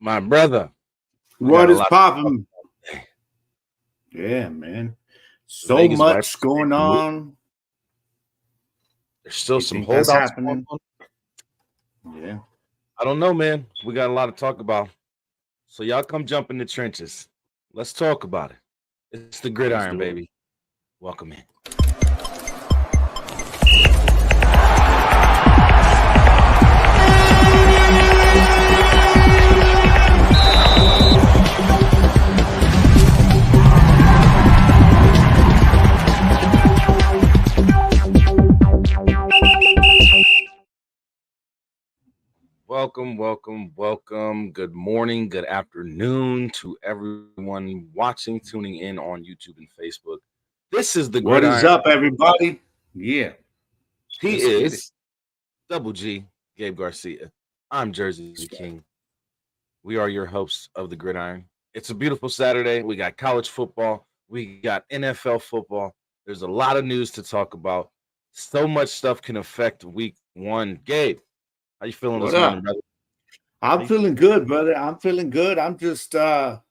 My brother. What is popping? Yeah, man. So Vegas much going on. There's still some holdouts happening. Yeah. I don't know, man. We got a lot to talk about. So y'all come jump in the trenches. Let's talk about it. It's the Gridiron, baby. Welcome in. Welcome. Good morning, good afternoon to everyone watching, tuning in on YouTube and Facebook. This is the Gridiron. What is up, everybody? Yeah. He is Double G, Gabe Garcia. I'm Jersey King. We are your hosts of the Gridiron. It's a beautiful Saturday. We got college football. We got NFL football. There's a lot of news to talk about. So much stuff can affect week one. Gabe, how you feeling this morning, brother? I'm feeling good, brother. I'm feeling good. I'm just, we're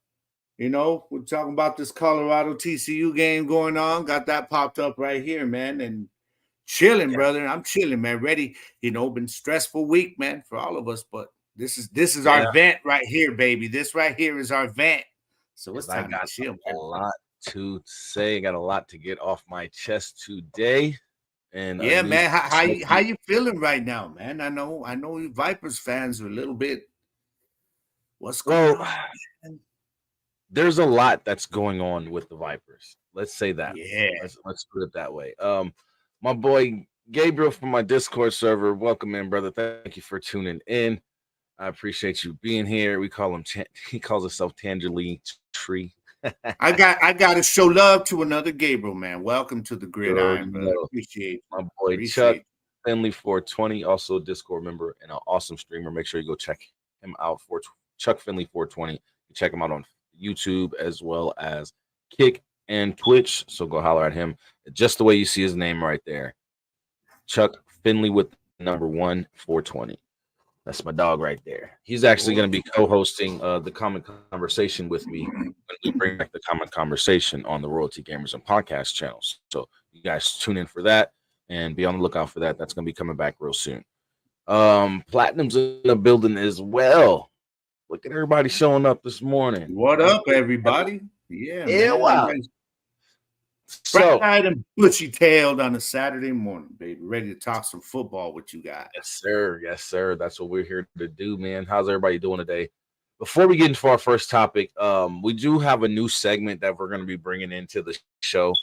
talking about this Colorado TCU game going on. Got that popped up right here, man. And chilling, brother. I'm chilling, man. Ready. Been stressful week, man, for all of us. But this is our vent right here, baby. This right here is our vent. So it's time to chill. A lot to say. Got a lot to get off my chest today. And yeah, man, how you feeling right now, man? I know you Vipers fans are a little bit. What's going on? Man? There's a lot that's going on with the Vipers. Let's say that. Yeah, let's put it that way. My boy Gabriel from my Discord server, welcome in, brother. Thank you for tuning in. I appreciate you being here. We call him. He calls himself Tangerine Tree. I got to show love to another Gabriel, man. Welcome to the Gridiron, brother. Appreciate my boy Chuck Finley 420, also a Discord member and an awesome streamer. Make sure you go check him out for Chuck Finley 420. You check him out on YouTube as well as Kick and Twitch. So go holler at him. Just the way you see his name right there. Chuck Finley with number 420. That's my dog right there. He's actually going to be co-hosting the Common Conversation with me when we bring back the Common Conversation on the Royalty Gamers and Podcast channels. So you guys tune in for that and be on the lookout for that. That's going to be coming back real soon. Platinum's in the building as well. Look at everybody showing up this morning. What up, everybody? Yeah, Yeah, man. wow. So, bright-eyed and bushy-tailed on a Saturday morning, baby. Ready to talk some football with you guys. yes, sir. Yes, sir. That's what we're here to do, man. How's everybody doing today? Before we get into our first topic, we do have a new segment that we're going to be bringing into the show.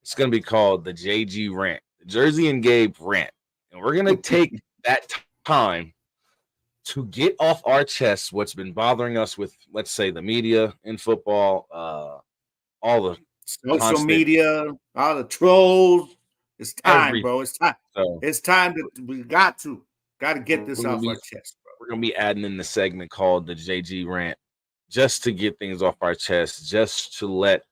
It's going to be called the JG Rant, the Jersey and Gabe Rant. And we're going to take that time to get off our chests what's been bothering us with, let's say, the media in football, all the social media, all the trolls. It's time, everything. bro. It's time. So it's time to we got to get this off our chest, bro. We're gonna be adding in the segment called the JG Rant just to get things off our chest, just to let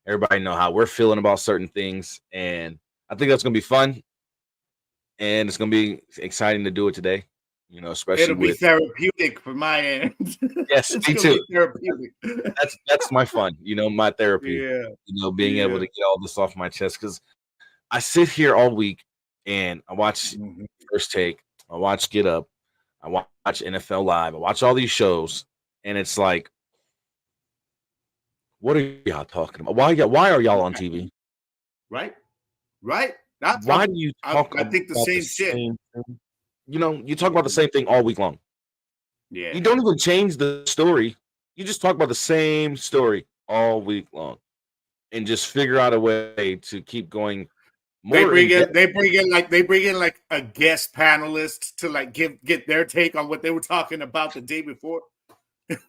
everybody know how we're feeling about certain things. And I think that's gonna be fun. And it's gonna be exciting to do it today. You know, especially it'll be therapeutic for my end. Yes, me too. Therapeutic. That's my fun, you know, my therapy. Yeah. You know, being able to get all this off my chest because I sit here all week and I watch First Take, I watch Get Up, I watch NFL Live, I watch all these shows, and it's like, what are y'all talking about? Why are y'all on TV? Right. Why do you talk I think the same shit. You know, you talk about the same thing all week long. Yeah. You don't even change the story. You just talk about the same story all week long and just figure out a way to keep going more. They bring in like a guest panelist to like get their take on what they were talking about the day before.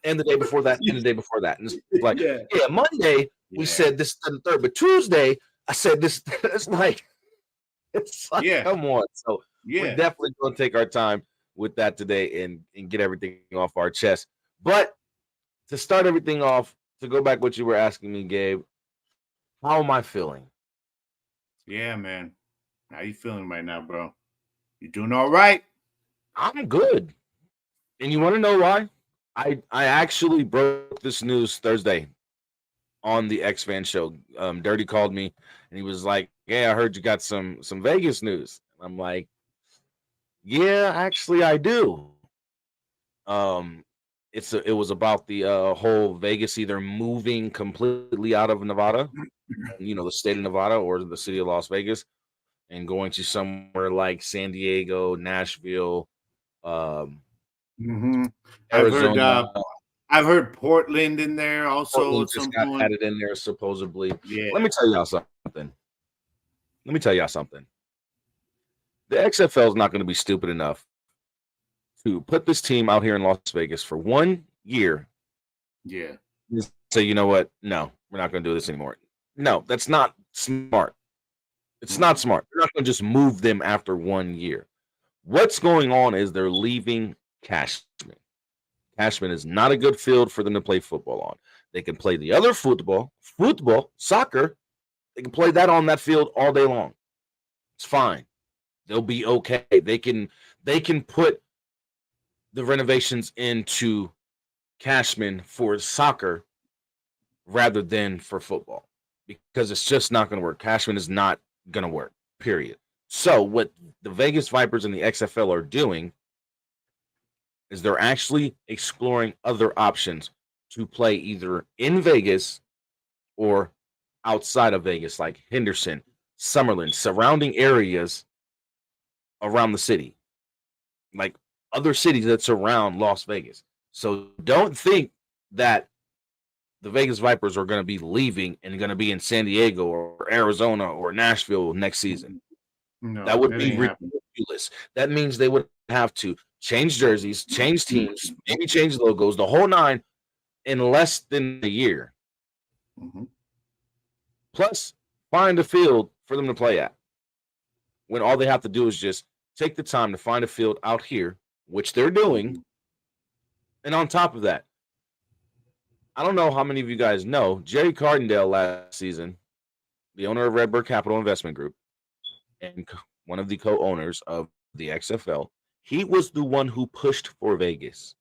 And the day before that, and the day before that. And it's like, Monday we said this and the third, but Tuesday I said this. It's like come on. So we're definitely going to take our time with that today and get everything off our chest. But to start everything off, to go back what you were asking me, Gabe, how am I feeling? Yeah, man. How you feeling right now, bro? You doing all right? I'm good. And you want to know why? I actually broke this news Thursday on the X-Fan show. Dirty called me and he was like, "Yeah, I heard you got some Vegas news." I'm like, "Yeah, actually I do." It was about the whole Vegas either moving completely out of Nevada, you know, the state of Nevada or the city of Las Vegas, and going to somewhere like San Diego, Nashville, Arizona. I've heard Portland in there also. Portland just got added in there supposedly. Yeah. Let me tell y'all something. The XFL is not going to be stupid enough to put this team out here in Las Vegas for 1 year. Yeah. Say, you know what? No, we're not going to do this anymore. No, that's not smart. It's not smart. They're not going to just move them after 1 year. What's going on is they're leaving Cashman. Cashman is not a good field for them to play football on. They can play the other football, soccer. They can play that on that field all day long. It's fine. They'll be okay. They can put the renovations into Cashman for soccer rather than for football because it's just not going to work. Cashman is not going to work, period. So what the Vegas Vipers and the XFL are doing is they're actually exploring other options to play either in Vegas or outside of Vegas, like Henderson, Summerlin, surrounding areas around the city, like other cities that surround Las Vegas. So don't think that the Vegas Vipers are going to be leaving and going to be in San Diego or Arizona or Nashville next season. No, that would be ridiculous. That means they would have to change jerseys, change teams, maybe change logos, the whole nine in less than a year. Plus, find a field for them to play at. When all they have to do is just take the time to find a field out here, which they're doing. And on top of that, I don't know how many of you guys know, Jerry Cardindale last season, the owner of Redbird Capital Investment Group, and one of the co-owners of the XFL, he was the one who pushed for Vegas.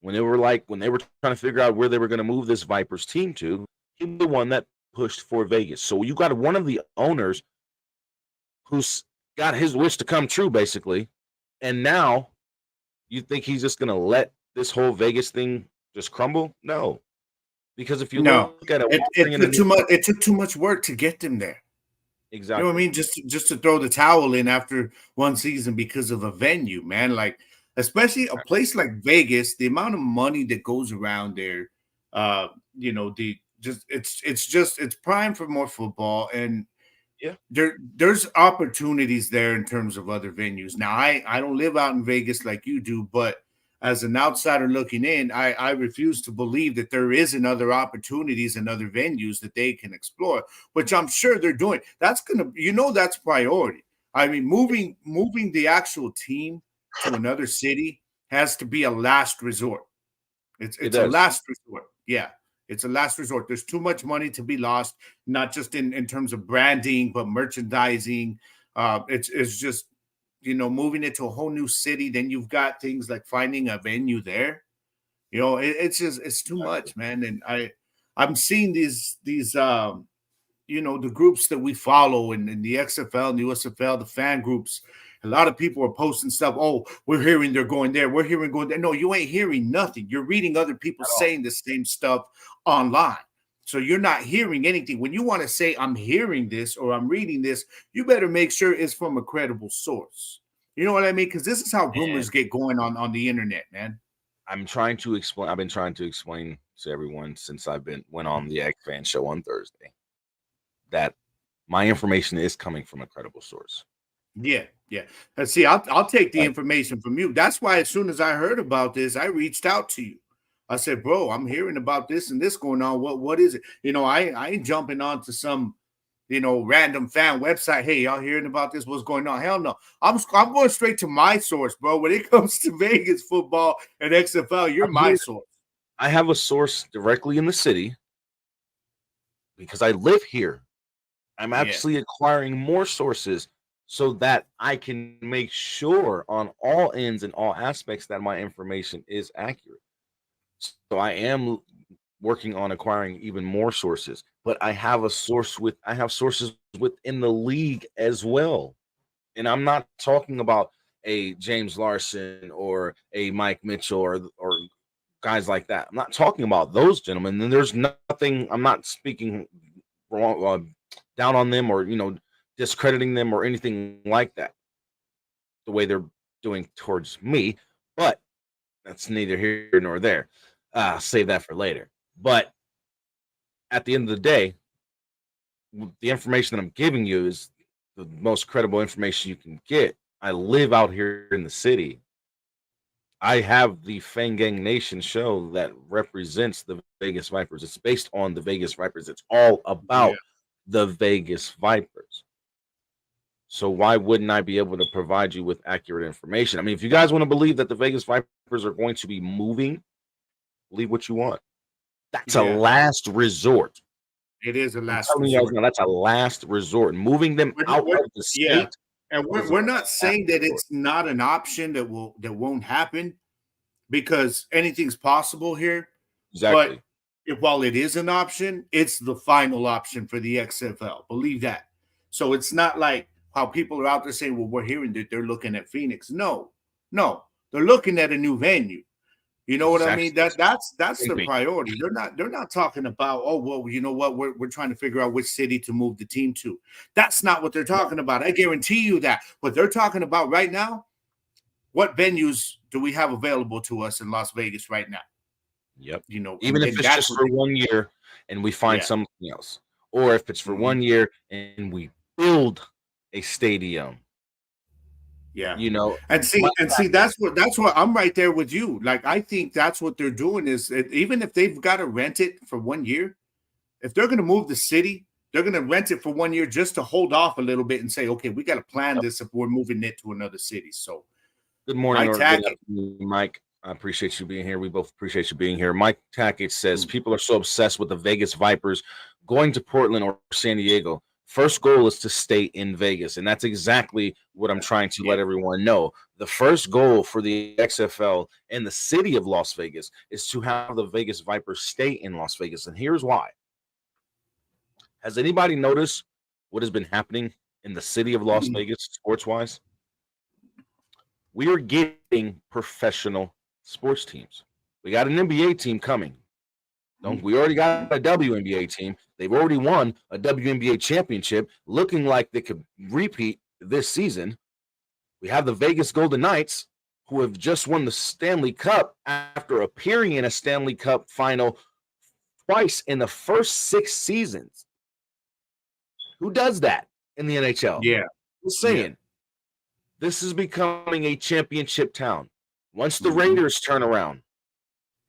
When they were trying to figure out where they were going to move this Vipers team to, he was the one that pushed for Vegas. So you got one of the owners who's got his wish to come true, basically, And now you think he's just going to let this whole Vegas thing just crumble? No. Because if you No, look at it, it took too much. It took too much work to get them there. Exactly. You know what I mean? Just to throw the towel in after one season because of a venue, man. Like, especially a place like Vegas, the amount of money that goes around there, you know, it's prime for more football, and yeah, there's opportunities there in terms of other venues. Now, I don't live out in Vegas like you do, but as an outsider looking in, I refuse to believe that there isn't other opportunities and other venues that they can explore, which I'm sure they're doing. That's gonna, that's priority. I mean, moving the actual team to another city has to be a last resort. It's a last resort. Yeah, it's a last resort. There's too much money to be lost, not just in terms of branding, but merchandising. It's just moving it to a whole new city. Then you've got things like finding a venue there. It's too much, man. And I'm seeing these the groups that we follow in the XFL and the USFL, the fan groups. A lot of people are posting stuff. Oh, we're hearing they're going there. We're hearing going there. No, you ain't hearing nothing. You're reading other people saying the same stuff online. So you're not hearing anything. When you want to say, I'm hearing this or I'm reading this, you better make sure it's from a credible source. You know what I mean? Because this is how rumors get going on the internet, man. I've been trying to explain to everyone since went on the X Fan show on Thursday that my information is coming from a credible source. Yeah. And see, I'll take the information from you. That's why as soon as I heard about this, I reached out to you. I said, bro, I'm hearing about this and this going on. What is it? I ain't jumping on to some, random fan website. Hey, y'all hearing about this? What's going on? Hell no. I'm going straight to my source, bro. When it comes to Vegas football and XFL, you're my source. I have a source directly in the city because I live here. I'm actually acquiring more sources so that I can make sure on all ends and all aspects that my information is accurate. So I am working on acquiring even more sources, but I have sources within the league as well. And I'm not talking about a James Larson or a Mike Mitchell or guys like that. I'm not talking about those gentlemen. And there's nothing, I'm not speaking wrong, down on them or, discrediting them or anything like that, the way they're doing towards me. But that's neither here nor there. Save that for later. But at the end of the day, the information that I'm giving you is the most credible information you can get. I live out here in the city. I have the Fang Gang Nation show that represents the Vegas Vipers. It's based on the Vegas Vipers. It's all about the Vegas Vipers. So why wouldn't I be able to provide you with accurate information? I mean, if you guys want to believe that the Vegas Vipers are going to be moving, believe what you want. That's a last resort. It is a last resort. That's a last resort. Moving them out of the state. Yeah. And we're not saying that it's not an option that won't happen, because anything's possible here. Exactly. But while it is an option, it's the final option for the XFL. Believe that. So it's not like how people are out there saying, well, we're hearing that they're looking at Phoenix. No, they're looking at a new venue. You know what I mean? That's their priority. They're not talking about, oh, well, you know what? We're trying to figure out which city to move the team to. That's not what they're talking about. I guarantee you that. What they're talking about right now, what venues do we have available to us in Las Vegas right now? Yep. Even if it's just for 1 year and we find something else, or if it's for 1 year and we build a stadium. Yeah. And see, that's what I'm right there with you. Like, I think that's what they're doing is even if they've got to rent it for 1 year, if they're going to move the city, they're going to rent it for 1 year just to hold off a little bit and say, okay, we got to plan this if we're moving it to another city. So good morning, or good afternoon, Mike. I appreciate you being here. We both appreciate you being here. Mike Tackett says people are so obsessed with the Vegas Vipers going to Portland or San Diego. First goal is to stay in Vegas, and that's exactly what I'm trying to let everyone know. The first goal for the XFL and the city of Las Vegas is to have the Vegas Vipers stay in Las Vegas, and here's why. Has anybody noticed what has been happening in the city of Las Vegas sports-wise? we are getting professional sports teams. We got an NBA team coming. We already got a WNBA team. They've already won a WNBA championship, looking like they could repeat this season. We have the Vegas Golden Knights, who have just won the Stanley Cup after appearing in a Stanley Cup final twice in the first 6 seasons. Who does that in the NHL? Yeah. Just saying. This is becoming a championship town. Once the Raiders turn around,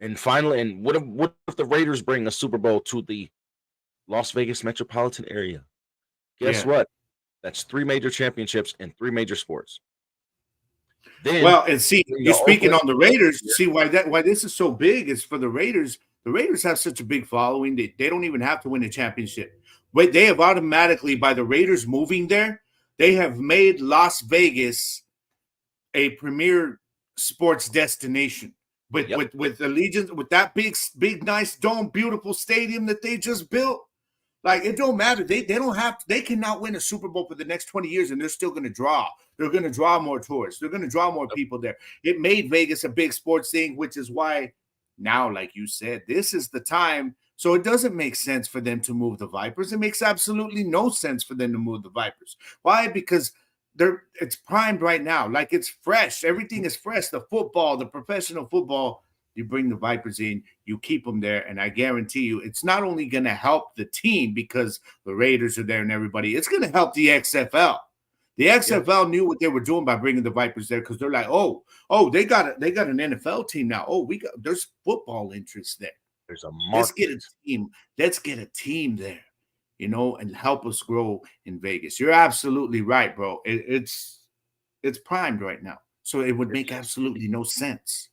and finally, and what if the Raiders bring a Super Bowl to the Las Vegas metropolitan area? Guess what? That's 3 major championships in 3 major sports. Then, well, and see, you're speaking on the Raiders. See why this is so big is for the Raiders. The Raiders have such a big following that they don't even have to win a championship. But they have automatically, by the Raiders moving there, they have made Las Vegas a premier sports destination. With Allegiant, with that big, nice dome, beautiful stadium that they just built. Like, it don't matter. They cannot win a Super Bowl for the next 20 years, and they're still going to draw. They're going to draw more tourists. They're going to draw more people there. It made Vegas a big sports thing, which is why now, like you said, this is the time. So it doesn't make sense for them to move the Vipers. It makes absolutely no sense for them to move the Vipers. Why? Because it's primed right now. Like, it's fresh. Everything is fresh. The football, the professional football. You bring the Vipers in, you keep them there, and I guarantee you it's not only going to help the team because the Raiders are there and everybody, it's going to help the XFL. The XFL knew what they were doing by bringing the Vipers there because they're like, oh, they got an NFL team now. Oh, there's football interest there. There's a market. Let's get a team there, and help us grow in Vegas. You're absolutely right, bro. It's primed right now, so it would make absolutely no sense.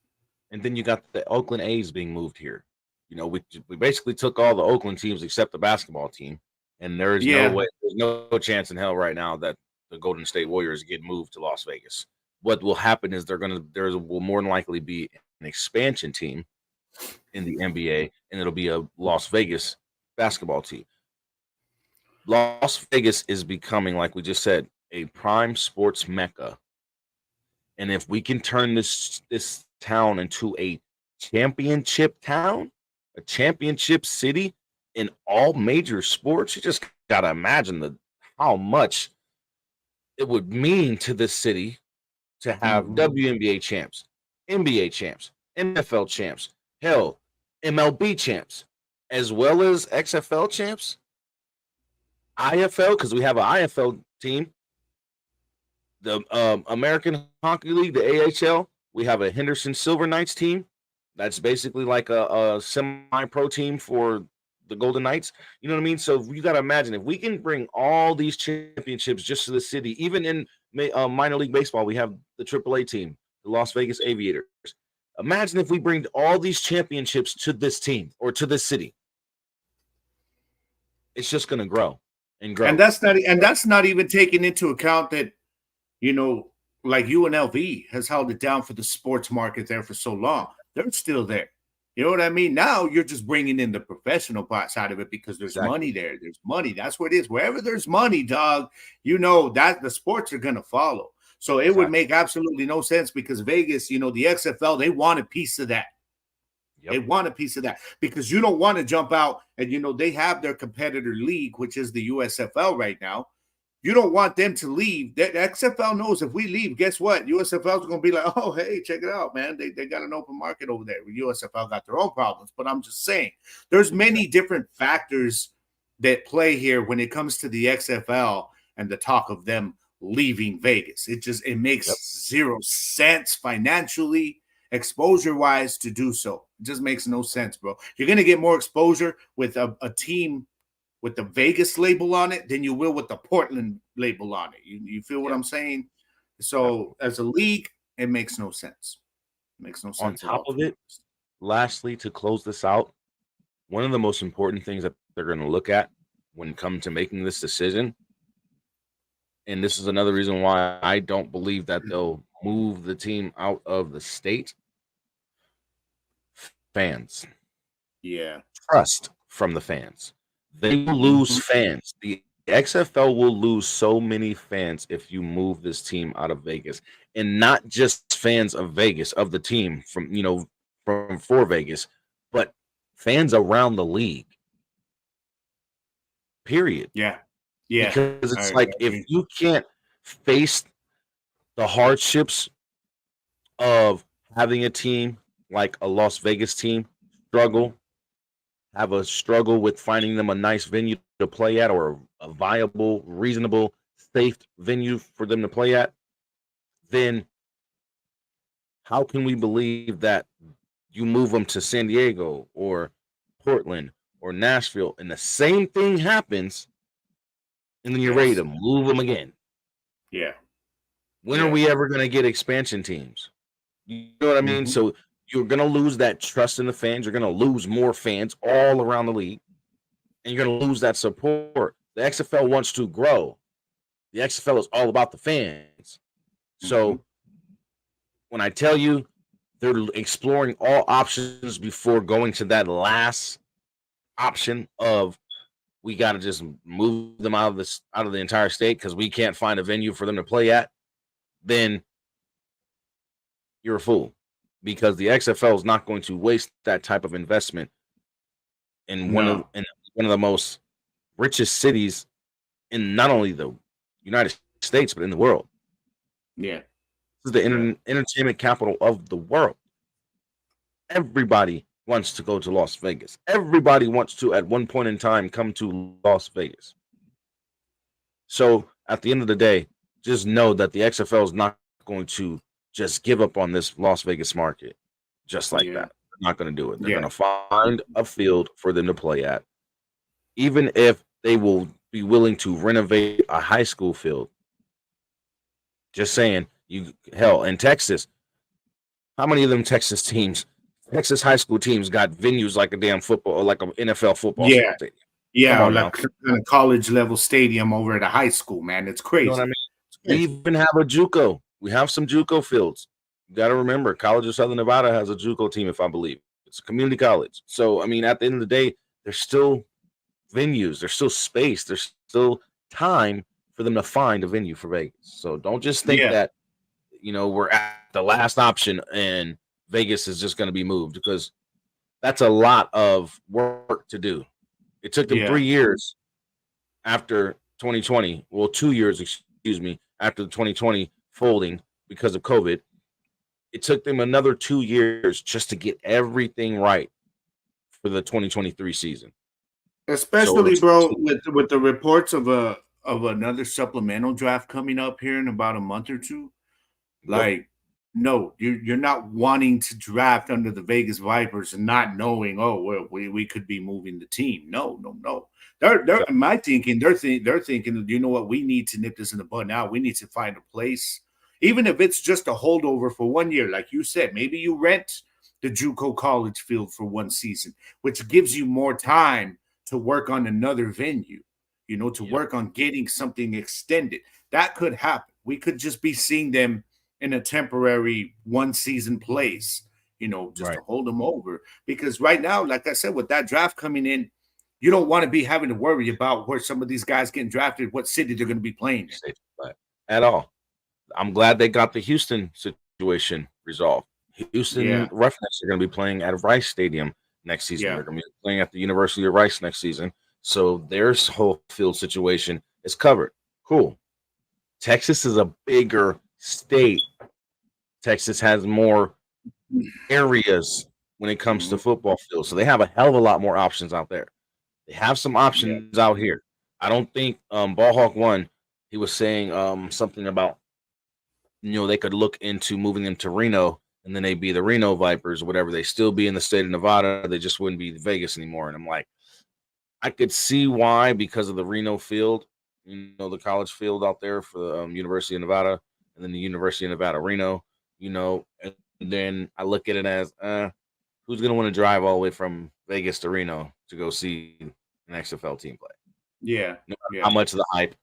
And then you got the Oakland A's being moved here. We basically took all the Oakland teams except the basketball team, and there's no way, there's no chance in hell right now that the Golden State Warriors get moved to Las Vegas. What will happen is there will more than likely be an expansion team in the NBA, and it'll be a Las Vegas basketball team. Las Vegas is becoming, like we just said, a prime sports mecca, and if we can turn this town into a championship town, a championship city in all major sports, you just gotta imagine how much it would mean to this city to have WNBA champs, NBA champs, NFL champs, hell, MLB champs, as well as XFL champs, IFL, because we have an IFL team, the American Hockey League, the AHL. We have a Henderson Silver Knights team. That's basically like a semi-pro team for the Golden Knights. You know what I mean? So you got to imagine if we can bring all these championships just to the city, even in minor league baseball, we have the AAA team, the Las Vegas Aviators. Imagine if we bring all these championships to this team or to this city. It's just going to grow and grow. And that's not even taking into account that, like UNLV has held it down for the sports market there for so long. They're still there. You know what I mean? Now you're just bringing in the professional side of it because there's money there. There's money. That's what it is. Wherever there's money, dog, that the sports are going to follow. So it would make absolutely no sense because Vegas, the XFL, they want a piece of that. They want a piece of that because you don't want to jump out and, they have their competitor league, which is the USFL right now. You don't want them to leave. The XFL knows if we leave, guess what? USFL is going to be like, oh, hey, check it out, man. They got an open market over there. USFL got their own problems. But I'm just saying, there's many different factors that play here when it comes to the XFL and the talk of them leaving Vegas. It makes zero sense financially, exposure-wise to do so. It just makes no sense, bro. You're going to get more exposure with a team with the Vegas label on it than you will with the Portland label on it. You feel what I'm saying? So as a league, it makes no sense. It makes no sense. On top of it, lastly, to close this out, one of the most important things that they're going to look at when it comes to making this decision, and this is another reason why I don't believe that they'll move the team out of the state, fans. Yeah. Trust from the fans. They will lose fans. The XFL will lose so many fans if you move this team out of Vegas, and not just fans of Vegas of the team from from for Vegas, but fans around the league. Period. Yeah. Yeah. Because I it's like if agree. you can't face the hardships of having a team like a Las Vegas team struggle, have a struggle with finding them a nice venue to play at or a viable, reasonable, safe venue for them to play at, then how can we believe that you move them to San Diego or Portland or Nashville and the same thing happens and then you're ready Yes. to move them again? Yeah. When are Yeah. we ever going to get expansion teams? You know what I mean? Mhm. So you're going to lose that trust in the fans. You're going to lose more fans all around the league, and you're going to lose that support. The XFL wants to grow. The XFL is all about the fans. So Mhm. when I tell you they're exploring all options before going to that last option of we got to just move them out of the entire state because we can't find a venue for them to play at, then you're a fool because the XFL is not going to waste that type of investment in No. one of the most richest cities in not only the United States but in the world. Yeah. This is the Yeah. entertainment capital of the world. Everybody wants to go to Las Vegas. Everybody wants to, at one point in time, come to Las Vegas. So at the end of the day, just know that the XFL is not going to just give up on this Las Vegas market just like Yeah. that. They're not going to do it. They're Yeah. going to find a field for them to play at, even if they will be willing to renovate a high school field. Just saying, hell in Texas, how many of them Texas high school teams got venues like a damn football or like an NFL football Yeah. stadium? Come Yeah. Or on now. like a college level stadium over at a high school, man. It's You know what I crazy. mean? It's We crazy. even have a JUCO. We have some JUCO fields. You got to remember, College of Southern Nevada has a JUCO team, if I believe. It's a community college. So, I mean, at the end of the day, there's still venues, there's still space, there's still time for them to find a venue for Vegas. So don't just think Yeah. that, we're at the last option and Vegas is just going to be moved because that's a lot of work to do. It took them Yeah. 3 years after 2020, well, 2 years, excuse me, after the 2020 folding because of COVID. It took them another 2 years just to get everything right for the 2023 season. So it Especially, was bro, with the reports of another supplemental draft coming up here in about a month or two. yep, Like, no, you're not wanting to draft under the Vegas Vipers and not knowing, oh, well, we could be moving the team. No, no, no. They're in my thinking, they're thinking, you know what, we need to nip this in the bud now. We need to find a place, even if it's just a holdover for 1 year, like you said. Maybe you rent the JUCO college field for one season, which gives you more time to work on another venue, to yep, work on getting something extended. That could happen. We could just be seeing them in a temporary one season place, just right. to hold them over. Because right now, like I said, with that draft coming in, you don't want to be having to worry about where some of these guys getting drafted, what city they're going to be playing in. Safe bet at all. I'm glad they got the Houston situation resolved. Houston Yeah, Roughnecks are going to be playing at Rice Stadium next season. yeah, They're going to be playing at the University of Rice next season. So their whole field situation is covered. Cool. Texas is a bigger state. Texas has more areas when it comes to mhm, football fields. So they have a hell of a lot more options out there. They have some yeah, options out here. I don't think Ballhawk One, he was saying something about they could look into moving them to Reno and then they'd be the Reno Vipers or whatever. They still be in the state of Nevada. They just wouldn't be Vegas anymore. And I'm like, I could see why because of the Reno field, the college field out there for the University of Nevada and then the University of Nevada Reno, and then I look at it as who's going to want to drive all the way from Vegas to Reno to go see an XFL team play? yeah, No matter how yeah. much of the hype,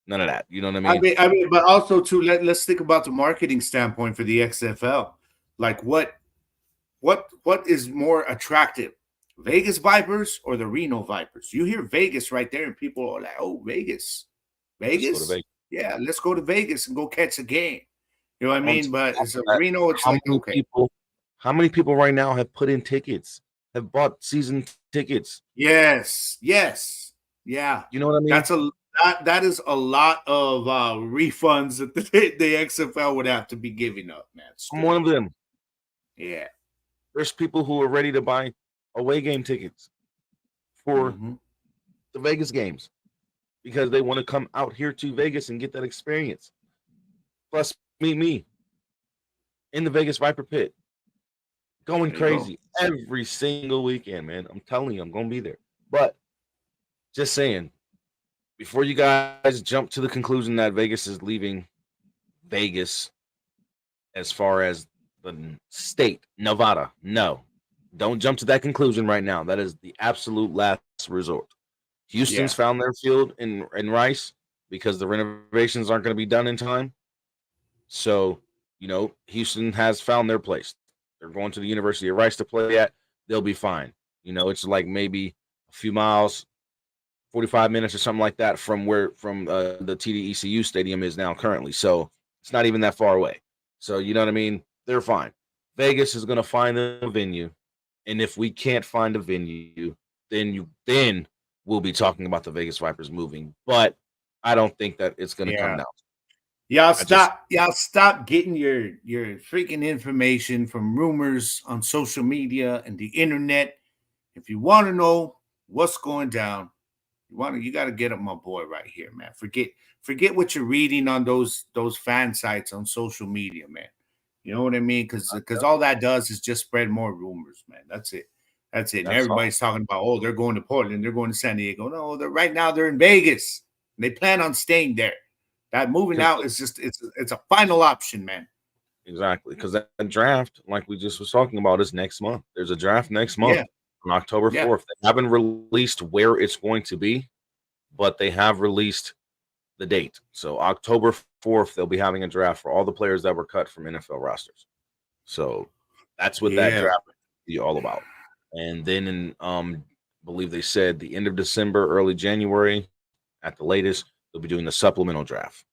none of that. You know what I mean? I mean, but also too, let's think about the marketing standpoint for the XFL. Like, what is more attractive? Vegas Vipers or the Reno Vipers. You hear Vegas right there, and people are like, "Oh, Vegas, Let's go to Vegas, Vegas. yeah, let's go to Vegas and go catch a game." You know what I On mean? top But it's of a that, Reno. It's how like, many okay, people? How many people right now have put in tickets? Have bought season tickets? yes, yes, yeah. You know what I mean? That's a that is a lot of refunds that the XFL would have to be giving up, man. I'm one Straight, of them. yeah. There's people who are ready to buy away game tickets for Mm-hmm. the Vegas games because they want to come out here to Vegas and get that experience. Plus, meet me in the Vegas Viper Pit, going There you go. crazy every single weekend, man. I'm telling you, I'm gonna be there. But just saying, before you guys jump to the conclusion that Vegas is leaving Vegas as far as the state, Nevada, no. Don't jump to that conclusion right now. That is the absolute last resort. Houston's Yeah, found their field in Rice because the renovations aren't going to be done in time. So, Houston has found their place. They're going to the University of Rice to play at. They'll be fine. It's like maybe a few miles, 45 minutes or something like that from the TDECU stadium is now currently. So it's not even that far away. So you know what I mean? They're fine. Vegas is going to find a venue. And if we can't find a venue, then we'll be talking about the Vegas Vipers moving. But I don't think that it's going to come yeah. down. Y'all stop getting your freaking information from rumors on social media and the internet. If you want to know what's going down, you got to get up my boy right here, man. Forget what you're reading on those fan sites on social media, man. You know what I mean? Because all that does is just spread more rumors, man. That's it. That's it. And That's all. everybody's talking about, oh, they're going to Portland, they're going to San Diego. No, right now they're in Vegas. They plan on staying there. That moving out is just it's a final option, man. Exactly, because that draft, like we just was talking about, is next month. There's a draft next month Yeah, on October yeah, 4th. They haven't released where it's going to be, but they have released the date. So October 4th, they'll be having a draft for all the players that were cut from NFL rosters. So that's what that yeah, draft will be all about. And then in believe they said the end of December, early January, at the latest, they'll be doing the supplemental draft.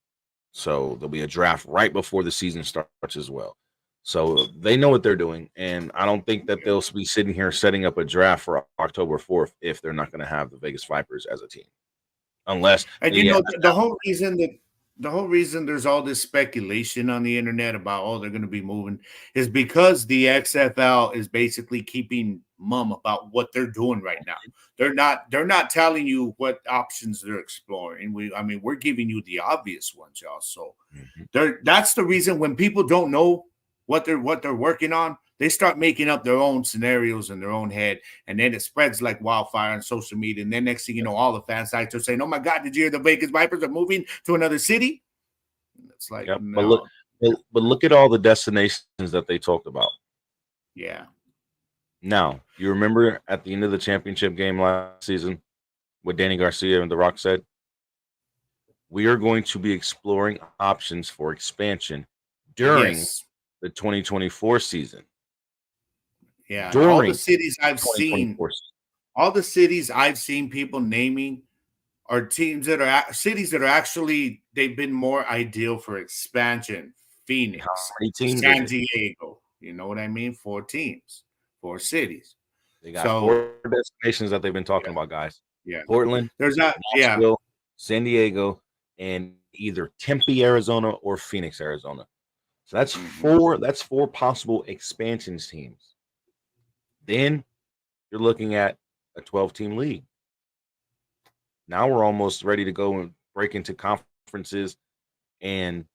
So there'll be a draft right before the season starts as well. So they know what they're doing, and I don't think that they'll be sitting here setting up a draft for October 4th if they're not going to have the Vegas Vipers as a team, unless And yeah, the whole reason there's all this speculation on the internet about they're going to be moving is because the XFL is basically keeping mum about what they're doing right now. They're not telling you what options they're exploring. We're giving you the obvious ones, y'all. So that's the reason when people don't know what they're working on, they start making up their own scenarios in their own head, and then it spreads like wildfire on social media. And then next thing you know, all the fan sites are saying, "Oh my God, did you hear the Vegas Vipers are moving to another city?" It's like, yeah. no, But look at all the destinations that they talked about. yeah, Now, you remember at the end of the championship game last season, what Danny Garcia and The Rock said? We are going to be exploring options for expansion during yes, the 2024 season. yeah. And During 2024 season. all the cities I've seen people naming are teams that are cities that are actually they've been more ideal for expansion. How Phoenix, many teams is San it? Diego. You know what I mean? 4 teams, 4 cities. They got So 4 destinations that they've been talking yeah, about, guys. yeah. Portland, There's not, yeah, Nashville, San Diego, and either Tempe, Arizona, or Phoenix, Arizona. So that's mhm. 4. That's 4 possible expansion teams. Then you're looking at a 12-team league. Now we're almost ready to go and break into conferences and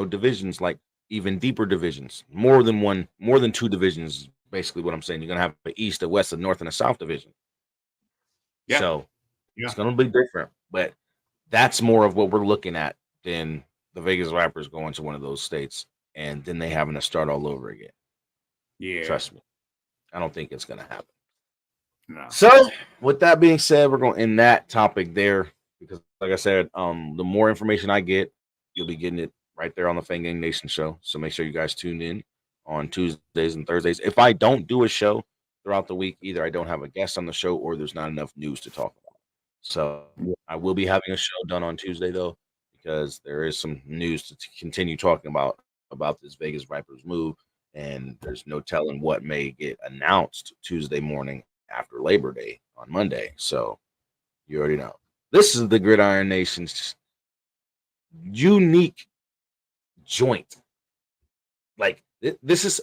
divisions, like even deeper divisions, more than 2 divisions. Basically, what I'm saying, you're gonna have the East, the West, the North, and the South division. Yeah, So yeah, it's gonna be different, but that's more of what we're looking at than the Vegas Vipers going to one of those states and then they having to start all over again. yeah. Trust me, I don't think it's gonna happen. No. So, with that being said, we're going to end that topic there because, like I said, the more information I get, you'll be getting it right there on the Fan Gang Nation show. So make sure you guys tune in on Tuesdays and Thursdays. If I don't do a show throughout the week. Either I don't have a guest on the show or there's not enough news to talk about. So I will be having a show done on Tuesday though, because there is some news to continue talking about this Vegas Vipers move, and there's no telling what may get announced Tuesday morning after Labor Day on Monday. So you already know. This is the Gridiron Nation's unique joint. Like this is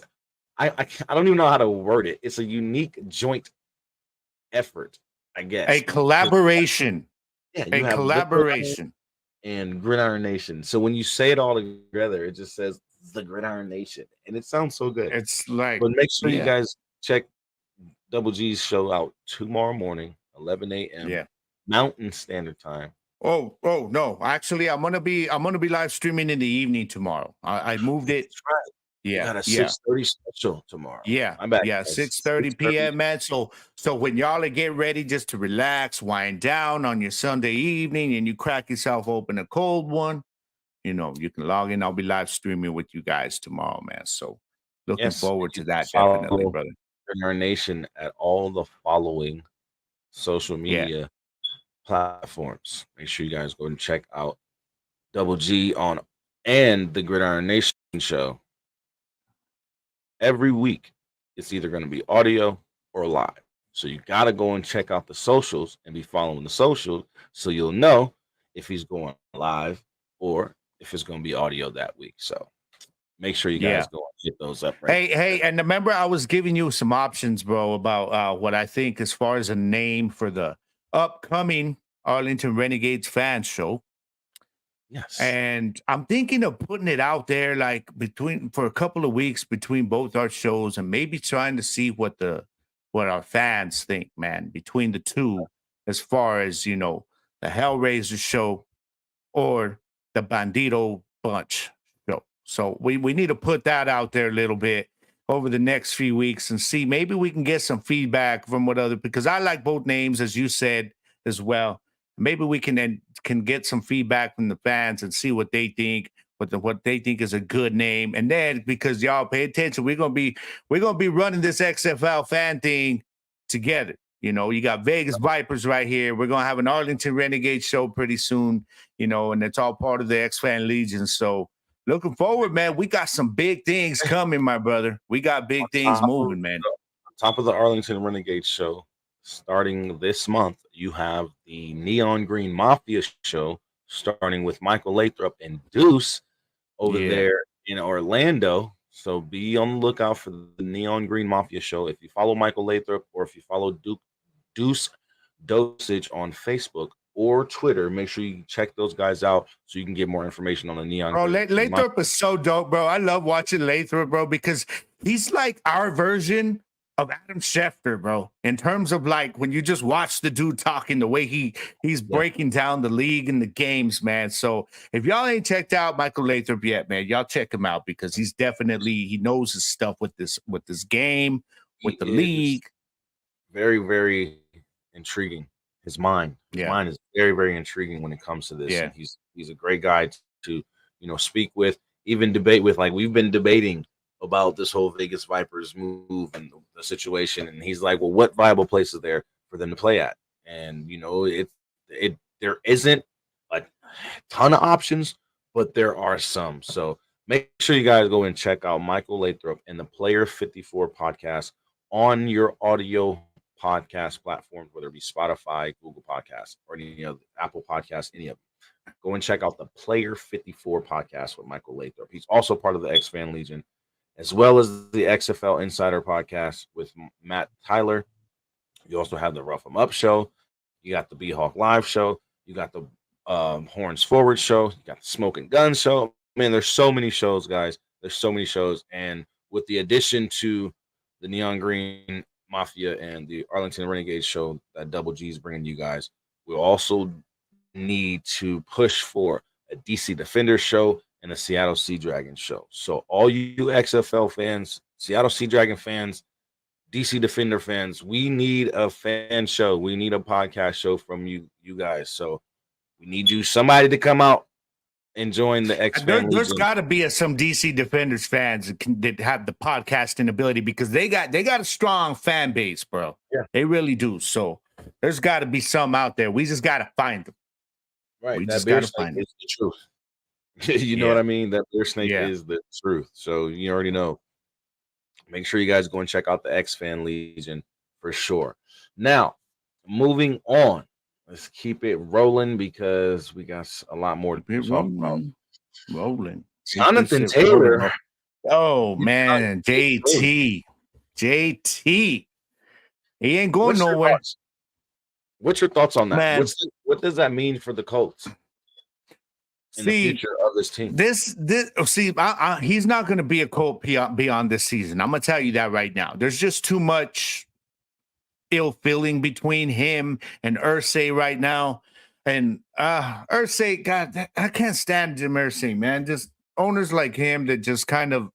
I don't even know how to word it. It's a unique joint effort, I guess. A collaboration. Yeah, a collaboration. And Gridiron Nation. So when you say it all together, it just says the Gridiron Nation, and it sounds so good. It's like, but make sure you guys check Double G's show out tomorrow morning, 11 a.m. Mountain Standard Time. Oh no! Actually, I'm gonna be live streaming in the evening tomorrow. I moved it. That's right. Yeah, got a 6:30 special tomorrow. Yeah, I'm back. Yeah, 6:30 p.m. man. So when y'all are getting ready just to relax, wind down on your Sunday evening, and you crack yourself open a cold one, you can log in. I'll be live streaming with you guys tomorrow, man. So looking forward to that, definitely, brother. Our nation at all the following social media platforms. Make sure you guys go and check out Double G on and the Gridiron Nation show. Every week, it's either going to be audio or live. So you got to go and check out the socials and be following the socials so you'll know if he's going live or if it's going to be audio that week. So make sure you guys go and hit those up. Hey, and remember I was giving you some options, bro, about what I think as far as a name for the upcoming Arlington Renegades fan show. Yes. And I'm thinking of putting it out there like for a couple of weeks between both our shows and maybe trying to see what our fans think, man, between the two, as far as, the Hellraiser show or the Bandito Bunch show. So we need to put that out there a little bit over the next few weeks and see, maybe we can get some feedback from because I like both names, as you said as well. Maybe we can get some feedback from the fans and see what they think, what they think is a good name. And then, because y'all pay attention, we're gonna be running this XFL fan thing together. You got Vegas Vipers right here. We're gonna have an Arlington Renegade show pretty soon. And it's all part of the X Fan Legion. So looking forward, man. We got some big things coming, my brother. We got big things moving, man. On top of the Arlington Renegade show, starting this month, you have the Neon Green Mafia show, starting with Michael Lathrop and Deuce over there in Orlando. So be on the lookout for the Neon Green Mafia show. If you follow Michael Lathrop or if you follow Deuce Dosage on Facebook or Twitter, make sure you check those guys out so you can get more information on the Neon. Bro, Lathrop is so dope, bro. I love watching Lathrop, bro, because he's like our version of Adam Schefter, bro, in terms of like when you just watch the dude talking, the way he's breaking down the league and the games, man. So if y'all ain't checked out Michael Lathrop yet, man, y'all check him out because he knows his stuff with this game, with the league. Very, very intriguing. His mind is very, very intriguing when it comes to this. Yeah. And he's a great guy to speak with, even debate with. Like, we've been debating about this whole Vegas Vipers move and the situation, and he's like, well, what viable place is there for them to play at? And there isn't a ton of options, but there are some. So make sure you guys go and check out Michael Lathrop and the Player 54 podcast on your audio podcast platforms, whether it be Spotify, Google Podcasts, or any of Apple Podcasts, any of them. Go and check out the Player 54 podcast with Michael Lathrop. He's also part of the X Fan Legion, as well as the XFL Insider podcast with Matt Tyler. You also have the Rough 'em Up show. You got the B-Hawk Live show. You got the Horns Forward show. You got the Smoking Gun show. Man, there's so many shows, guys. There's so many shows. And with the addition to the Neon Green Mafia and the Arlington Renegade show that Double G is bringing you guys, we also need to push for a DC Defender show and a Seattle Sea Dragon show. So all you XFL fans, Seattle Sea Dragon fans, DC Defender fans, we need a fan show. We need a podcast show from you guys. So we need somebody to come out enjoying the X fan There's Legion. got to be some DC Defenders fans that have the podcasting ability because they got a strong fan base, bro. Yeah. They really do. So there's got to be some out there. We just got to find them. Right. We that just bear got to snake find them. is the truth. You know what I mean? That bear snake is the truth. So you already know. Make sure you guys go and check out the X Fan Legion for sure. Now, moving on. Let's keep it rolling because we got a lot more to talk about. Rolling. Jonathan Taylor. Oh, man. JT. He ain't going nowhere. What's your thoughts on that? Man. What does that mean for the Colts in the future of this team? He's not going to be a Colt beyond this season. I'm going to tell you that right now. There's just too much ill feeling between him and Irsay right now. And Irsay, God, I can't stand Jim Irsay, man. Just owners like him that just kind of,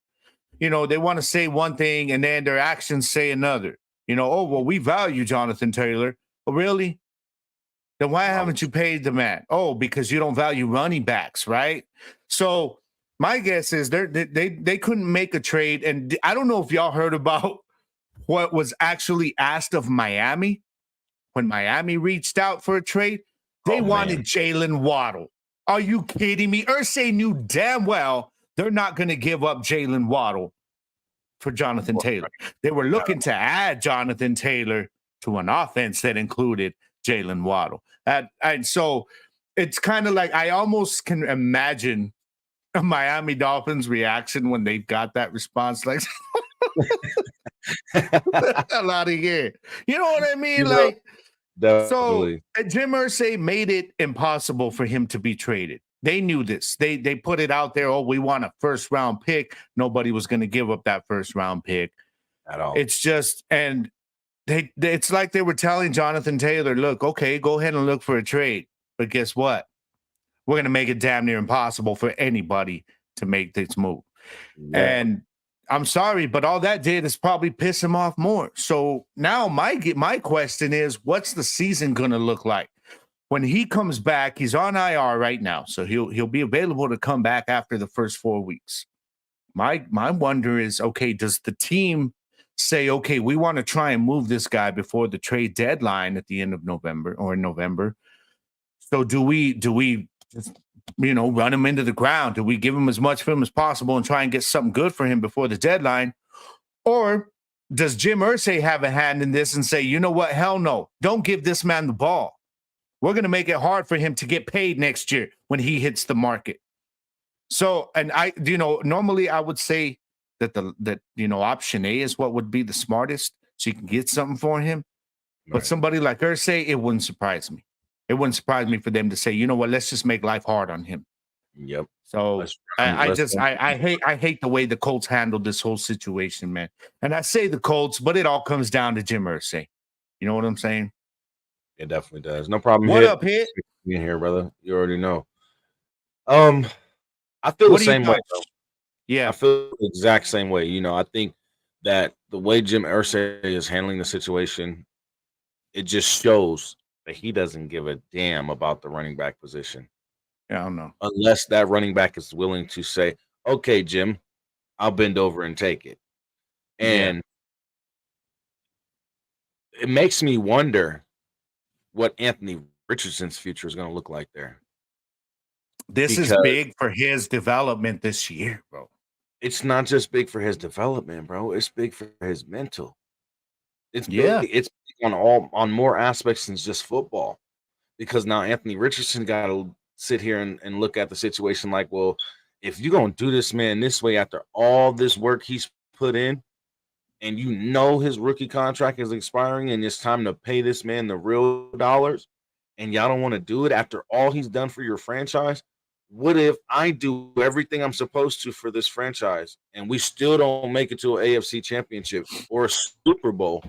they want to say one thing and then their actions say another. Oh, well, we value Jonathan Taylor. Oh, really? Then why haven't you paid the man? Oh, because you don't value running backs, right? So my guess is they couldn't make a trade. And I don't know if y'all heard about what was actually asked of Miami when Miami reached out for a trade. They wanted Jalen Waddle. Are you kidding me? Irsay knew damn well they're not going to give up Jalen Waddle for Jonathan Taylor. They were looking to add Jonathan Taylor to an offense that included Jalen Waddle. And so it's kind of like I almost can imagine a Miami Dolphins reaction when they got that response, like, the hell out of here. You know what I mean? Definitely. So Jim Irsay made it impossible for him to be traded. They knew this. They put it out there. Oh, we want a first round pick. Nobody was going to give up that first round pick at all. It's just, and it's like they were telling Jonathan Taylor, look, okay, go ahead and look for a trade. But guess what? We're going to make it damn near impossible for anybody to make this move. Yeah. And I'm sorry, but all that did is probably piss him off more. So now my question is, what's the season going to look like? When he comes back, he's on IR right now, so he'll be available to come back after the first 4 weeks. My wonder is, okay, does the team say, okay, we want to try and move this guy before the trade deadline at the end of November or in November? So do we just, run him into the ground? Do we give him as much film as possible and try and get something good for him before the deadline? Or does Jim Irsay have a hand in this and say, you know what? Hell no. Don't give this man the ball. We're going to make it hard for him to get paid next year when he hits the market. So, and normally I would say that option A is what would be the smartest, so you can get something for him. Right. But somebody like Irsay, it wouldn't surprise me. It wouldn't surprise me for them to say, you know what, let's just make life hard on him. Yep. So I hate the way the Colts handled this whole situation, man. And I say the Colts, but it all comes down to Jim Irsay. You know what I'm saying? It definitely does. No problem. What up, Hit? In here, brother. You already know. I feel the same way, bro. Yeah. I feel the exact same way. I think that the way Jim Irsay is handling the situation, it just shows that he doesn't give a damn about the running back position. Yeah, I don't know. Unless that running back is willing to say, okay, Jim, I'll bend over and take it. And it makes me wonder what Anthony Richardson's future is going to look like there. This is big for his development this year, bro. It's not just big for his development, bro. It's big for his mental. It's big. It's big on more aspects than just football. Because now Anthony Richardson got to sit here and look at the situation like, well, if you're going to do this man this way after all this work he's put in, and his rookie contract is expiring and it's time to pay this man the real dollars, and y'all don't want to do it after all he's done for your franchise, what if I do everything I'm supposed to for this franchise and we still don't make it to an AFC championship or a Super Bowl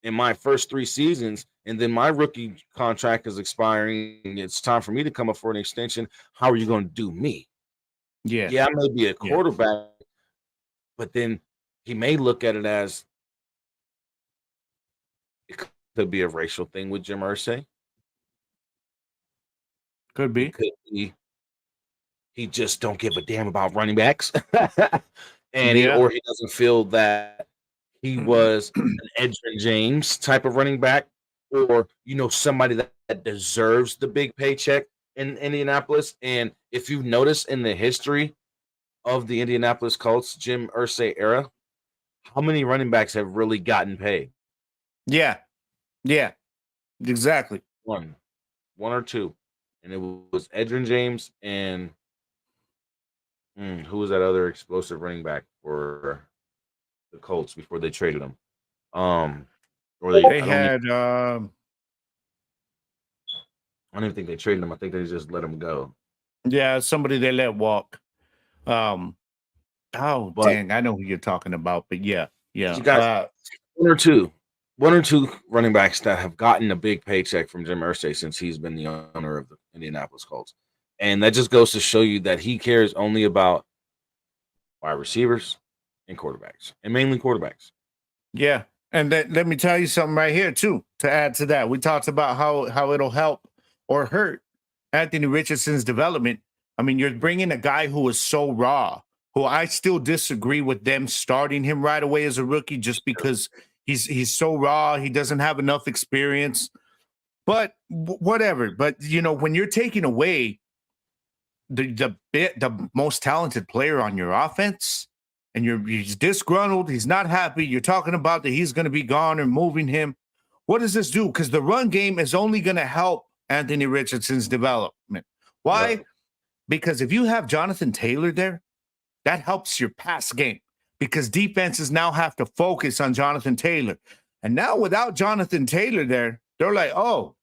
in my first 3 seasons, and then my rookie contract is expiring and it's time for me to come up for an extension? How are you going to do me? Yeah, I may be a quarterback, but then he may look at it as it could be a racial thing with Jim Irsay. Could be. It could be he just don't give a damn about running backs, and or he doesn't feel that he was an Edgerrin James type of running back, or somebody that deserves the big paycheck in Indianapolis. And if you notice in the history of the Indianapolis Colts, Jim Irsay era, how many running backs have really gotten paid? Yeah, exactly. One or two, and it was Edgerrin James and who was that other explosive running back for the Colts before they traded him? Or they had. I don't even think they traded him. I think they just let him go. Yeah, somebody they let walk. Dang, I know who you're talking about, but yeah. You got one or two running backs that have gotten a big paycheck from Jim Irsay since he's been the owner of the Indianapolis Colts. And that just goes to show you that he cares only about wide receivers and quarterbacks, and mainly quarterbacks. Yeah. And let me tell you something right here, too, to add to that. We talked about how it'll help or hurt Anthony Richardson's development. I mean, you're bringing a guy who is so raw, who I still disagree with them starting him right away as a rookie just because he's so raw. He doesn't have enough experience. But whatever. But, when you're taking away the most talented player on your offense, and he's disgruntled, he's not happy, you're talking about that he's going to be gone or moving him. What does this do? Because the run game is only going to help Anthony Richardson's development. Why? Right. Because if you have Jonathan Taylor there, that helps your pass game because defenses now have to focus on Jonathan Taylor. And now without Jonathan Taylor there, they're like, oh,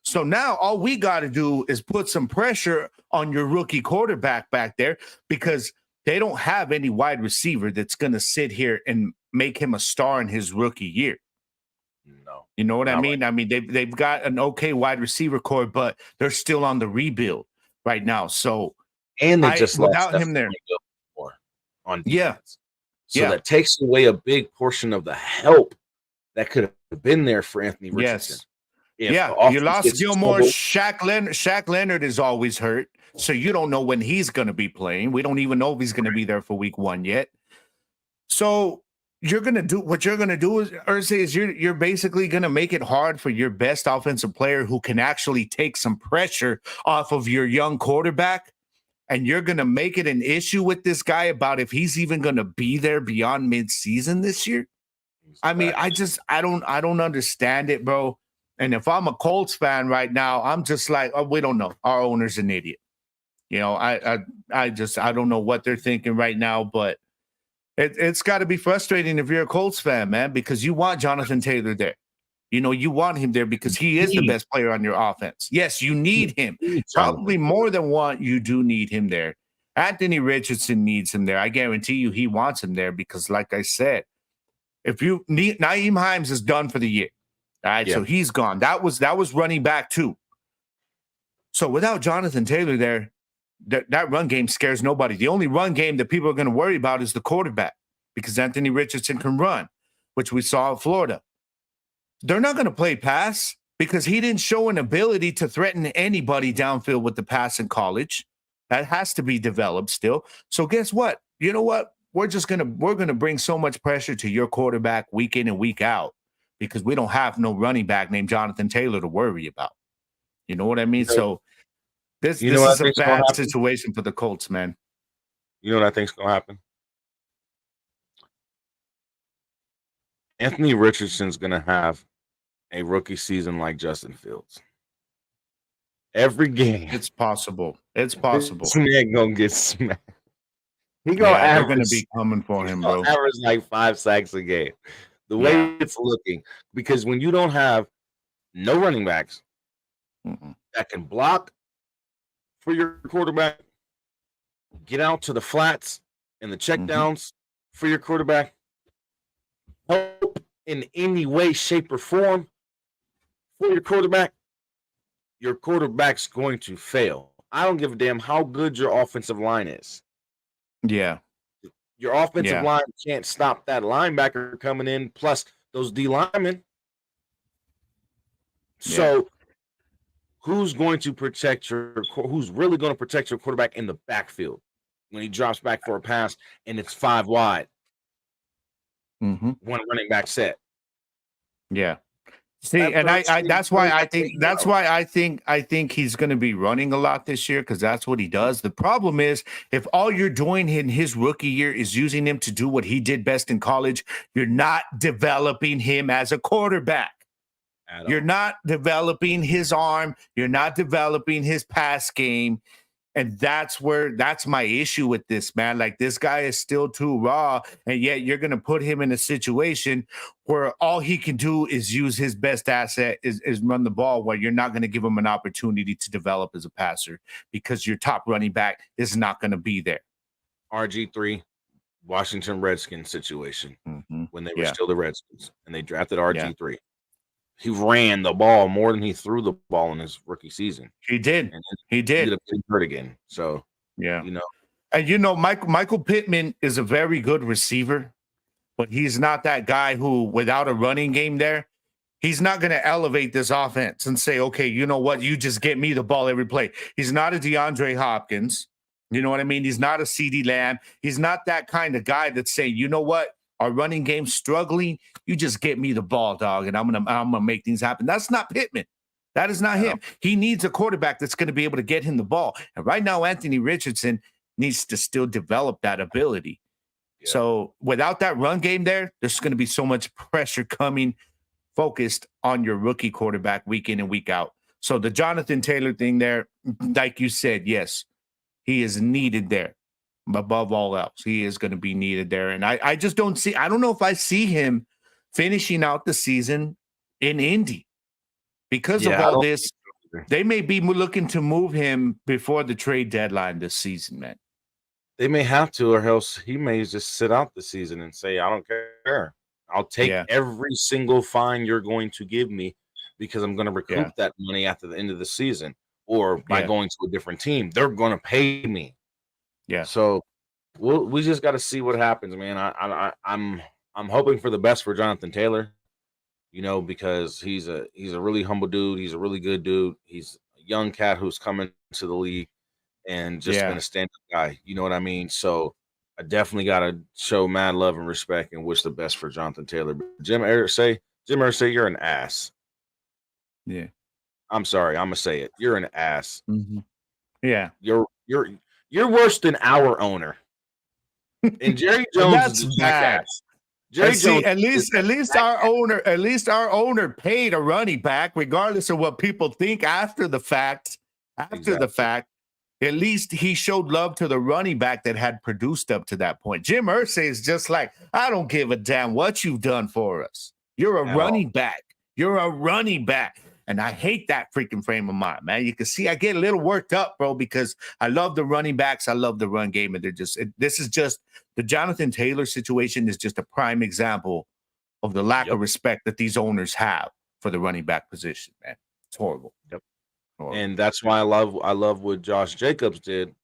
so now all we got to do is put some pressure on your rookie quarterback back there because they don't have any wide receiver that's going to sit here and make him a star in his rookie year. No. You know what I mean? Right. I mean, they've got an okay wide receiver core, but they're still on the rebuild right now. So, and they just without him there on defense. So that takes away a big portion of the help that could have been there for Anthony Richardson. Yes. You lost Gilmore. Shaq Leonard is always hurt. So you don't know when he's going to be playing. We don't even know if he's going to be there for week 1 yet. So what you're going to do is, Irsay, is you're basically going to make it hard for your best offensive player who can actually take some pressure off of your young quarterback. And you're going to make it an issue with this guy about if he's even going to be there beyond midseason this year. I mean, I don't understand it, bro. And if I'm a Colts fan right now, I'm just like, oh, we don't know. Our owner's an idiot. I don't know what they're thinking right now, but it's got to be frustrating if you're a Colts fan, man, because you want Jonathan Taylor there. You want him there because he is the best player on your offense. Yes, you need him. Probably more than one, you do need him there. Anthony Richardson needs him there. I guarantee you he wants him there because, like I said, Nyheim Hines is done for the year. All right, so he's gone. That was running back too. So without Jonathan Taylor there, that run game scares nobody. The only run game that people are going to worry about is the quarterback because Anthony Richardson can run, which we saw in Florida. They're not going to play pass because he didn't show an ability to threaten anybody downfield with the pass in college. That has to be developed still. So guess what? You know what? We're going to bring so much pressure to your quarterback week in and week out because we don't have no running back named Jonathan Taylor to worry about. You know what I mean? So this is a bad situation for the Colts, man. You know what I think's going to happen? Anthony Richardson's going to have a rookie season like Justin Fields. Every game. It's possible. It's possible. This man going to get smacked. They're going to be coming for him, bro. Average like 5 sacks a game. The way it's looking. Because when you don't have no running backs that can block for your quarterback, get out to the flats and the checkdowns for your quarterback, help in any way, shape, or form for your quarterback's going to fail. I don't give a damn how good your offensive line is. Yeah. Your offensive line can't stop that linebacker coming in, plus those D linemen. So who's going to protect who's really going to protect your quarterback in the backfield when he drops back for a pass and it's 5 wide, one running back set. Yeah. See, and I that's why I think he's going to be running a lot this year because that's what he does. The problem is if all you're doing in his rookie year is using him to do what he did best in college, you're not developing him as a quarterback. You're not developing his arm. You're not developing his pass game. And that's my issue with this, man. Like, this guy is still too raw, and yet you're going to put him in a situation where all he can do is use his best asset is run the ball, where you're not going to give him an opportunity to develop as a passer because your top running back is not going to be there. RG3, Washington Redskins situation when they were still the Redskins, and they drafted RG3. Yeah. He ran the ball more than he threw the ball in his rookie season. He did. He did. He hurt again. So, yeah. And, Michael Pittman is a very good receiver, but he's not that guy who, without a running game there, he's not going to elevate this offense and say, okay, you know what? You just get me the ball every play. He's not a DeAndre Hopkins. You know what I mean? He's not a CeeDee Lamb. He's not that kind of guy that's saying, you know what? Our running game's struggling. You just get me the ball, dog, and I'm gonna make things happen. That's not Pittman. That is not him. He needs a quarterback that's going to be able to get him the ball. And right now, Anthony Richardson needs to still develop that ability. Yeah. So without that run game there's going to be so much pressure coming focused on your rookie quarterback week in and week out. So the Jonathan Taylor thing there, like you said, yes, he is needed there. Above all else, he is going to be needed there. And I just don't know if I see him finishing out the season in Indy because of all this. They may be looking to move him before the trade deadline this season, man. They may have to, or else he may just sit out the season and say, I don't care. I'll take every single fine you're going to give me because I'm going to recoup that money after the end of the season, or by going to a different team. They're going to pay me. Yeah. So we just got to see what happens, man. I'm hoping for the best for Jonathan Taylor, because he's a really humble dude. He's a really good dude. He's a young cat who's coming to the league and just been a stand-up guy. You know what I mean? So I definitely got to show mad love and respect and wish the best for Jonathan Taylor. But Jim Irsay, you're an ass. Yeah. I'm sorry. I'm gonna say it. You're an ass. Mm-hmm. Yeah. You're worse than our owner. And Jerry Jones is bad. At least our owner paid a running back, regardless of what people think after the fact. The fact, at least he showed love to the running back that had produced up to that point. Jim Irsay is just like, I don't give a damn what you've done for us. You're a running back. You're a running back. And I hate that freaking frame of mind, man. You can see I get a little worked up, bro, because I love the running backs. I love the run game. And this is just the Jonathan Taylor situation is just a prime example of the lack of respect that these owners have for the running back position, man. It's horrible. Yep. Horrible. And that's why I love what Josh Jacobs did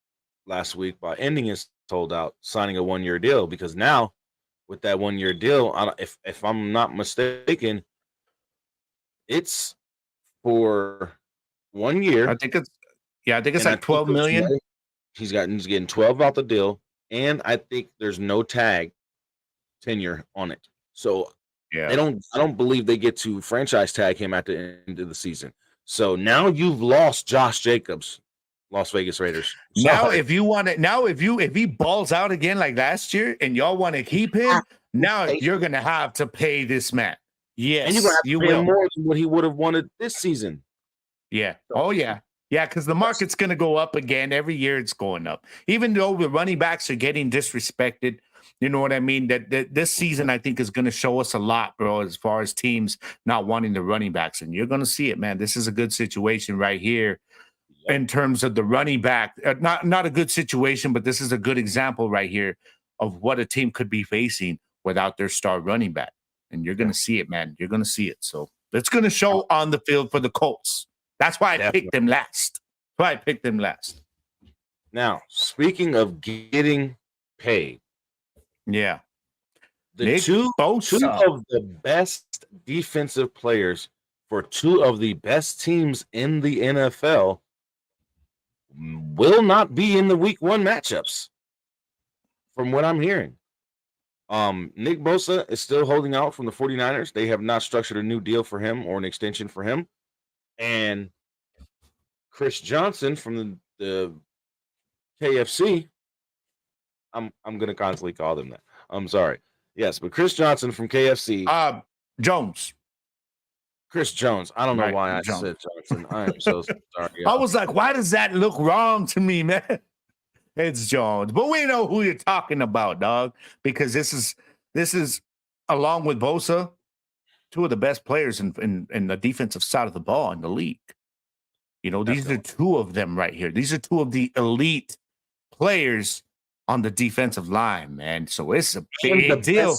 last week by ending his holdout, signing a 1-year deal, because now with that 1-year deal, if I'm not mistaken, it's for 1 year. I think it's like 12 million. He's getting 12 out the deal, and I think there's no tag tenure on it. So I don't believe they get to franchise tag him at the end of the season. So now you've lost Josh Jacobs, Las Vegas Raiders. Now if he balls out again like last year and y'all want to keep him, now you're gonna have to pay this man. Yes, and you're gonna have to pay him more than what he would have wanted this season. Yeah. Oh yeah. Yeah, because the market's gonna go up again. Every year it's going up. Even though the running backs are getting disrespected, you know what I mean? That this season I think is gonna show us a lot, bro, as far as teams not wanting the running backs. And you're gonna see it, man. This is a good situation right here in terms of the running back. Not a good situation, but this is a good example right here of what a team could be facing without their star running back. And you're going to see it, man. You're going to see it. So it's going to show on the field for the Colts. That's why I picked them last. Now, speaking of getting paid. Yeah. Two of the best defensive players for two of the best teams in the NFL will not be in the week 1 matchups, from what I'm hearing. Nick Bosa is still holding out from the 49ers. They have not structured a new deal for him or an extension for him. And Chris Johnson from the KFC, I'm gonna constantly call them that. I'm sorry. Yes, but Chris Johnson from KFC. Jones. Chris Jones. I don't know Right, why I Jones. said Johnson. I am so sorry. I was like, why does that look wrong to me, man? It's Jones. But we know who you're talking about, dog, because this is along with Bosa, two of the best players in the defensive side of the ball in the league. You know, these are two of them right here. These are two of the elite players on the defensive line, man. So it's a big deal.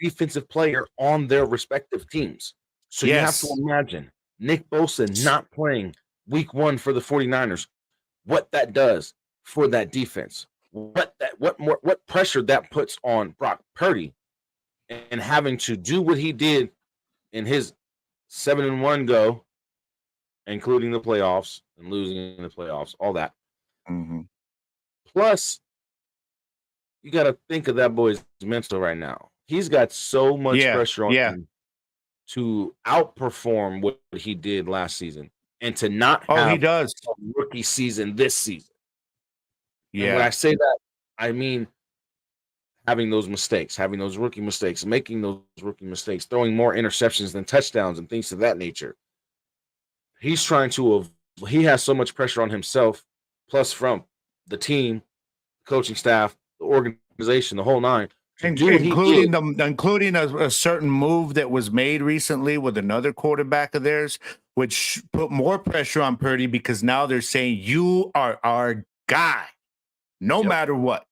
Defensive player on their respective teams. So you have to imagine Nick Bosa not playing week 1 for the 49ers, what that does for that defense, what pressure that puts on Brock Purdy, and having to do what he did in his 7-1 go, including the playoffs and losing in the playoffs, all that. Mm-hmm. Plus, you got to think of that boy's mental right now. He's got so much pressure on him to outperform what he did last season and to not have a rookie season this season. Yeah. And when I say that, I mean having those mistakes, having those rookie mistakes, making those rookie mistakes, throwing more interceptions than touchdowns and things of that nature. He's trying to he has so much pressure on himself, plus from the team, coaching staff, the organization, the whole nine. Including a certain move that was made recently with another quarterback of theirs, which put more pressure on Purdy because now they're saying you are our guy, no matter what.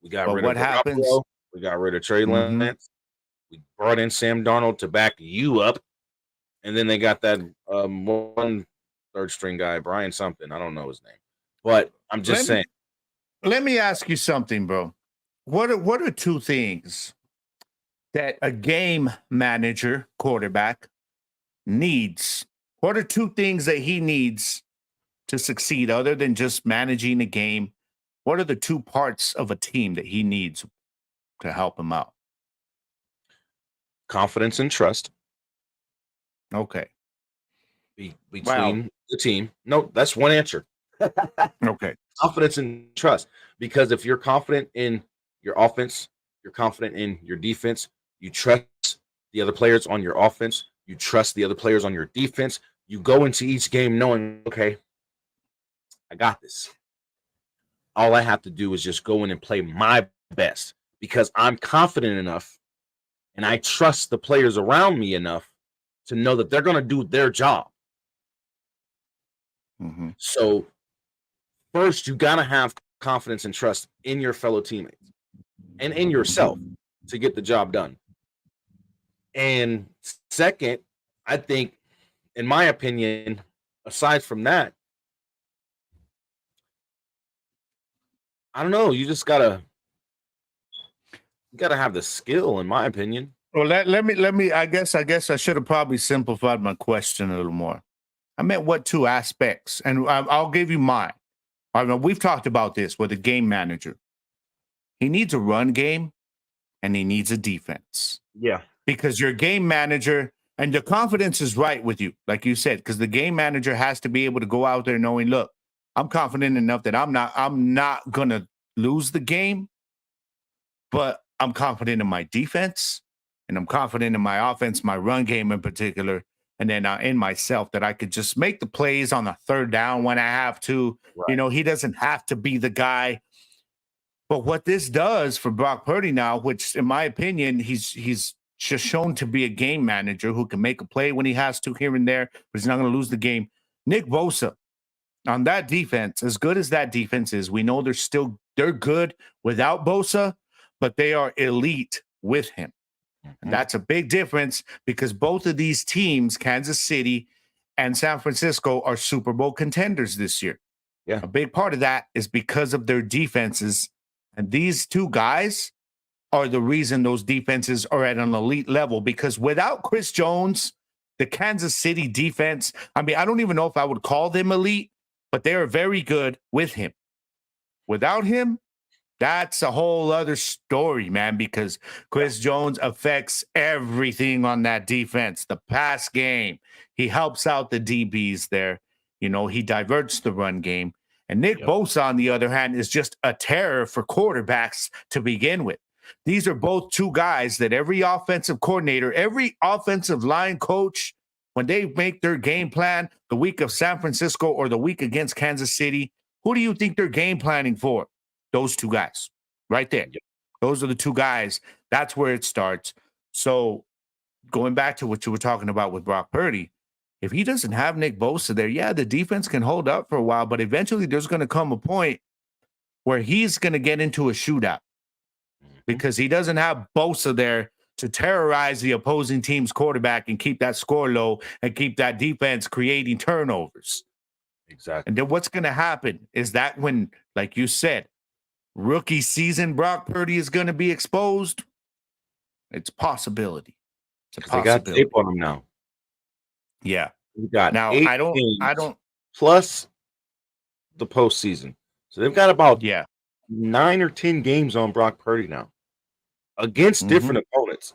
We got rid of Garoppolo. We got rid of Trey Lance. We brought in Sam Darnold to back you up, and then they got that one third string guy, Brian something. I don't know his name, but I'm just saying. Let me ask you something, bro. What are two things that a game manager quarterback needs? What are two things that he needs to succeed other than just managing a game? What are the two parts of a team that he needs to help him out? Confidence and trust. Okay. Between the team. No, that's one answer. Okay. Confidence and trust. Because if you're confident in your offense, you're confident in your defense, you trust the other players on your offense, you trust the other players on your defense, you go into each game knowing, okay, I got this. All I have to do is just go in and play my best because I'm confident enough and I trust the players around me enough to know that they're going to do their job. Mm-hmm. So first, you got to have confidence and trust in your fellow teammates and in yourself to get the job done. And second, I think, in my opinion, aside from that, I don't know. You just gotta have the skill, in my opinion. Well, let me. I guess I should have probably simplified my question a little more. I meant what two aspects, and I'll give you mine. I mean, we've talked about this with a game manager. He needs a run game, and he needs a defense. Yeah, because your game manager and the confidence is right with you, like you said, because the game manager has to be able to go out there knowing, look, I'm confident enough that I'm not gonna lose the game, but I'm confident in my defense and I'm confident in my offense, my run game in particular, and then in myself that I could just make the plays on the third down when I have to. Right. You know, he doesn't have to be the guy. But what this does for Brock Purdy now, which in my opinion, he's just shown to be a game manager who can make a play when he has to here and there, but he's not going to lose the game. Nick Bosa. On that defense, as good as that defense is, we know they're good without Bosa, but they are elite with him. And that's a big difference because both of these teams, Kansas City and San Francisco, are Super Bowl contenders this year. Yeah. A big part of that is because of their defenses. And these two guys are the reason those defenses are at an elite level because without Chris Jones the Kansas City defense, I mean, I don't even know if I would call them elite, but they are very good with him. Without him, that's a whole other story, man, because Chris Jones affects everything on that defense. The pass game, he helps out the DBs there. You know, he diverts the run game. And Nick Bosa, on the other hand, is just a terror for quarterbacks to begin with. These are both two guys that every offensive coordinator, every offensive line coach, when they make their game plan the week of San Francisco or the week against Kansas City, who do you think they're game planning for? Those two guys right there. Those are the two guys. That's where it starts. So going back to what you were talking about with Brock Purdy, if he doesn't have Nick Bosa there, yeah, the defense can hold up for a while, but eventually there's going to come a point where he's going to get into a shootout because he doesn't have Bosa there to terrorize the opposing team's quarterback and keep that score low and keep that defense creating turnovers. Exactly. And then what's going to happen is that when, like you said, rookie season Brock Purdy is going to be exposed, it's a possibility. It's a possibility. They got tape on him now. Yeah. We got now 8 I don't plus the postseason. So they've got about 9 or 10 games on Brock Purdy now against different opponents.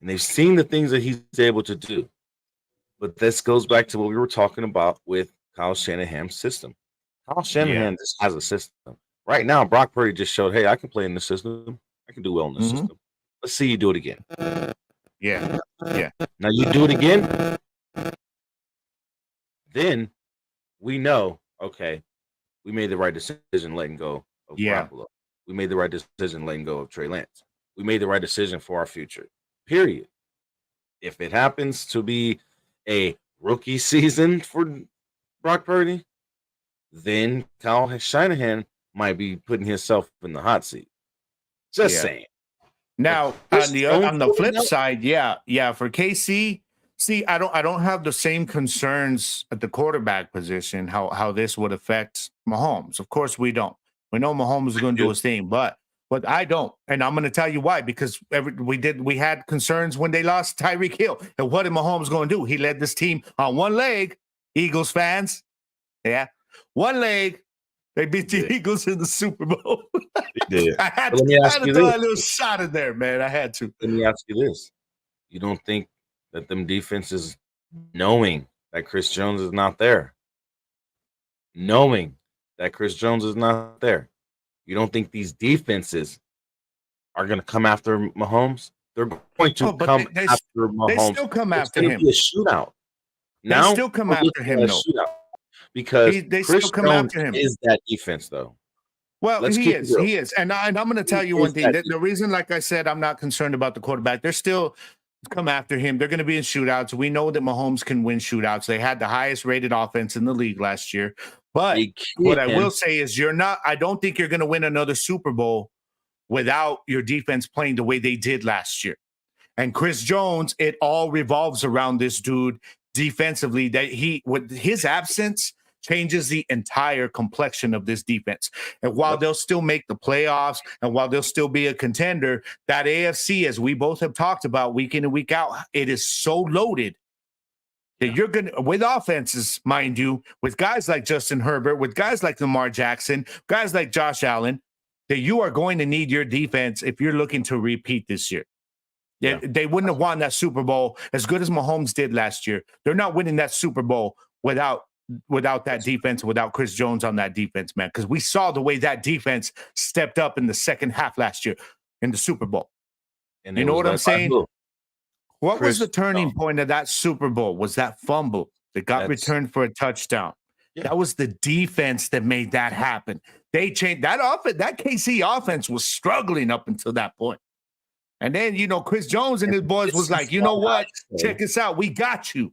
And they've seen the things that he's able to do. But this goes back to what we were talking about with Kyle Shanahan's system. Kyle Shanahan just has a system. Right now, Brock Purdy just showed, hey, I can play in the system. I can do well in the system. Let's see you do it again. Yeah. Now you do it again, then we know, okay, we made the right decision letting go of Garoppolo. We made the right decision letting go of Trey Lance. We made the right decision for our future, period. If it happens to be a rookie season for Brock Purdy, then Kyle Shanahan might be putting himself in the hot seat. Just saying. Now, on the flip side, for KC, see, I don't have the same concerns at the quarterback position, how this would affect Mahomes. Of course, we don't. We know Mahomes is going to do his thing, but I don't. And I'm going to tell you why, because we had concerns when they lost Tyreek Hill. And what did Mahomes going to do? He led this team on one leg, Eagles fans. Yeah. One leg. They beat the Eagles in the Super Bowl. They did. I had to throw a little shot in there, man. I had to. Let me ask you this. You don't think that them defenses, knowing that Chris Jones is not there, you don't think these defenses are going to come after Mahomes? They're going to come after Mahomes. They still come after him. It's going to be a shootout. Now, they still come after him, though. Because they Chris still come Jones after him. Is that defense, though. Well, he is. And I'm going to tell you one thing. The reason, like I said, I'm not concerned about the quarterback. They're still come after him. They're going to be in shootouts. We know that Mahomes can win shootouts. They had the highest rated offense in the league last year. But what I will say is I don't think you're going to win another Super Bowl without your defense playing the way they did last year. And Chris Jones, it all revolves around this dude defensively, that with his absence changes the entire complexion of this defense. And while they'll still make the playoffs and while they'll still be a contender, that AFC, as we both have talked about week in and week out, it is so loaded that you're going to, with offenses, mind you, with guys like Justin Herbert, with guys like Lamar Jackson, guys like Josh Allen, that you are going to need your defense if you're looking to repeat this year. They wouldn't have won that Super Bowl as good as Mahomes did last year. They're not winning that Super Bowl without that defense, without Chris Jones on that defense, man, because we saw the way that defense stepped up in the second half last year in the Super Bowl. And you know what I'm saying? What was the turning point of that Super Bowl? Was that fumble that got returned for a touchdown? Yeah. That was the defense that made that happen. They changed that offense. That KC offense was struggling up until that point. And then, Chris Jones and his boys was like, you know what? Check this out. We got you.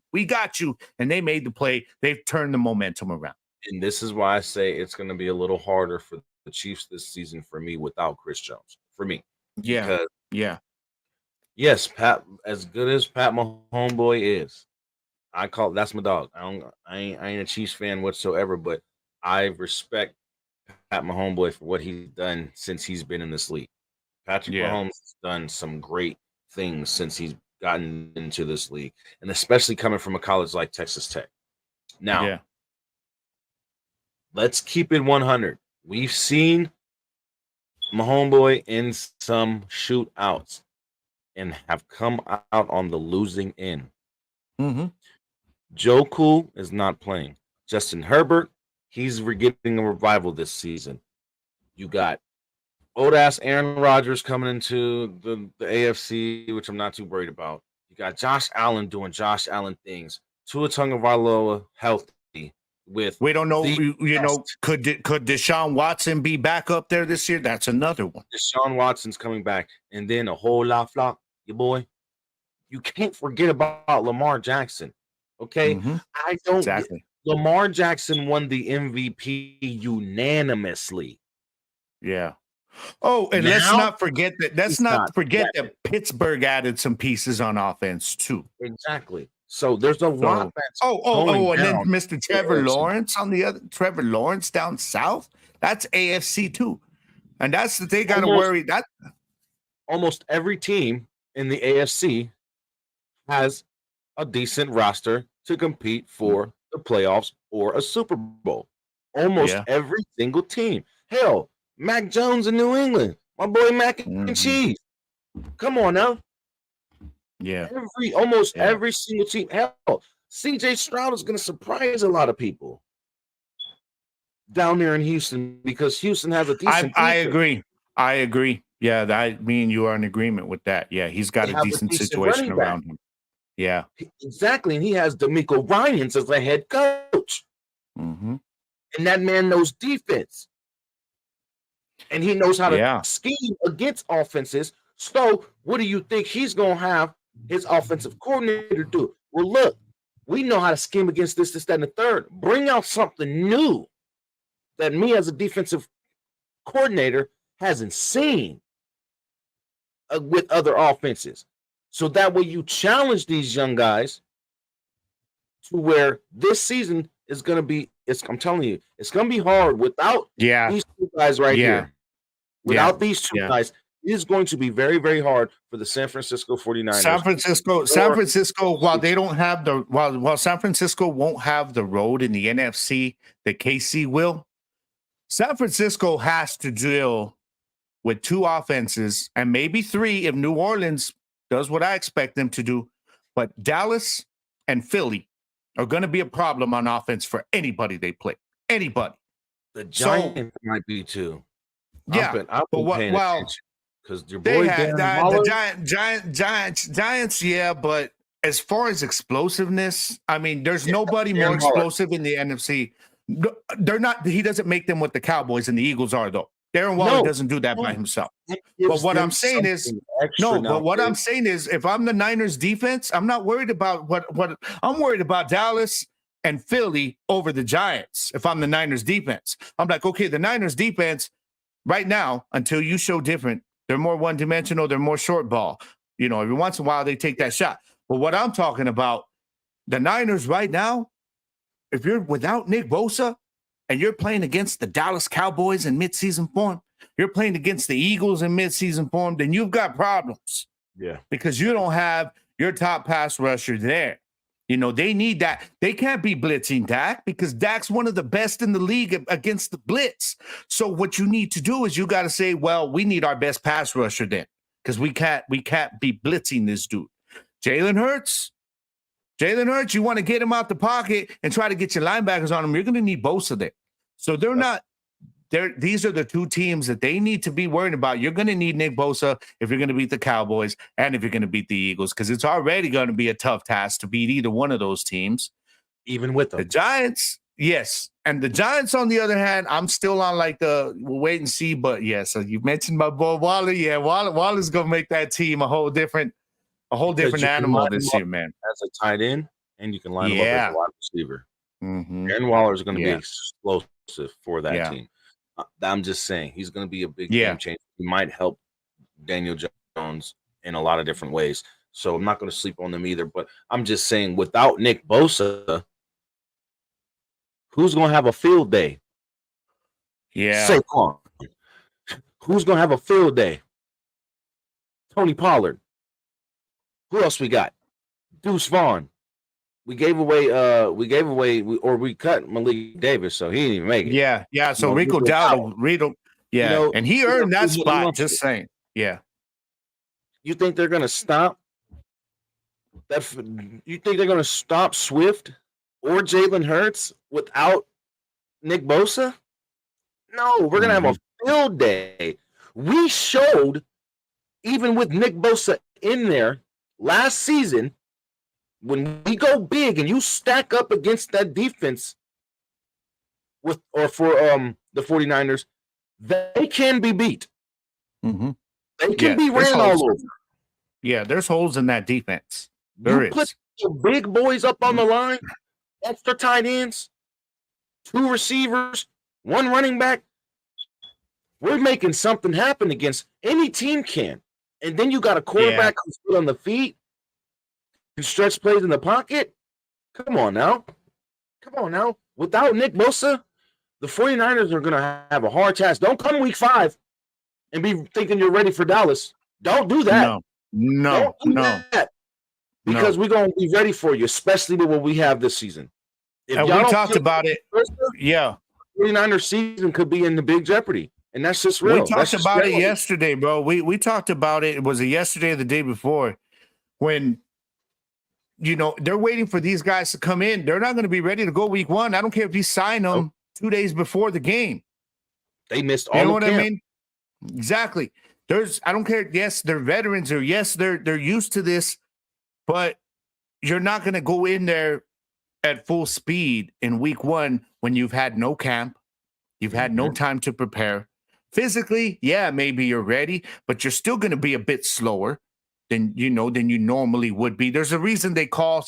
And they made the play. They've turned the momentum around. And this is why I say it's going to be a little harder for the Chiefs this season for me without Chris Jones. For me. Yeah. Because, yes, Pat, as good as Pat Mahomes is, that's my dog. I ain't a Chiefs fan whatsoever, but I respect Pat Mahomes for what he's done since he's been in this league. Patrick Mahomes has done some great things since he's gotten into this league, and especially coming from a college like Texas Tech. Now, let's keep it 100. We've seen my homeboy in some shootouts and have come out on the losing end. Mm-hmm. Joe Cool is not playing. Justin Herbert, he's getting a revival this season. You got old ass Aaron Rodgers coming into the AFC, which I'm not too worried about. You got Josh Allen doing Josh Allen things. Tua Tagovailoa healthy with. We don't know. Could Deshaun Watson be back up there this year? That's another one. Deshaun Watson's coming back, and then a whole lot flock, your boy. You can't forget about Lamar Jackson. Okay, I don't. Exactly. Lamar Jackson won the MVP unanimously. Yeah. Oh, and let's not forget that. That Pittsburgh added some pieces on offense too. Exactly. So there's a lot. And then Mr. Trevor Lawrence on the other. Trevor Lawrence down south. That's AFC too, and that's they got to worry that. Almost every team in the AFC has a decent roster to compete for the playoffs or a Super Bowl. Almost every single team. Hell, Mac Jones in New England. My boy Mac and Cheese. Come on now. Yeah. Every single team. Hell, CJ Stroud is going to surprise a lot of people down there in Houston because Houston has a decent I agree. Yeah, me and you are in agreement with that. Yeah, he's got a decent situation around him. Yeah. Exactly. And he has D'Amico Ryans as the head coach. Mm-hmm. And that man knows defense. And he knows how to scheme against offenses. So what do you think he's going to have his offensive coordinator do? Well, look, we know how to scheme against this, that, and the third. Bring out something new that me as a defensive coordinator hasn't seen with other offenses. So that way you challenge these young guys to where this season is going to be, I'm telling you, it's going to be hard without these two guys right here. Without these two guys, it is going to be very, very hard for the San Francisco 49ers. San Francisco, while they don't have while San Francisco won't have the road in the NFC that KC will, San Francisco has to deal with two offenses and maybe three if New Orleans does what I expect them to do. But Dallas and Philly are going to be a problem on offense for anybody they play. Anybody. The Giants might be too. Yeah, because your boy Giants, yeah, but as far as explosiveness, I mean, there's nobody more explosive in the NFC. They're not. He doesn't make them what the Cowboys and the Eagles are, though. Darren Waller doesn't do that by himself. But what I'm saying is, I'm saying is, if I'm the Niners defense, I'm not worried about what I'm worried about Dallas and Philly over the Giants. If I'm the Niners defense, I'm like, okay, the Niners defense right now, until you show different, they're more one-dimensional, they're more short ball. You know, every once in a while they take that shot. But what I'm talking about, the Niners right now, if you're without Nick Bosa and you're playing against the Dallas Cowboys in midseason form, you're playing against the Eagles in midseason form, then you've got problems. Yeah. Because you don't have your top pass rusher there. You know, they need that. They can't be blitzing Dak because Dak's one of the best in the league against the blitz. So what you need to do is you got to say, well, we need our best pass rusher then because we can't be blitzing this dude. Jalen Hurts, you want to get him out the pocket and try to get your linebackers on him. You're going to need Bosa there. So these are the two teams that they need to be worried about. You're going to need Nick Bosa if you're going to beat the Cowboys and if you're going to beat the Eagles, because it's already going to be a tough task to beat either one of those teams. Even with them. The Giants, yes. And the Giants, on the other hand, I'm still on like we'll wait and see. But yes, you mentioned my boy Waller. Yeah, Waller's going to make that team a whole different animal this year, man. As a tight end, and you can line him up as a wide receiver. Mm-hmm. Aaron Waller is going to be explosive for that team. I'm just saying he's going to be a big game changer. He might help Daniel Jones in a lot of different ways. So I'm not going to sleep on them either. But I'm just saying, without Nick Bosa, who's going to have a field day? Yeah. Saquon. Who's going to have a field day? Tony Pollard. Who else we got? Deuce Vaughn. We cut Malik Davis, so he didn't even make it. Yeah. So Rico Dowdle, yeah, and he earned that spot. Just saying, yeah. You think they're gonna stop that? You think they're gonna stop Swift or Jalen Hurts without Nick Bosa? No, we're gonna have a field day. We showed, even with Nick Bosa in there last season, when we go big and you stack up against that defense for the 49ers, they can be beat. Mm-hmm. They can be ran all over. Yeah, there's holes in that defense. You put the big boys up on the line, extra tight ends, 2 receivers, 1 running back. We're making something happen against any team can. And then you got a quarterback who's good on the feet, can stretch plays in the pocket. Come on now. Without Nick Bosa, the 49ers are going to have a hard task. Don't come week 5 and be thinking you're ready for Dallas. Don't do that. No. That, because we're going to be ready for you, especially with what we have this season. And we talked about it. Yeah. 49ers season could be in the big jeopardy. And that's just real. We talked about it yesterday, bro. We talked about it. Was it yesterday or the day before? When, they're waiting for these guys to come in. They're not going to be ready to go week 1. I don't care if you sign them 2 days before the game. They missed all. You know what I mean? Exactly. I don't care. Yes, they're veterans, or yes, they're used to this, but you're not going to go in there at full speed in week 1 when you've had no camp, you've had no time to prepare. Physically, maybe you're ready, but you're still going to be a bit slower than you normally would be. There's a reason they call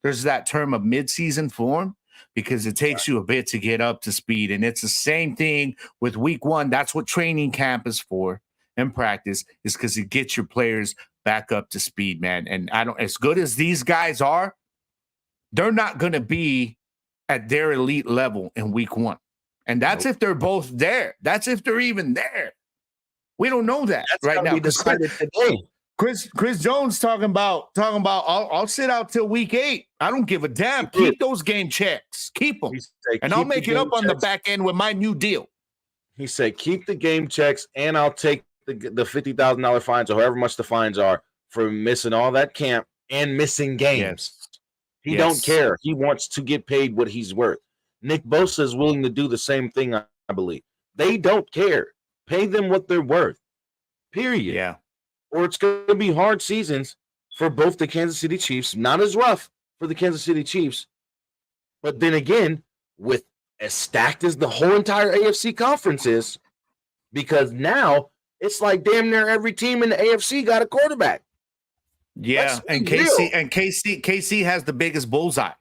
there's that term of mid-season form, because it takes you a bit to get up to speed. And it's the same thing with week 1. That's what training camp is for, and practice is, because it gets your players back up to speed, man. And as good as these guys are, they're not going to be at their elite level in week 1. And that's if they're both there. That's if they're even there. We don't know that right now. Decided today. Chris Jones talking about I'll sit out till week 8. I don't give a damn. Keep those game checks. Keep them. And I'll make it up on the back end with my new deal. He said, keep the game checks, and I'll take the $50,000 fines, or however much the fines are, for missing all that camp and missing games. He don't care. He wants to get paid what he's worth. Nick Bosa is willing to do the same thing, I believe. They don't care. Pay them what they're worth. Period. Yeah. Or it's going to be hard seasons for both the Kansas City Chiefs. Not as rough for the Kansas City Chiefs. But then again, with as stacked as the whole entire AFC conference is, because now it's like damn near every team in the AFC got a quarterback. Yeah, and KC has the biggest bullseye.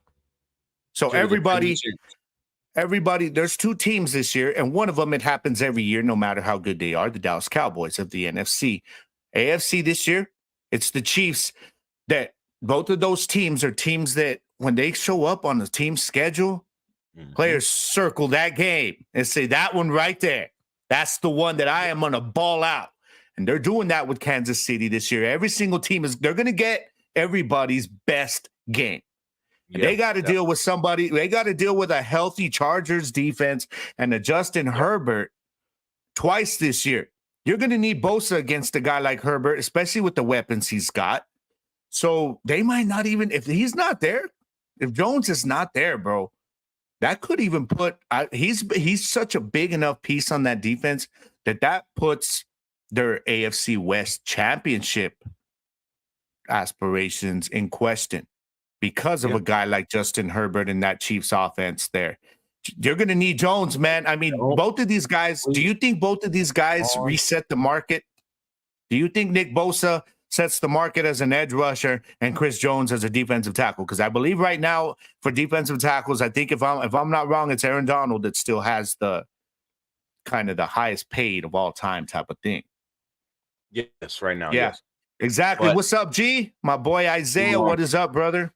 So everybody, there's 2 teams this year, and one of them, it happens every year, no matter how good they are, the Dallas Cowboys of the NFC. AFC this year, it's the Chiefs. That both of those teams are teams that when they show up on the team schedule, players circle that game and say, that one right there, that's the one that I am going to ball out. And they're doing that with Kansas City this year. Every single team they're going to get everybody's best game. Yeah, they got to deal with somebody. They got to deal with a healthy Chargers defense and a Justin Herbert twice this year. You're going to need Bosa against a guy like Herbert, especially with the weapons he's got. So they might not even, if he's not there, if Jones is not there, bro, that could even put, he's such a big enough piece on that defense that puts their AFC West championship aspirations in question because of a guy like Justin Herbert and that Chiefs offense there. You're going to need Jones, man. I mean, both of these guys, do you think both of these guys reset the market? Do you think Nick Bosa sets the market as an edge rusher and Chris Jones as a defensive tackle? Because I believe right now for defensive tackles, I think if I'm not wrong, it's Aaron Donald that still has the kind of the highest paid of all time type of thing. Yes, right now. Yeah, yes. Exactly. But what's up, G? My boy Isaiah, what is up, brother?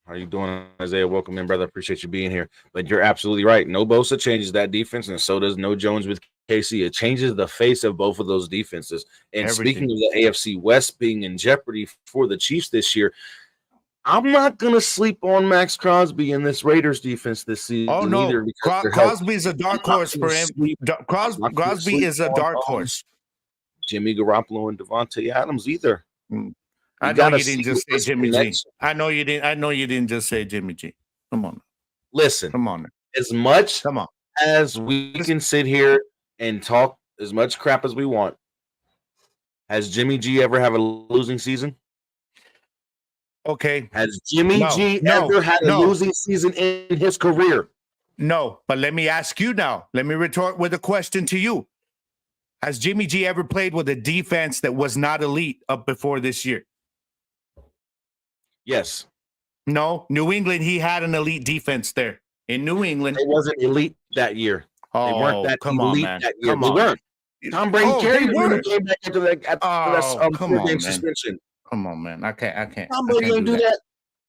How you doing, Isaiah? Welcome in, brother. Appreciate you being here. But you're absolutely right. No Bosa changes that defense, and so does no Jones with KC. It changes the face of both of those defenses. And Everything. speaking of the AFC West being in jeopardy for the Chiefs this year, I'm not going to sleep on Max Crosby in this Raiders defense this season either. Crosby is a dark horse for him. Crosby is a dark horse. Jimmy Garoppolo and Devontae Adams either. I know you didn't just say Jimmy G. I know you didn't just say Jimmy G. Come on. Listen. Come on. As much as we can sit here and talk as much crap as we want, has Jimmy G ever have a losing season? Okay. Has Jimmy G ever had a losing season in his career? No, but let me ask you now. Let me retort with a question to you. Has Jimmy G ever played with a defense that was not elite up before this year? Yes. No. New England, he had an elite defense there. In New England. It wasn't elite that year. They weren't that elite that year. They weren't. Tom Brady carried them when he came back after that suspension. Come on, man. I can't. Tom Brady ain't do that.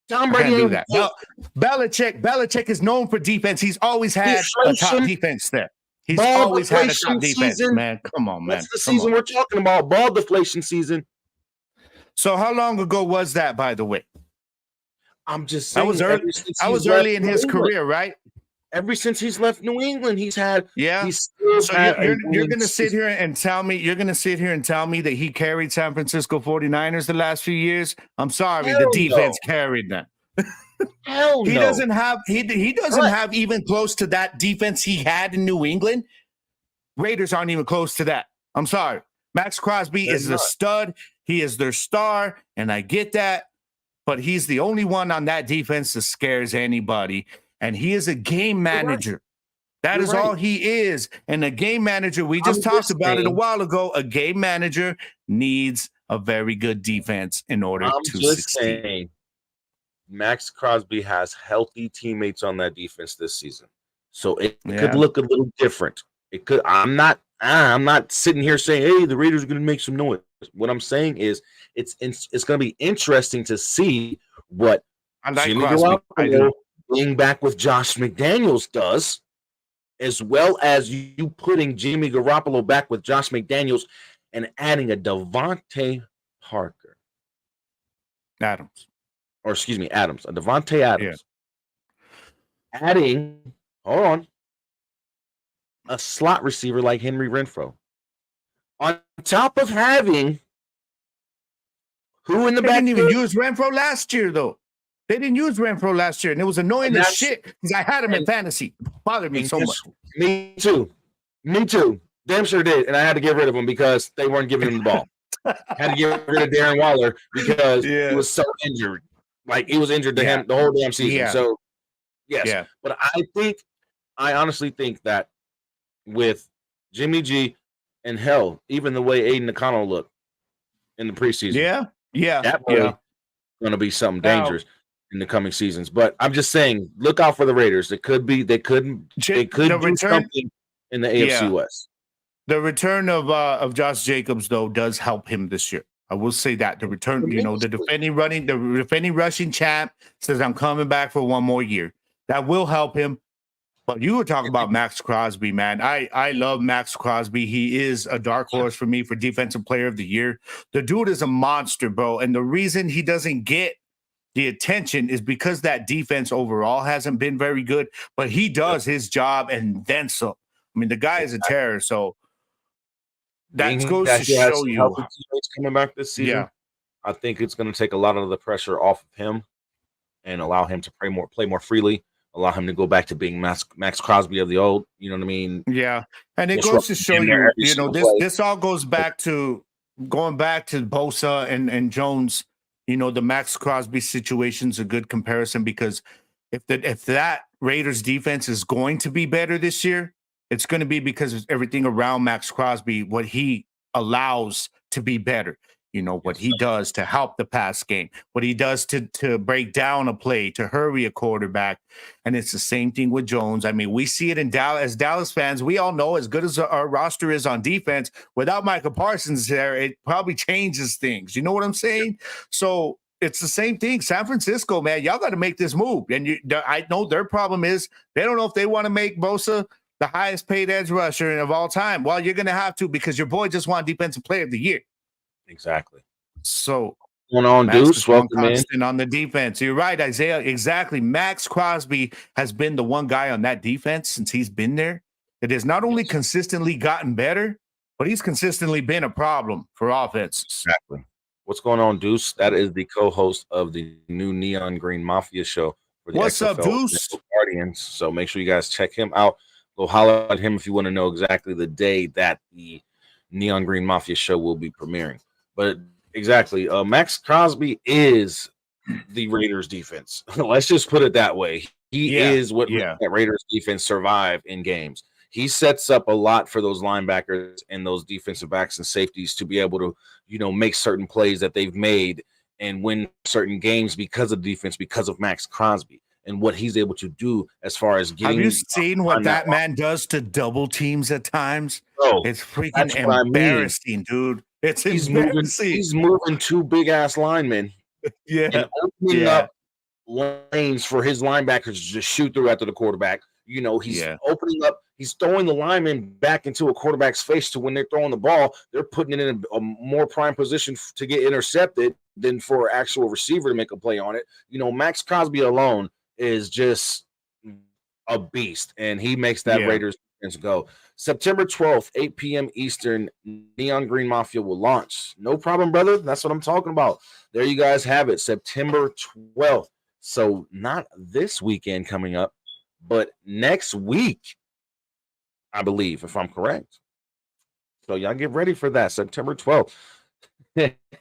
Tom Brady ain't do that. No, Belichick is known for defense. He's always had a top defense there. He's always had a top defense, man. Come on, man. That's the season we're talking about, ball deflation season. So how long ago was that, by the way? I'm just saying. I was early in his career, right? Ever since he's left New England, he's had. Yeah. So you're going to sit here and tell me that he carried San Francisco 49ers the last few years? I'm sorry, the defense carried them. Hell he no. doesn't have have even close to that defense he had in New England. Raiders aren't even close to that. I'm sorry. Max Crosby is the stud. He is their star, and I get that. But he's the only one on that defense that scares anybody. And he is a game manager. That is all he is. And a game manager, we just talked about it a while ago. A game manager needs a very good defense in order to succeed. Max Crosby has healthy teammates on that defense this season. So it could look a little different. It could. I'm not sitting here saying, hey, the Raiders are going to make some noise. What I'm saying is it's going to be interesting to see what Jimmy Garoppolo being back with Josh McDaniels does, as well as you putting Jimmy Garoppolo back with Josh McDaniels and adding a Devontae Adams, a Devontae Adams. Yeah. Adding, a slot receiver like Henry Renfrow. On top of having who in the back? They didn't even use Renfrow last year, though. They didn't use Renfrow last year, and it was annoying as shit because I had him in fantasy. Bothered me so much. Me too. Damn sure did, and I had to get rid of him because they weren't giving him the ball. Had to get rid of Darren Waller because he was so injured. Like he was injured to him the whole damn season. Yeah. So yes, but I honestly think that with Jimmy G and hell, even the way Aiden O'Connell looked in the preseason, that going to be something dangerous in the coming seasons. But I'm just saying, look out for the Raiders. They could do something in the AFC West. The return of Josh Jacobs, though, does help him this year. I will say that the return, the defending rushing champ says, I'm coming back for one more year. That will help him. But you were talking about Max Crosby, man. I love Max Crosby. He is a dark horse for me for Defensive Player of the Year. The dude is a monster, bro. And the reason he doesn't get the attention is because that defense overall hasn't been very good. But he does his job and then some. I mean, the guy is a terror. So that goes to show you. Coming back this season, I think it's going to take a lot of the pressure off of him and allow him to play more freely. Allow him to go back to being Max Crosby of the old, you know what I mean? Yeah. And it goes to show you, this all goes back to Bosa and Jones. The Max Crosby situation's a good comparison because if that Raiders defense is going to be better this year, it's going to be because of everything around Max Crosby, what he allows to be better. What he does to help the pass game, what he does to break down a play, to hurry a quarterback. And it's the same thing with Jones. I mean, we see it in Dallas. As Dallas fans, we all know as good as our roster is on defense, without Michael Parsons there, it probably changes things. You know what I'm saying? So it's the same thing. San Francisco, man, y'all got to make this move. And I know their problem is they don't know if they want to make Bosa the highest paid edge rusher of all time. Well, you're going to have to because your boy just won Defensive Player of the Year. Exactly. So, going on, Max Deuce? is one Welcome in. constant on the defense. You're right, Isaiah. Exactly. Max Crosby has been the one guy on that defense since he's been there. It has not only consistently gotten better, but he's consistently been a problem for offenses. Exactly. What's going on, Deuce? That is the co-host of the new Neon Green Mafia show for the What's XFL up, Deuce? Guardians. So make sure you guys check him out. Go holler at him if you want to know exactly the day that the Neon Green Mafia show will be premiering. But exactly, Max Crosby is the Raiders defense. Let's just put it that way. He is what makes that Raiders defense survive in games. He sets up a lot for those linebackers and those defensive backs and safeties to be able to, make certain plays that they've made and win certain games because of defense, because of Max Crosby and what he's able to do as far as getting. Have you seen what that man does to double teams at times? Oh, it's freaking embarrassing, dude. It's embarrassing. He's moving two big ass linemen. And opening up lanes for his linebackers to just shoot through after the quarterback. He's opening up. He's throwing the lineman back into a quarterback's face to when they're throwing the ball, they're putting it in a more prime position to get intercepted than for an actual receiver to make a play on it. Max Crosby alone is just a beast, and he makes that Raiders defense go. September 12th, 8 p.m. Eastern, Neon Green Mafia will launch. No problem, brother. That's what I'm talking about. There you guys have it, September 12th. So not this weekend coming up, but next week, I believe, if I'm correct. So y'all get ready for that, September 12th.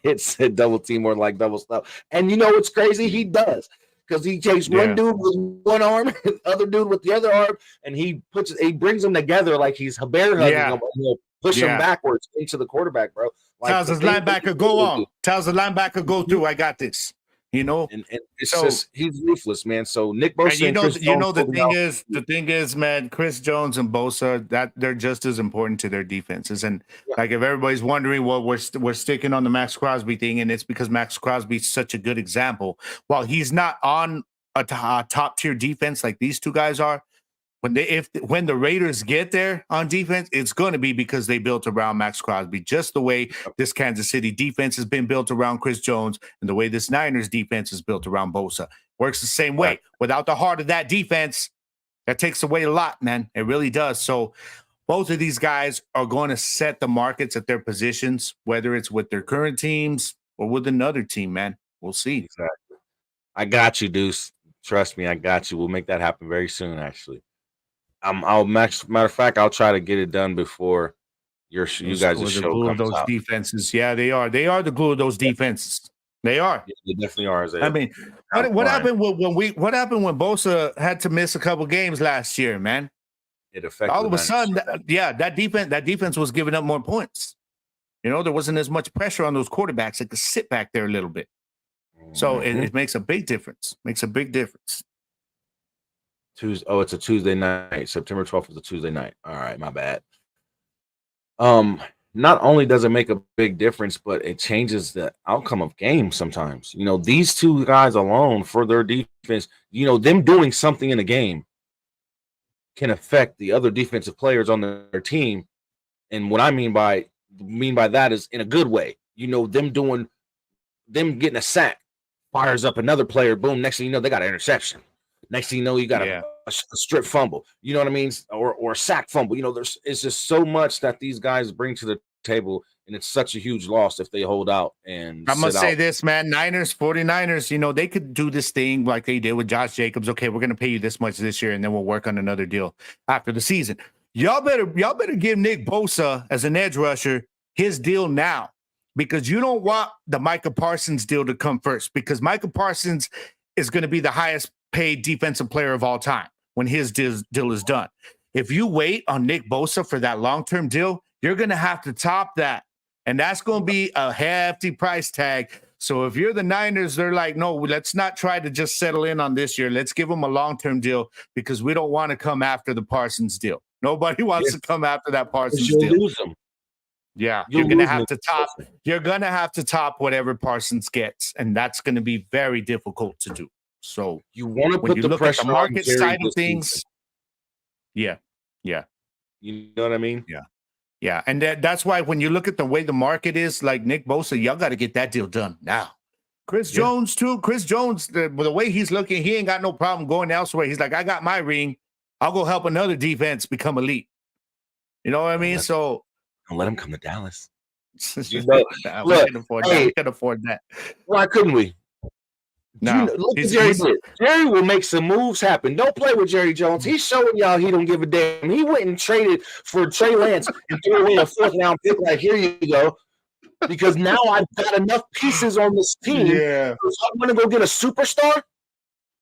It's a double team or like double stuff. And what's crazy? He does. Because he takes one dude with one arm, and the other dude with the other arm, and he brings them together like he's bear hugging them, and he'll push them backwards into the quarterback, bro. Like, tells his linebacker, go on. Tells the linebacker, go through. I got this. And it's just he's ruthless, man. So Nick Bosa, and the thing is, man, Chris Jones and Bosa, that they're just as important to their defenses. And like if everybody's wondering, well, we're sticking on the Max Crosby thing, and it's because Max Crosby is such a good example. While he's not on a top tier defense like these two guys are, when the Raiders get there on defense, it's going to be because they built around Max Crosby, just the way this Kansas City defense has been built around Chris Jones and the way this Niners defense is built around Bosa. Works the same way. Without the heart of that defense, that takes away a lot, man. It really does. So both of these guys are going to set the markets at their positions, whether it's with their current teams or with another team, man. We'll see. Exactly. I got you, Deuce. Trust me, I got you. We'll make that happen very soon, actually. Matter of fact, I'll try to get it done before you guys' show glue comes of those out. Defenses, yeah, they are. They are the glue of those defenses. They are. Yeah, they definitely are. I mean, what happened What happened when Bosa had to miss a couple games last year, man? It affected. All of a sudden, that defense was giving up more points. There wasn't as much pressure on those quarterbacks. They could sit back there a little bit. So it makes a big difference. Makes a big difference. It's a Tuesday night. September 12th is a Tuesday night. All right, my bad. Not only does it make a big difference, but it changes the outcome of games sometimes. These two guys alone for their defense, them doing something in a game can affect the other defensive players on their team. And what I mean by that is in a good way. Them getting a sack fires up another player. Boom. Next thing you know, they got an interception. Next thing you know, you got a strip fumble. You know what I mean? Or a sack fumble. It's just so much that these guys bring to the table, and it's such a huge loss if they hold out. And I'm going to say this, man. 49ers, they could do this thing like they did with Josh Jacobs. Okay, we're going to pay you this much this year, and then we'll work on another deal after the season. Y'all better give Nick Bosa as an edge rusher his deal now, because you don't want the Micah Parsons deal to come first, because Micah Parsons is going to be the highest paid defensive player of all time when his deal is done. If you wait on Nick Bosa for that long-term deal, you're going to have to top that. And that's going to be a hefty price tag. So if you're the Niners, they're like, no, let's not try to just settle in on this year. Let's give them a long-term deal, because we don't want to come after the Parsons deal. Nobody wants to come after that Parsons deal. Lose them. Yeah, you're going to have to top. You're going to have to top whatever Parsons gets, and that's going to be very difficult to do. So you want to put the pressure at the market on side of things. Yeah. Yeah. You know what I mean? Yeah. Yeah. And that's why when you look at the way the market is, like Nick Bosa, y'all got to get that deal done now. Chris Jones, too. Chris Jones, the way he's looking, he ain't got no problem going elsewhere. He's like, I got my ring. I'll go help another defense become elite. You know what I mean? Don't let him come to Dallas. We can afford that. We can afford that. Why couldn't we? No, look what Jerry did. Jerry will make some moves happen. Don't play with Jerry Jones. He's showing y'all he don't give a damn. He went and traded for Trey Lance and threw away a 4th round pick. Like, here you go. Because now I've got enough pieces on this team. Yeah. So I'm going to go get a superstar.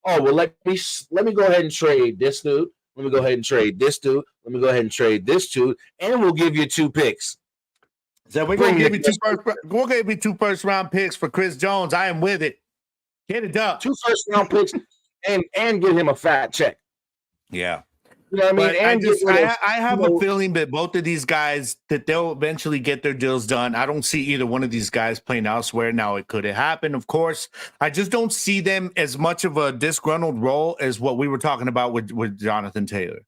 Oh, well, let me go ahead and trade this dude. Let me go ahead and trade this dude. Let me go ahead and trade this dude. And we'll give you 2 picks. So we're going to give you 2 first-round picks for Chris Jones. I am with it. Get it done. 2 first-round picks and give him a fat check. Yeah. You know what I mean? I have a feeling that both of these guys, that they'll eventually get their deals done. I don't see either one of these guys playing elsewhere. Now, it could have happened, of course. I just don't see them as much of a disgruntled role as what we were talking about with Jonathan Taylor.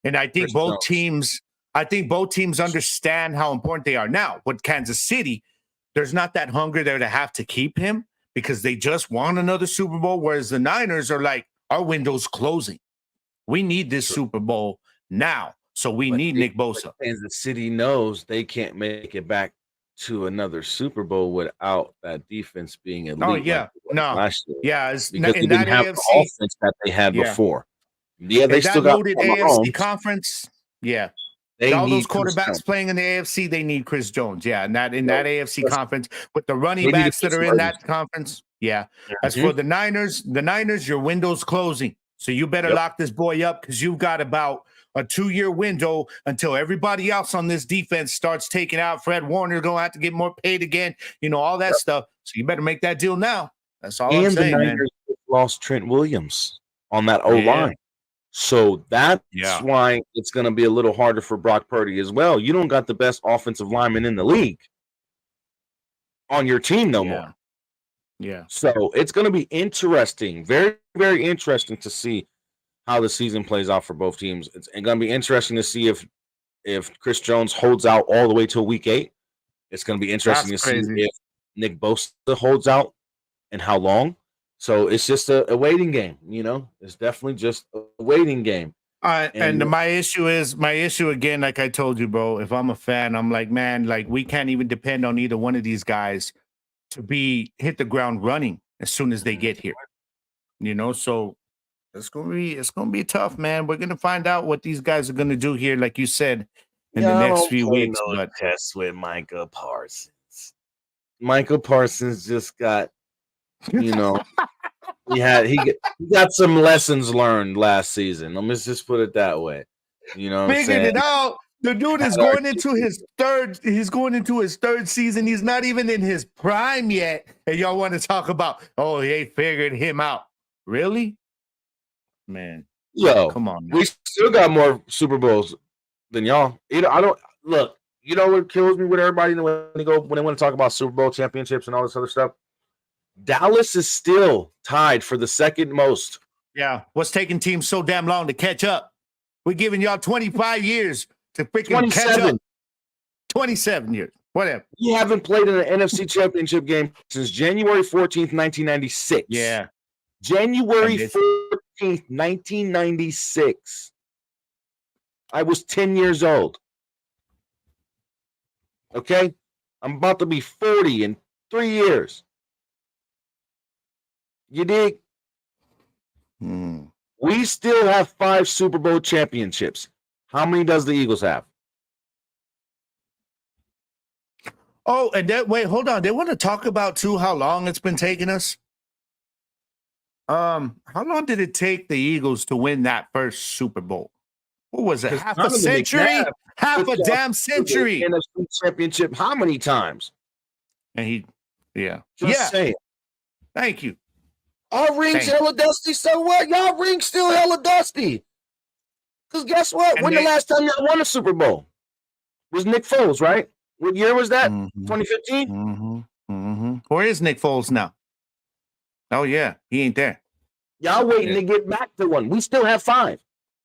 And I think both teams understand how important they are. Now, with Kansas City, there's not that hunger there to have to keep him because they just won another Super Bowl, whereas the Niners are like, our window's closing. We need this Super Bowl now, so we need Nick Bosa. Kansas City knows they can't make it back to another Super Bowl without that defense being elite. Oh, yeah. Last year. Yeah. Because they didn't have the offense that they had before. Yeah, they still got loaded AFC conference. Yeah. All those quarterbacks playing in the AFC, they need Chris Jones. Yeah, and that AFC conference with the running backs that are in that conference. Yeah. As for the Niners, your window's closing. So you better lock this boy up because you've got about a 2-year window until everybody else on this defense starts taking out. Fred Warner going to have to get more paid again. You know, all that stuff. So you better make that deal now. That's all I'm saying, the Niners lost Trent Williams on that O-line. So that's why it's going to be a little harder for Brock Purdy as well. You don't got the best offensive lineman in the league on your team no more. Yeah. So it's going to be interesting, very, very interesting to see how the season plays out for both teams. It's going to be interesting to see if Chris Jones holds out all the way till week 8. It's going to be interesting see if Nick Bosa holds out and how long. So it's just a waiting game, you know. It's definitely just a waiting game. And my issue again, like I told you, bro. If I'm a fan, I'm like, man, like we can't even depend on either one of these guys to hit the ground running as soon as they get here. You know, so it's gonna be tough, man. We're gonna find out what these guys are gonna do here, like you said, in the next few weeks. But test with Micah Parsons. Micah Parsons just got, you know, he got some lessons learned last season. Let me just put it that way. You know, figured it out. The dude is going into his third. He's going into his 3rd season. He's not even in his prime yet, and y'all want to talk about? Oh, they figured him out. Really, man? Yo, come on. Man. We still got more Super Bowls than y'all. I don't look. You know what kills me with everybody when they want to talk about Super Bowl championships and all this other stuff? Dallas is still tied for the 2nd most. Yeah, what's taking teams so damn long to catch up? We're giving y'all 25 years. To freaking catch up. 27 years. Whatever. You haven't played in an NFC championship game since January 14th, 1996. Yeah. January 14th, 1996. I was 10 years old. Okay? I'm about to be 40 in 3 years. You dig? We still have 5 Super Bowl championships. How many does the Eagles have? Oh, and wait, hold on. They want to talk about too how long it's been taking us. How long did it take the Eagles to win that first Super Bowl? What was it? Half a century? Half a damn century. NFC championship. How many times? And Just saying. Thank you. Our ring's hella dusty. So what? Y'all ring's still hella dusty. Because guess what? When the last time y'all won a Super Bowl was Nick Foles, right? What year was that? 2015? Where is Nick Foles now? Oh, yeah. He ain't there. Y'all waiting to get back to one. We still have 5.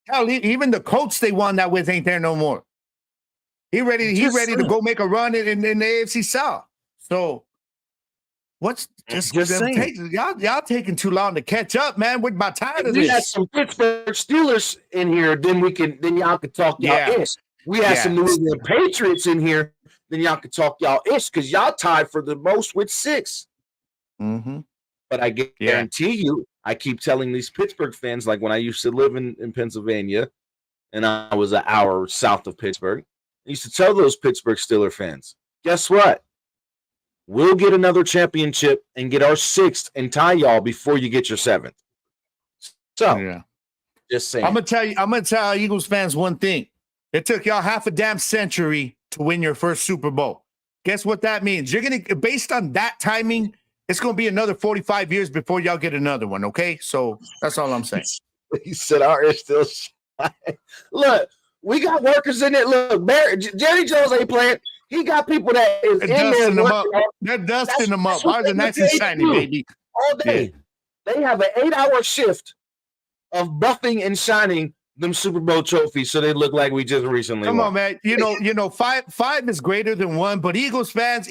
Hell, even the Colts they won that with ain't there no more. He ready to go make a run in the AFC South. So what's just y'all taking too long to catch up, man. We're about tired of this. We had some Pittsburgh Steelers in here, then y'all could talk y'all ish. We had some New England Patriots in here, then y'all could talk y'all ish because y'all tied for the most with 6. Mm-hmm. But I guarantee you, I keep telling these Pittsburgh fans, like when I used to live in Pennsylvania, and I was an hour south of Pittsburgh, I used to tell those Pittsburgh Steelers fans, guess what? We'll get another championship and get our 6th and tie y'all before you get your 7th. So, just saying. I'm gonna tell Eagles fans one thing. It took y'all half a damn century to win your first Super Bowl. Guess what that means? You're gonna, based on that timing, it's gonna be another 45 years before y'all get another one. Okay, so that's all I'm saying. He said our is still shy. Look, we got workers in it. Look, Jerry Jones ain't playing. He got people that is in there. They're dusting them up. Ours are nice and shiny, baby. All day. Yeah. They have an 8-hour shift of buffing and shining them Super Bowl trophies so they look like we just recently Come won. on, man. You know, five is greater than 1, but Eagles fans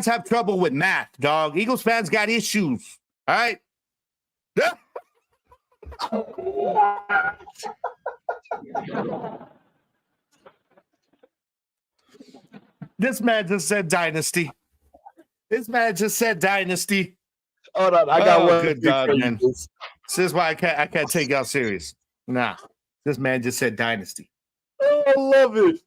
have trouble with math, dog. Eagles fans got issues. All right. This man just said dynasty. Hold on, I got one. Good God, man. This is why I can't take y'all serious. Nah, this man just said dynasty. Oh, I love it.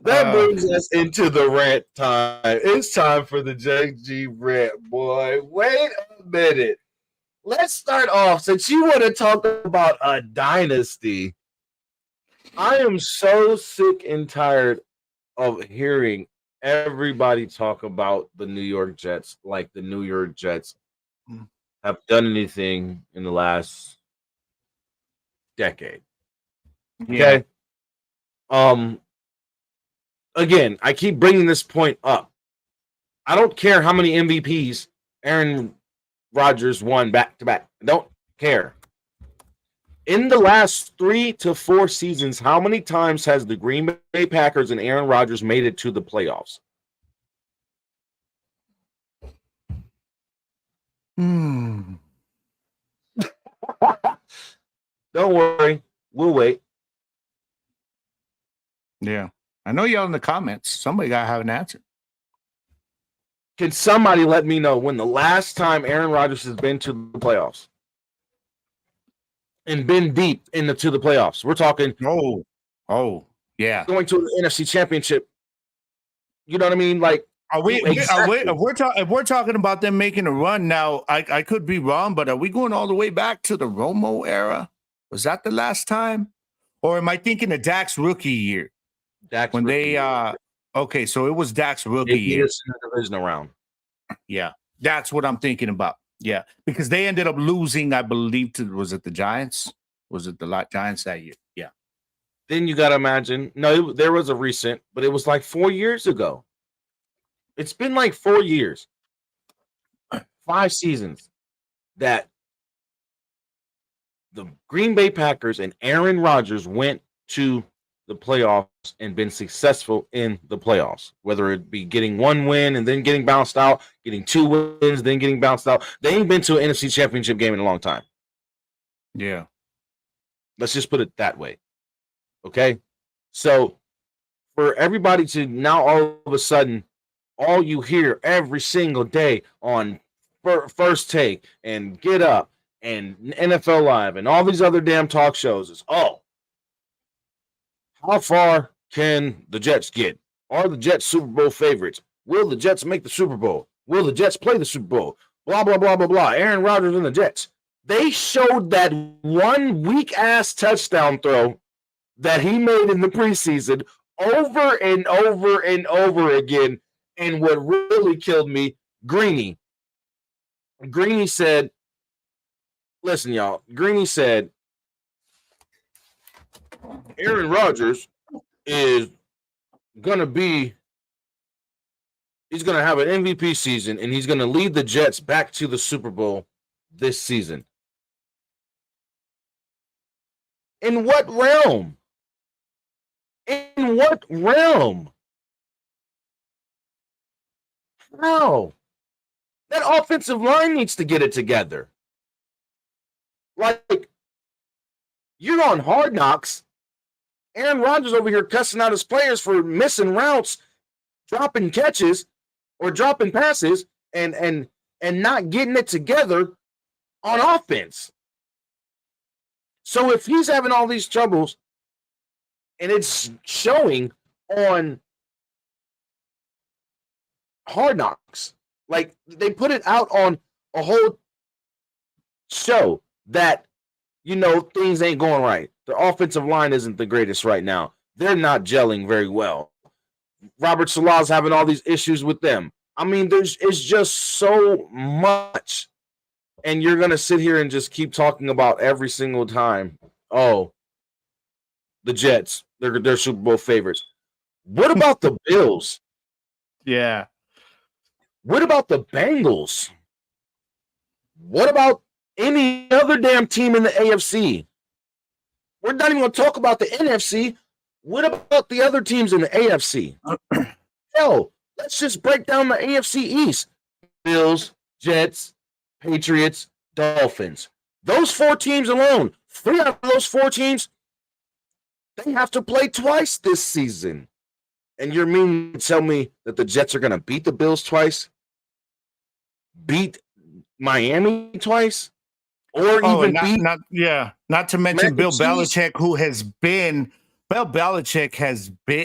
That brings us into the rant time. It's time for the JG rant, boy. Wait a minute. Let's start off. Since you want to talk about a dynasty, I am so sick and tired of hearing everybody talk about the New York Jets like the New York Jets have done anything in the last decade. Okay. Again, I keep bringing this point up. I don't care how many MVPs Aaron Rodgers won back to back. I don't care. In the last 3 to 4 seasons, how many times has the Green Bay Packers and Aaron Rodgers made it to the playoffs? Don't worry. We'll wait. Yeah. I know y'all in the comments. Somebody got to have an answer. Can somebody let me know when the last time Aaron Rodgers has been to the playoffs? And been deep to the playoffs. We're talking. Oh, yeah. Going to the NFC Championship. You know what I mean? Like, if we're talking about them making a run now, I could be wrong, but are we going all the way back to the Romo era? Was that the last time? Or am I thinking of Dak's rookie year? Okay, so it was Dak's rookie year. In the division round. Yeah, that's what I'm thinking about. Yeah, because they ended up losing, I believe, was it the Giants? Was it the Giants that year? Yeah. Then you got to imagine. No, there was a recent, but it was like 4 years ago. It's been like 4 years, 5 seasons that the Green Bay Packers and Aaron Rodgers went to the playoffs and been successful in the playoffs, whether it be getting 1 win and then getting bounced out, getting 2 wins, then getting bounced out. They ain't been to an NFC Championship game in a long time. Yeah. Let's just put it that way. Okay? So for everybody to now all of a sudden, all you hear every single day on First Take and Get Up and NFL Live and all these other damn talk shows is, how far can the Jets get? Are the Jets Super Bowl favorites? Will the Jets make the Super Bowl? Will the Jets play the Super Bowl? Blah, blah, blah, blah, blah. Aaron Rodgers and the Jets. They showed that 1 weak-ass touchdown throw that he made in the preseason over and over and over again. And what really killed me, Greeny said, listen, y'all. Greeny said, Aaron Rodgers is going to he's going to have an MVP season, and he's going to lead the Jets back to the Super Bowl this season. In what realm? In what realm? How? That offensive line needs to get it together. Like, you're on Hard Knocks. Aaron Rodgers over here cussing out his players for missing routes, dropping catches, or dropping passes, and not getting it together on offense. So if he's having all these troubles and it's showing on Hard Knocks, like they put it out on a whole show that, things ain't going right. The offensive line isn't the greatest right now. They're not gelling very well. Robert Saleh's having all these issues with them. I mean, it's just so much. And you're going to sit here and just keep talking about every single time, oh, the Jets, they're Super Bowl favorites. What about the Bills? Yeah. What about the Bengals? What about any other damn team in the AFC? We're not even going to talk about the NFC. What about the other teams in the AFC? Hell, let's just break down the AFC East. Bills, Jets, Patriots, Dolphins. Those 4 teams alone, 3 out of those 4 teams, they have to play twice this season. And you're meaning to tell me that the Jets are going to beat the Bills twice? Beat Miami twice? Or even beat... Not to mention Bill Belichick,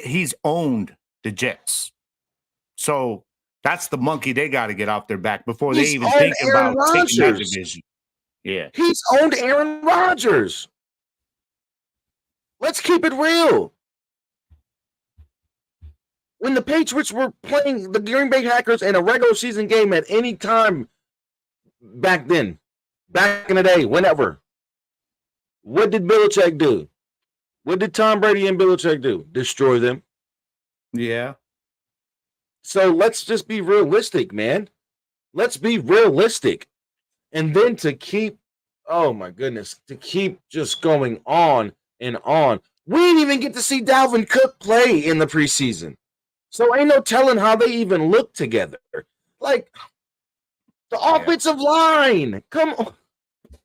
he's owned the Jets. So that's the monkey they got to get off their back before they even think about taking that division. Yeah. He's owned Aaron Rodgers. Let's keep it real. When the Patriots were playing the Green Bay Packers in a regular season game at any time back then, back in the day, whenever, what did Belichick do? What did Tom Brady and Belichick do? Destroy them. Yeah. So let's just be realistic, man. Let's be realistic. And then to keep, oh my goodness, to keep just going on and on. We didn't even get to see Dalvin Cook play in the preseason. So ain't no telling how they even look together. Like, the offensive line. Come on.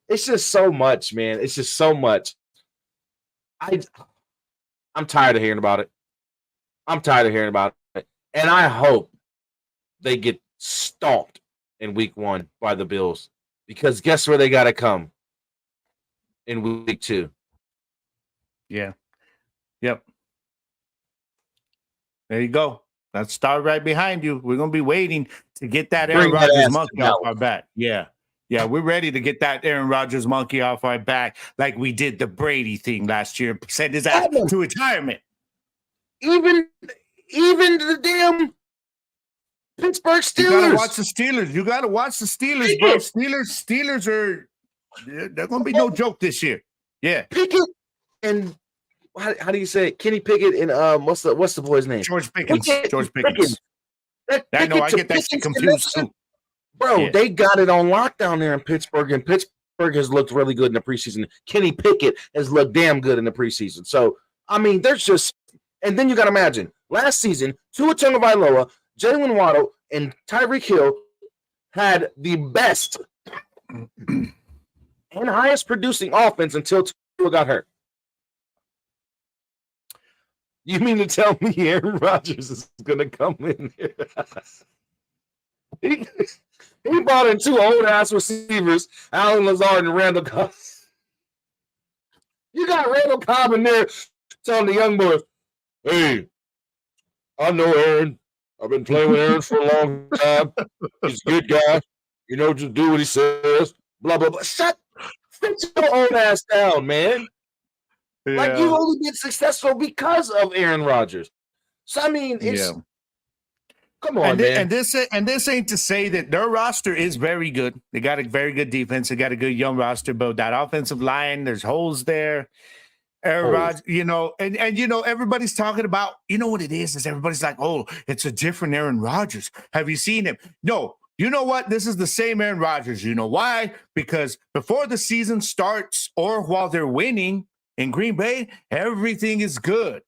It's just so much, man. It's just so much. I'm tired of hearing about it. And I hope they get stomped in week 1 by the Bills. Because guess where they got to come in week 2? Yeah. Yep. There you go. Let's start right behind you. We're going to be waiting to get that Aaron Rodgers monkey off our back. Yeah. Yeah, we're ready to get that Aaron Rodgers monkey off our back like we did the Brady thing last year. Send his ass to retirement. Even the damn Pittsburgh Steelers. You got to watch the Steelers. Bro. Steelers are they're going to be no joke this year. Yeah. Pickett and how do you say it? Kenny Pickett and what's the boy's name? George Pickens. I know I get that shit confused too. Bro, They got it on lockdown there in Pittsburgh, and Pittsburgh has looked really good in the preseason. Kenny Pickett has looked damn good in the preseason. So, I mean, there's just – and then you got to imagine, last season, Tua Tagovailoa, Jalen Waddle, and Tyreek Hill had the best and highest producing offense until Tua got hurt. You mean to tell me Aaron Rodgers is going to come in here? He brought in 2 old-ass receivers, Allen Lazard and Randall Cobb. You got Randall Cobb in there telling the young boys, hey, I know Aaron. I've been playing with Aaron for a long time. He's a good guy. You know, just do what he says. Blah, blah, blah. Sit your old ass down, man. Yeah. Like, you've only been successful because of Aaron Rodgers. So, I mean, it's... Yeah. Come on, man. And this ain't to say that their roster is very good. They got a very good defense. They got a good young roster, but that offensive line, there's holes there. Aaron Rodgers, and everybody's talking about, what it is everybody's like, oh, it's a different Aaron Rodgers. Have you seen him? No. You know what? This is the same Aaron Rodgers. You know why? Because before the season starts or while they're winning, In Green Bay, everything is good.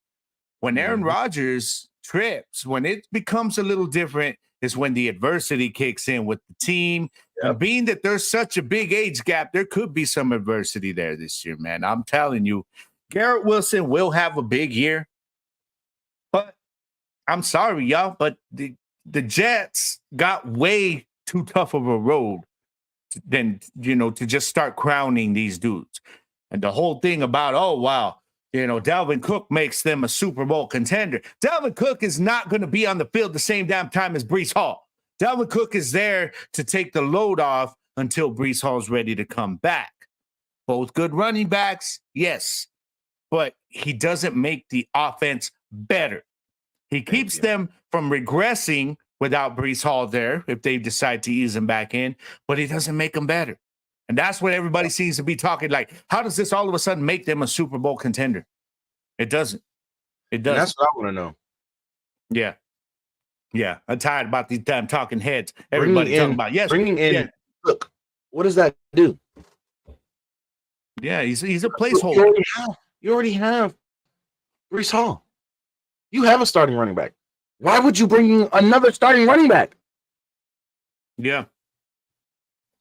When Aaron Mhm. Rodgers trips, when it becomes a little different, is when the adversity kicks in with the team. Yep. And being that there's such a big age gap, there could be some adversity there this year, man. I'm telling you, Garrett Wilson will have a big year. But I'm sorry, y'all, but the Jets got way too tough of a road than, to just start crowning these dudes. And the whole thing about, oh, wow, Dalvin Cook makes them a Super Bowl contender. Dalvin Cook is not going to be on the field the same damn time as Breece Hall. Dalvin Cook is there to take the load off until Breece Hall's ready to come back. Both good running backs, yes, but he doesn't make the offense better. He keeps them from regressing without Breece Hall there if they decide to ease him back in, but he doesn't make them better. And that's what everybody seems to be talking like. How does this all of a sudden make them a Super Bowl contender? It doesn't. It doesn't. And that's what I want to know. Yeah. Yeah. I'm tired about these damn talking heads. Everybody talking about, yes. Bringing in, look, what does that do? Yeah, he's a placeholder. You already have Breece Hall. You have a starting running back. Why would you bring in another starting running back? Yeah.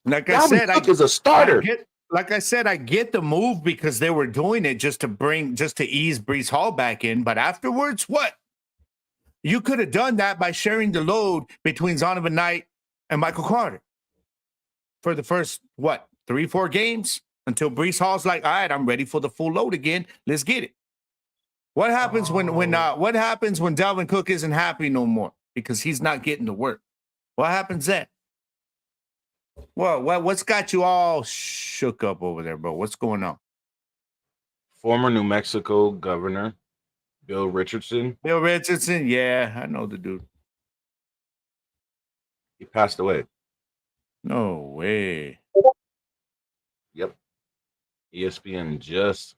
Like Dalvin I said, Cook is a starter. I get the move because they were doing it just to ease Breece Hall back in. But afterwards, what? You could have done that by sharing the load between Zonovan Knight and Michael Carter for the first, 3-4 games until Breece Hall's like, all right, I'm ready for the full load again. Let's get it. What happens when Dalvin Cook isn't happy no more because he's not getting to work? What happens then? Well, what's got you all shook up over there, bro? What's going on? Former New Mexico governor, Bill Richardson. Bill Richardson, yeah, I know the dude. He passed away. No way. Yep. ESPN just.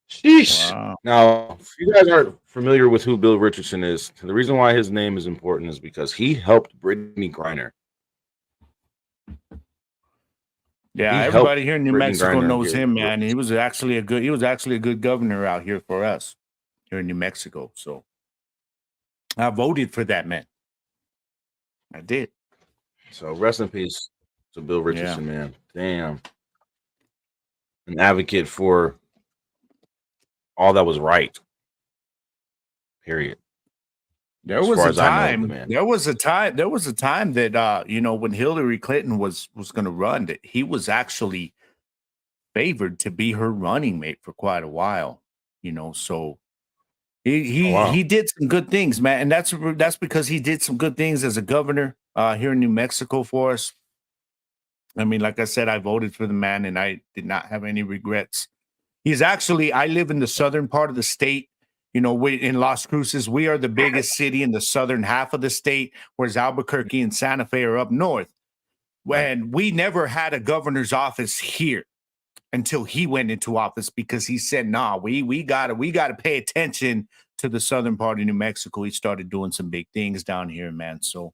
Sheesh. Wow. Now, if you guys aren't familiar with who Bill Richardson is, the reason why his name is important is because he helped Brittany Griner. Yeah, everybody here in New Mexico knows him, man. He was actually a good governor out here for us here in New Mexico. So I voted for that man. I did. So rest in peace to Bill Richardson, man. Damn. An advocate for all that was right. Period. There was a time that when Hillary Clinton was going to run, that he was actually favored to be her running mate for quite a while. So he did some good things, man, and that's because he did some good things as a governor here in New Mexico for us. I mean, like I said, I voted for the man, and I did not have any regrets. I live in the southern part of the state. In Las Cruces, we are the biggest city in the southern half of the state, whereas Albuquerque and Santa Fe are up north. And we never had a governor's office here until he went into office because he said, "Nah, we gotta pay attention to the southern part of New Mexico." He started doing some big things down here, man. So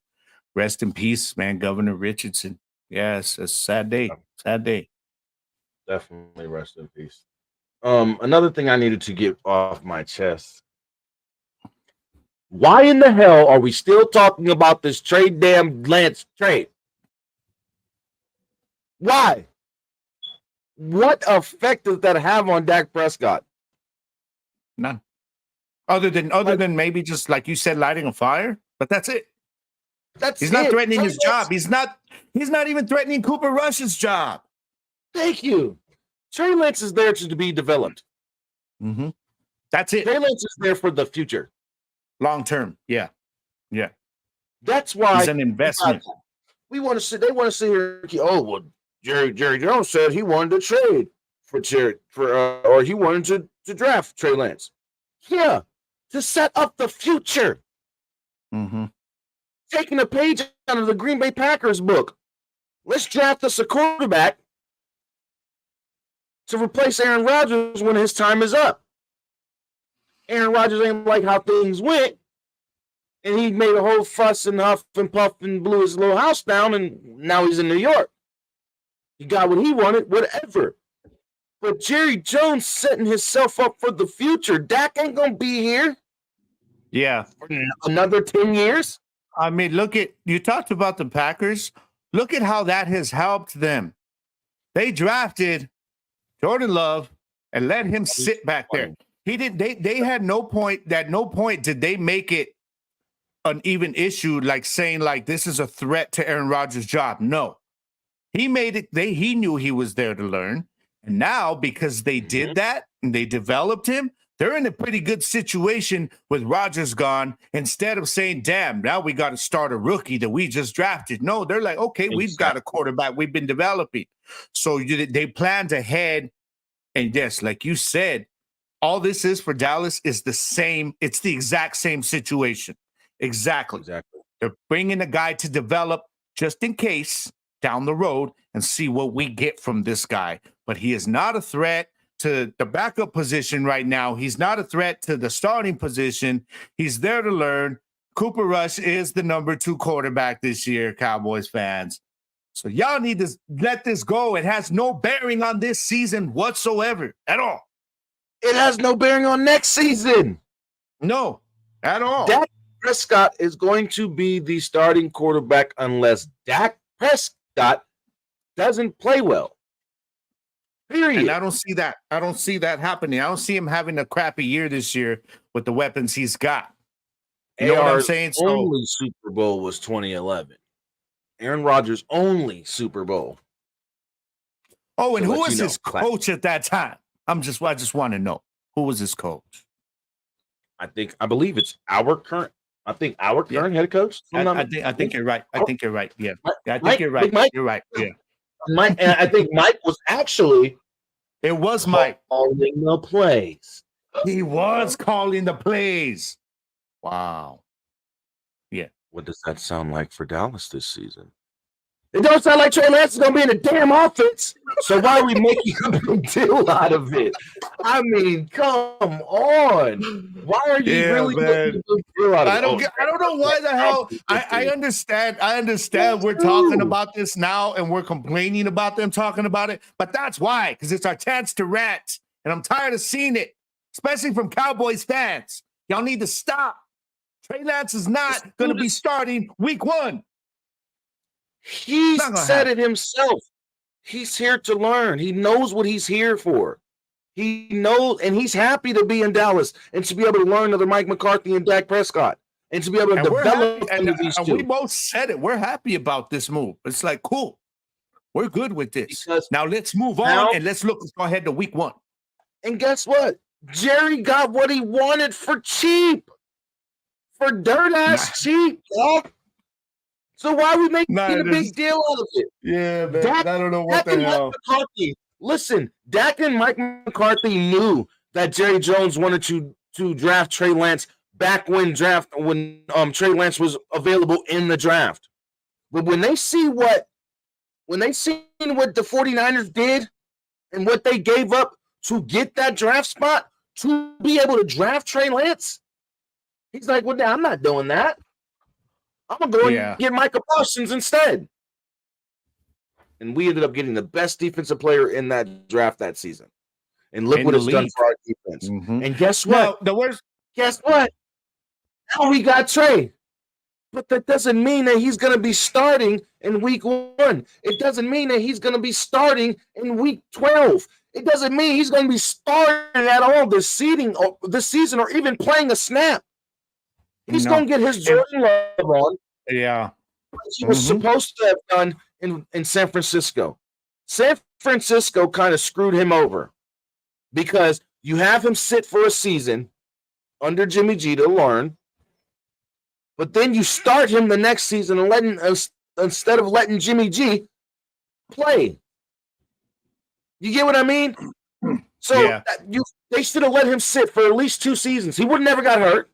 rest in peace, man, Governor Richardson. Yes, a sad day. Sad day. Definitely rest in peace. Another thing I needed to get off my chest. Why in the hell are we still talking about this Lance trade? Why? What effect does that have on Dak Prescott? None. Other than maybe just like you said, lighting a fire, but that's it. He's not threatening his job. He's not even threatening Cooper Rush's job. Thank you. Trey Lance is there to be developed. Mm-hmm. That's it. Trey Lance is there for the future. Long term. Yeah. Yeah. That's why he's an investment. They want to sit here. Oh, well, Jerry Jones said he wanted to trade or he wanted to draft Trey Lance. Yeah. To set up the future. Mm-hmm. Taking a page out of the Green Bay Packers book. Let's draft us a quarterback to replace Aaron Rodgers when his time is up. Aaron Rodgers ain't like how things went, and he made a whole fuss and huff and puff and blew his little house down, and now he's in New York. He got what he wanted, whatever. But Jerry Jones setting himself up for the future. Dak ain't gonna be here. Yeah, For another 10 years. I mean, you talked about the Packers. Look at how that has helped them. They drafted Jordan Love and let him sit back there. He didn't. They had no point. At no point did they make it an even issue, like saying like this is a threat to Aaron Rodgers' job. No, he made it. He knew he was there to learn, and now because they did that and they developed him, they're in a pretty good situation with Rodgers gone. Instead of saying, "Damn, now we got to start a rookie that we just drafted." No, they're like, "Okay, we've got a quarterback we've been developing." So they planned ahead, and yes, like you said. All this is for Dallas is the same. It's the exact same situation. Exactly. They're bringing a guy to develop just in case down the road and see what we get from this guy. But he is not a threat to the backup position right now. He's not a threat to the starting position. He's there to learn. Cooper Rush is the number 2 quarterback this year, Cowboys fans. So y'all need to let this go. It has no bearing on this season whatsoever at all. It has no bearing on next season. No, at all. Dak Prescott is going to be the starting quarterback unless Dak Prescott doesn't play well. Period. And I don't see that. I don't see that happening. I don't see him having a crappy year this year with the weapons he's got. You know what I'm saying? Only Super Bowl was 2011. Aaron Rodgers' only Super Bowl. Oh, and who was his coach at that time? I just want to know who was his coach. I believe it's our current head coach. I think you're right. I think you're right. Yeah, I think you're right. You're right. Yeah. Mike, and I think Mike was actually. It was Mike calling the plays. He was calling the plays. Wow. Yeah. What does that sound like for Dallas this season? It don't sound like Trey Lance is going to be in a damn offense. So why are we making a big deal out of it? I mean, come on. Why are you really making a big deal out of it? I don't know why the hell. I understand. I understand we're talking about this now and we're complaining about them talking about it. But that's why, because it's our chance to rant. And I'm tired of seeing it, especially from Cowboys fans. Y'all need to stop. Trey Lance is not going to be starting week 1. He said it himself. He's here to learn. He knows what he's here for. He knows, and he's happy to be in Dallas and to be able to learn under Mike McCarthy and Dak Prescott and to be able to develop these two. We both said it. We're happy about this move. It's like, cool. We're good with this. Because now let's move on and let's go ahead to week 1. And guess what? Jerry got what he wanted for cheap. For dirt ass cheap. So why are we making a big deal out of it? Yeah, man. I don't know what the hell. Listen, Dak and Mike McCarthy knew that Jerry Jones wanted to draft Trey Lance back when Trey Lance was available in the draft. But when they seen what the 49ers did and what they gave up to get that draft spot to be able to draft Trey Lance, he's like, well, I'm not doing that. I'm going to go and get Micah Parsons instead. And we ended up getting the best defensive player in that draft that season. And look what it's done for our defense. Mm-hmm. And guess what? Guess what? Now we got Trey. But that doesn't mean that he's going to be starting in week 1. It doesn't mean that he's going to be starting in week 12. It doesn't mean he's going to be starting at all this season or even playing a snap. He's going to get his Jordan Love on. Yeah. He was supposed to have done in San Francisco. San Francisco kind of screwed him over because you have him sit for a season under Jimmy G to learn, but then you start him the next season and instead of letting Jimmy G play. You get what I mean? So they should have let him sit for at least 2 seasons. He would have never got hurt.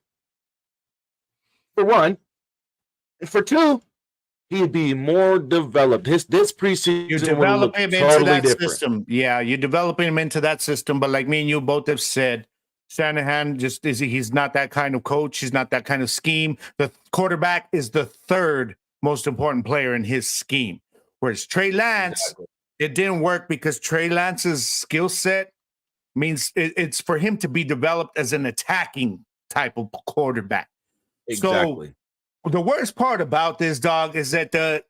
For 1, and for 2, he'd be more developed. This preseason, you develop him into that system. Yeah, you develop him into that system. But like me and you both have said, Shanahan he's not that kind of coach. He's not that kind of scheme. The quarterback is the 3rd most important player in his scheme. Whereas Trey Lance It didn't work because Trey Lance's skill set means it's for him to be developed as an attacking type of quarterback. Exactly. So the worst part about this, dog, is that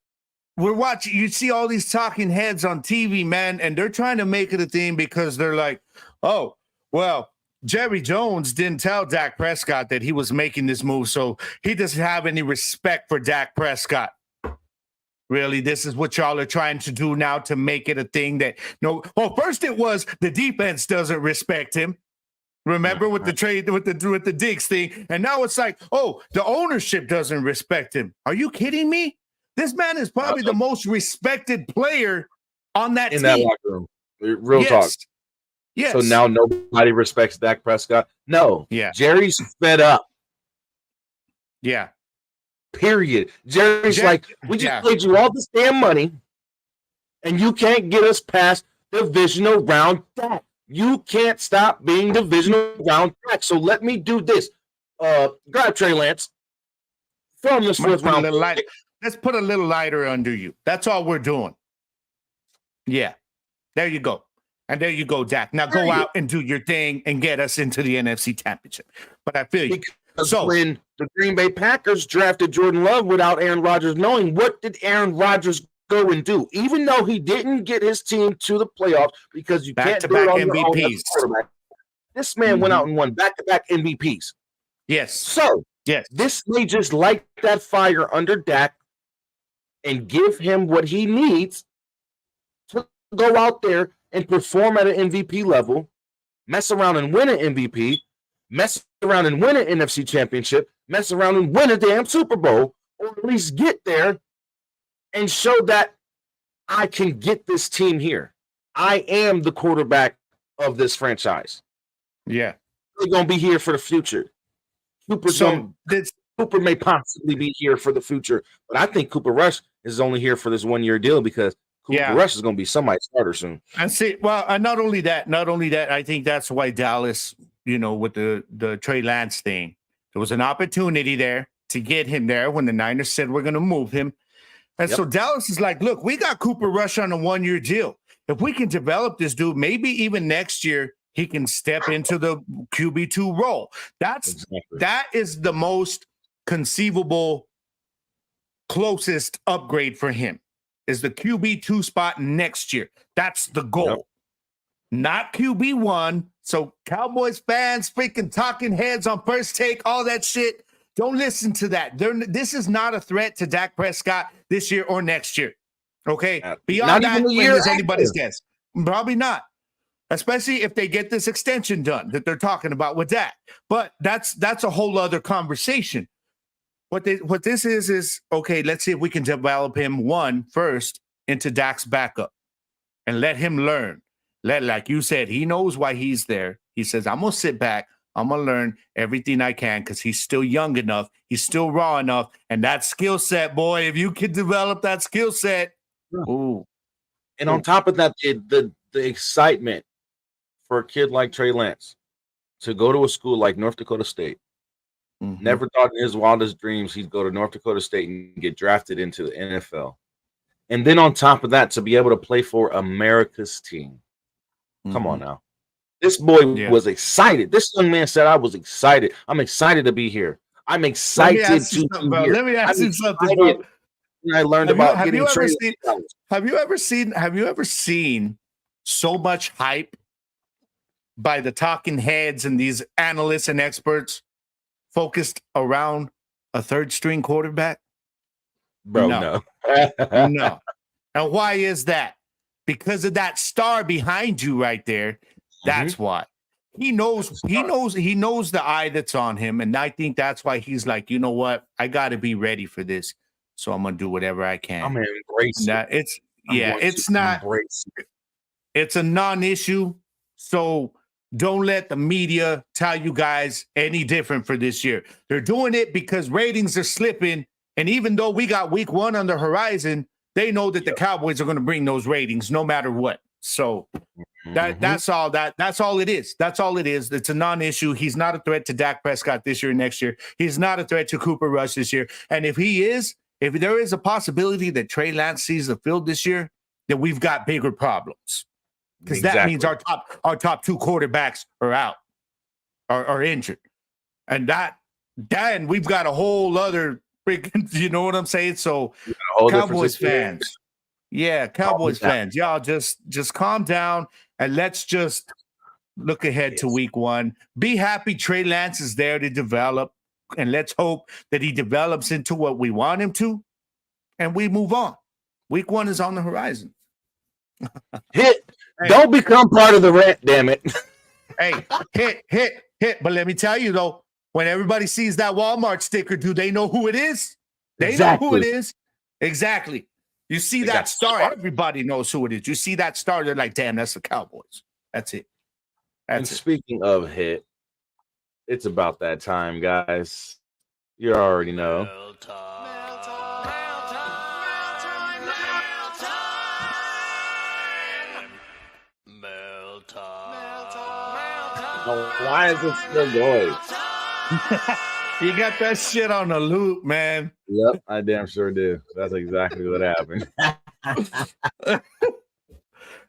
we're watching, you see all these talking heads on TV, man, and they're trying to make it a thing because they're like, oh, well, Jerry Jones didn't tell Dak Prescott that he was making this move, so he doesn't have any respect for Dak Prescott. Really, this is what y'all are trying to do now to make it a thing that well, first it was the defense doesn't respect him. Remember with the trade with the Diggs thing, and now it's like, oh, the ownership doesn't respect him. Are you kidding me? This man is probably the most respected player on that team. That locker room. Real talk. Yes. So now nobody respects Dak Prescott. No. Yeah. Jerry's fed up. Yeah. Period. Jerry's like, we just paid you all this damn money, and you can't get us past divisional round Dak. You can't stop being divisional round Dak. So let me do this. Grab Trey Lance. Throw him this fourth round. Let's put a little lighter under you. That's all we're doing. Yeah. There you go. And there you go, Dak. Now go out and do your thing and get us into the NFC Championship. But I feel you. So when the Green Bay Packers drafted Jordan Love without Aaron Rodgers knowing, what did Aaron Rodgers go and do? Even though he didn't get his team to the playoffs because you can't do it on your own as a quarterback. This man went out and won back-to-back MVPs. Yes. So this may just light that fire under Dak and give him what he needs to go out there and perform at an MVP level, mess around and win an MVP, mess around and win an NFC Championship, mess around and win a damn Super Bowl, or at least get there and show that I can get this team here. I am the quarterback of this franchise. Yeah. They're going to be here for the future. Cooper may possibly be here for the future, but I think Cooper Rush is only here for this 1-year deal because Cooper Rush is going to be somebody's starter soon. And see, well, and not only that, I think that's why Dallas, with the Trey Lance thing, there was an opportunity there to get him there when the Niners said we're going to move him. And so Dallas is like, look, we got Cooper Rush on a 1-year deal. If we can develop this dude, maybe even next year, he can step into the QB2 role. That is the most conceivable, closest upgrade for him is the QB2 spot next year. That's the goal, not QB1. So Cowboys fans, freaking talking heads on First Take, all that shit, don't listen to that. This is not a threat to Dak Prescott this year or next year. Okay, beyond that, is anybody's guess. Probably not. Especially if they get this extension done that they're talking about with Dak. But that's a whole other conversation. What this is okay, let's see if we can develop him first into Dak's backup and let him learn. Like you said, he knows why he's there. He says, I'm going to sit back. I'm going to learn everything I can because he's still young enough. He's still raw enough. And that skill set, boy, if you can develop that skill set. Ooh. And on top of that, the excitement for a kid like Trey Lance to go to a school like North Dakota State. Never thought in his wildest dreams he'd go to North Dakota State and get drafted into the NFL. And then on top of that, to be able to play for America's team. Come on now. This boy was excited. This young man said, I was excited. I'm excited to be here. I'm excited to be here. Let me ask you something, bro. I learned about getting traded. Have you ever seen so much hype by the talking heads and these analysts and experts focused around a third string quarterback? Bro, no. No. And why is that? Because of that star behind you right there. That's why. He knows the eye that's on him. And I think that's why he's like, you know what? I got to be ready for this. So I'm going to do whatever I can. I'm going to embrace it. It's a non-issue. So don't let the media tell you guys any different for this year. They're doing it because ratings are slipping. And even though we got week 1 on the horizon, they know that the Cowboys are going to bring those ratings no matter what. So that's all it is. That's all it is. It's a non-issue. He's not a threat to Dak Prescott this year, next year. He's not a threat to Cooper Rush this year. And if there is a possibility that Trey Lance sees the field this year, then we've got bigger problems. Because that means our top 2 quarterbacks are out, are injured. And then we've got a whole other freaking, you know what I'm saying? So Cowboys fans. Yeah, Cowboys fans. Y'all just calm down and let's just look ahead to week 1. Be happy Trey Lance is there to develop, and let's hope that he develops into what we want him to, and we move on. Week 1 is on the horizon. Hit. Hey. Don't become part of the rant, damn it. Hey, hit. But let me tell you, though, when everybody sees that Walmart sticker, do they know who it is? They know who it is. Exactly. You see that star, everybody knows who it is. You see that star, they're like, damn, that's the Cowboys. That's it. Speaking of hit, it's about that time, guys. You already know. Why is it still going? You got that shit on the loop, man. Yep, I damn sure do. That's exactly what happened.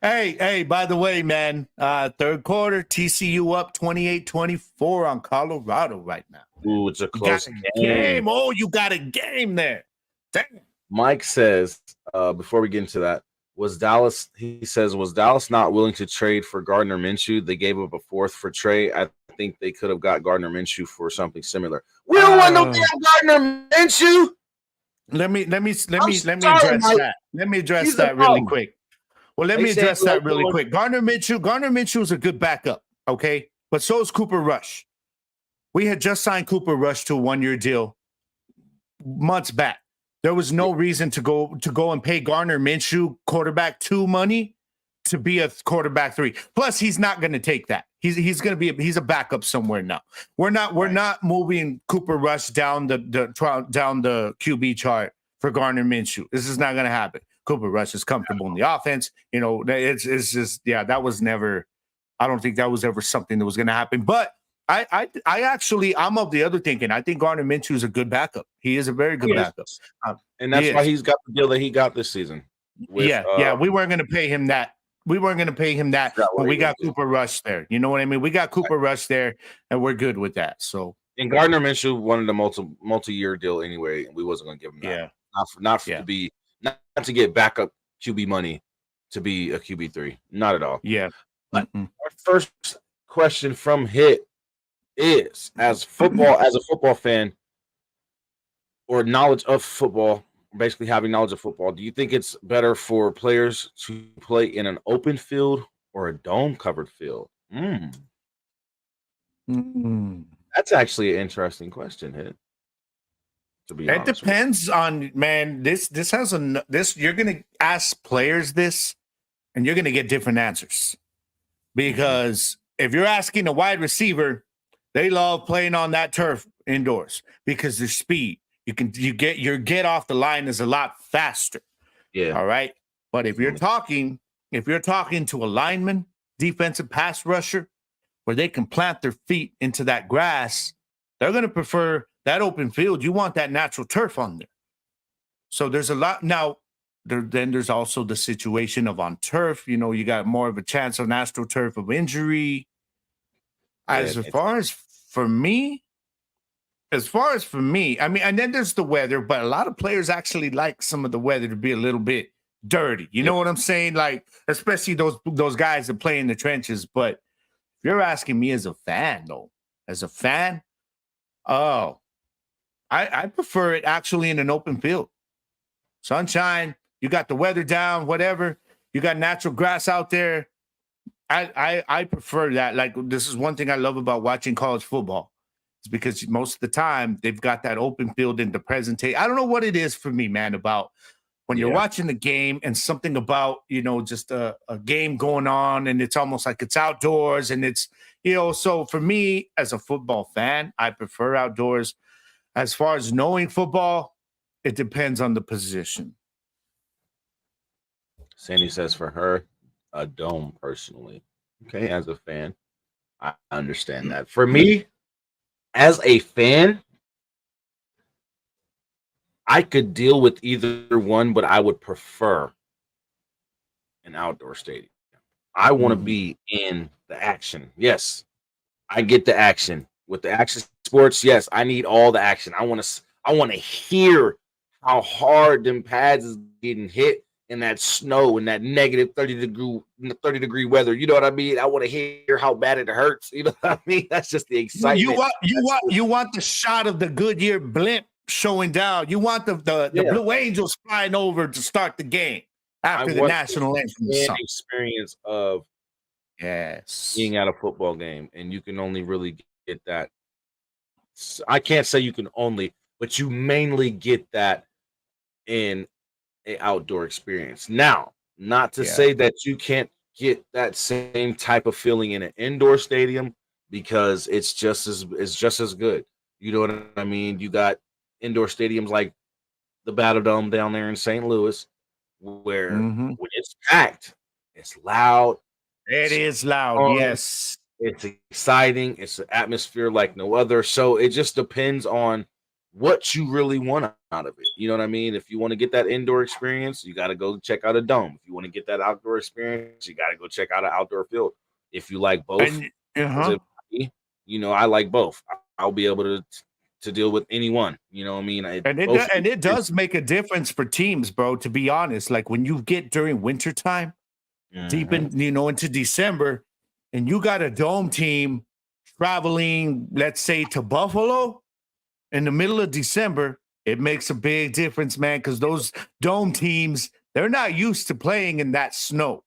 Hey, by the way, man, third quarter, TCU up 28-24 on Colorado right now. Ooh, it's a close game. Oh, you got a game there. Dang. Mike says, before we get into that, was Dallas not willing to trade for Gardner Minshew? They gave up a 4th for Trey. I think they could have got Gardner Minshew for something similar. We don't want no damn Gardner Minshew. Let me address that. Let me address that really quick. Well, let me address that really quick. Gardner Minshew is a good backup, okay? But so is Cooper Rush. We had just signed Cooper Rush to a 1-year deal months back. There was no reason to go and pay Gardner Minshew quarterback 2 money to be a quarterback 3. Plus, he's not going to take that. He's going to be he's a backup somewhere now. We're not moving Cooper Rush down the QB chart for Gardner Minshew. This is not going to happen. Cooper Rush is comfortable in the offense. You know, it's just that was never. I don't think that was ever something that was going to happen. But I'm of the other thinking. I think Gardner Minshew is a good backup. He is a very good backup, and that's why he's got the deal that he got this season. We weren't going to pay him that. We weren't going to pay him that when we got Cooper Rush there. You know what I mean? We got Cooper Rush there, and we're good with that. So, and Gardner Minshew wanted a multi-year deal anyway, and we wasn't going to give him that. Yeah, not to get backup QB money to be a QB3. Not at all. Yeah. But our first question from Hit is, as a football fan or knowledge of football, basically having knowledge of football, do you think it's better for players to play in an open field or a dome-covered field? That's actually an interesting question, Hit. To be honest, it depends on, man. This you're gonna ask players this, and you're gonna get different answers. Because if you're asking a wide receiver, they love playing on that turf indoors because their speed. Your get off the line is a lot faster. Yeah. All right. But if you're talking to a lineman, defensive pass rusher, where they can plant their feet into that grass, they're going to prefer that open field. You want that natural turf on there. So there's a lot now. Then there's also the situation of on turf. You know, you got more of a chance of natural turf of injury. As far as for me, I mean, and then there's the weather, but a lot of players actually like some of the weather to be a little bit dirty. You know what I'm saying? Like, especially those guys that play in the trenches. But if you're asking me as a fan, I prefer it actually in an open field. Sunshine, you got the weather down, whatever. You got natural grass out there. I prefer that. Like, this is one thing I love about watching college football. It's because most of the time they've got that open field in the presentation. I don't know what it is for me, man, about when you're watching the game and something about, you know, just a game going on and it's almost like it's outdoors and it's, you know, so for me as a football fan, I prefer outdoors. As far as knowing football, it depends on the position. Sandy says for her, a dome personally. Okay, as a fan, I understand that. For me, as a fan, I could deal with either one, but I would prefer an outdoor stadium. I want to be in the action. Yes, I get the action. With the action sports, yes, I need all the action. I want to hear how hard them pads is getting hit in that snow and that negative 30 degree weather. You know what I mean? I want to hear how bad it hurts. You know what I mean? That's just the excitement. You want the shot of the Goodyear blimp showing down. You want the Blue Angels flying over to start the game after the national anthem. Experience of being at a football game, and you can only really get that. I can't say you can only, but you mainly get that in an outdoor experience. Now, not to say that you can't get that same type of feeling in an indoor stadium, because it's just as good. You know what I mean? You got indoor stadiums like the Battle Dome down there in St. Louis, where when it's packed, it's loud. It is loud, yes. It's exciting. It's an atmosphere like no other. So it just depends on what you really want out of it. You know what I mean? If you want to get that indoor experience, you got to go check out a dome. If you want to get that outdoor experience, you got to go check out an outdoor field. If you like both, you know, I like both. I'll be able to deal with anyone. You know what I mean? It does make a difference for teams, bro, to be honest. Like when you get during wintertime, deep in, into December, and you got a dome team traveling, let's say, to Buffalo in the middle of December, it makes a big difference, man, because those dome teams, they're not used to playing in that snow.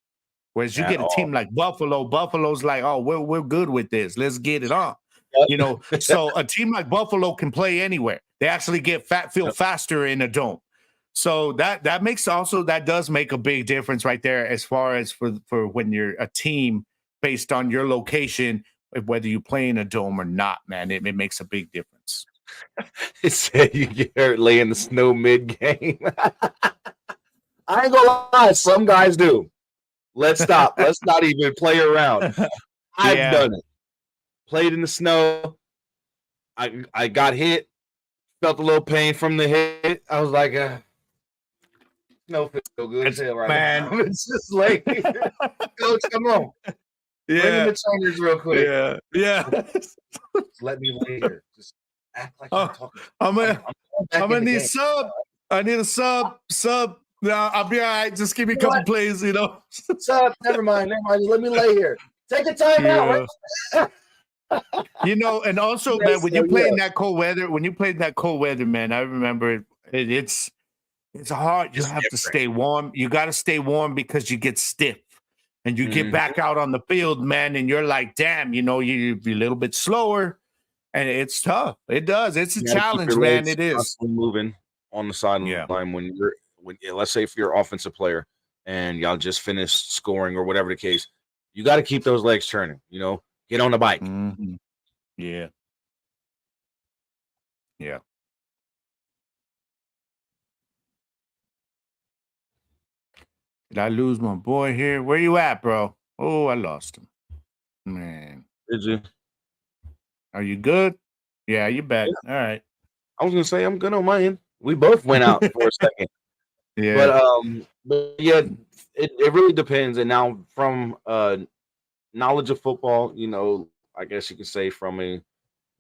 Whereas you get a team like Buffalo's like, oh, we're good with this. Let's get it on. You know, so a team like Buffalo can play anywhere. They actually feel faster in a dome. So that does make a big difference right there, as far as for when you're a team based on your location, whether you play in a dome or not, man. It makes a big difference. It said you get hurt lay in the snow mid-game. I ain't gonna lie, some guys do. Let's stop. Let's not even play around. I've done it. Played in the snow. I got hit. Felt a little pain from the hit. I was like, no, feels so good as hell right now. It's just like, Coach, come on. Bring in the trainers real quick. Yeah. Just let me lay here. Just act like I'm talking. I'm gonna need sub. I need a sub. No, I'll be all right. Just give me a couple plays, you know. Sub, never mind. Just let me lay here. Take a time out. You know, and also, man, when you play in that cold weather, man, I remember it's hard. You have to stay warm. You got to stay warm because you get stiff. And you get back out on the field, man, and you're like, damn, you know, you're a little bit slower, and it's tough. It does. It's a challenge, man. It is. Moving on the sideline when let's say if you're an offensive player and y'all just finished scoring or whatever the case, you got to keep those legs turning, you know, get on the bike. Yeah. Did I lose my boy here? Where you at, bro? Oh, I lost him. Man. Did you? Are you good? Yeah, you back. Yeah. All right. I was gonna say I'm good on my end. We both went out for a second. Yeah. But yeah, it really depends. And now from knowledge of football, you know, I guess you could say from a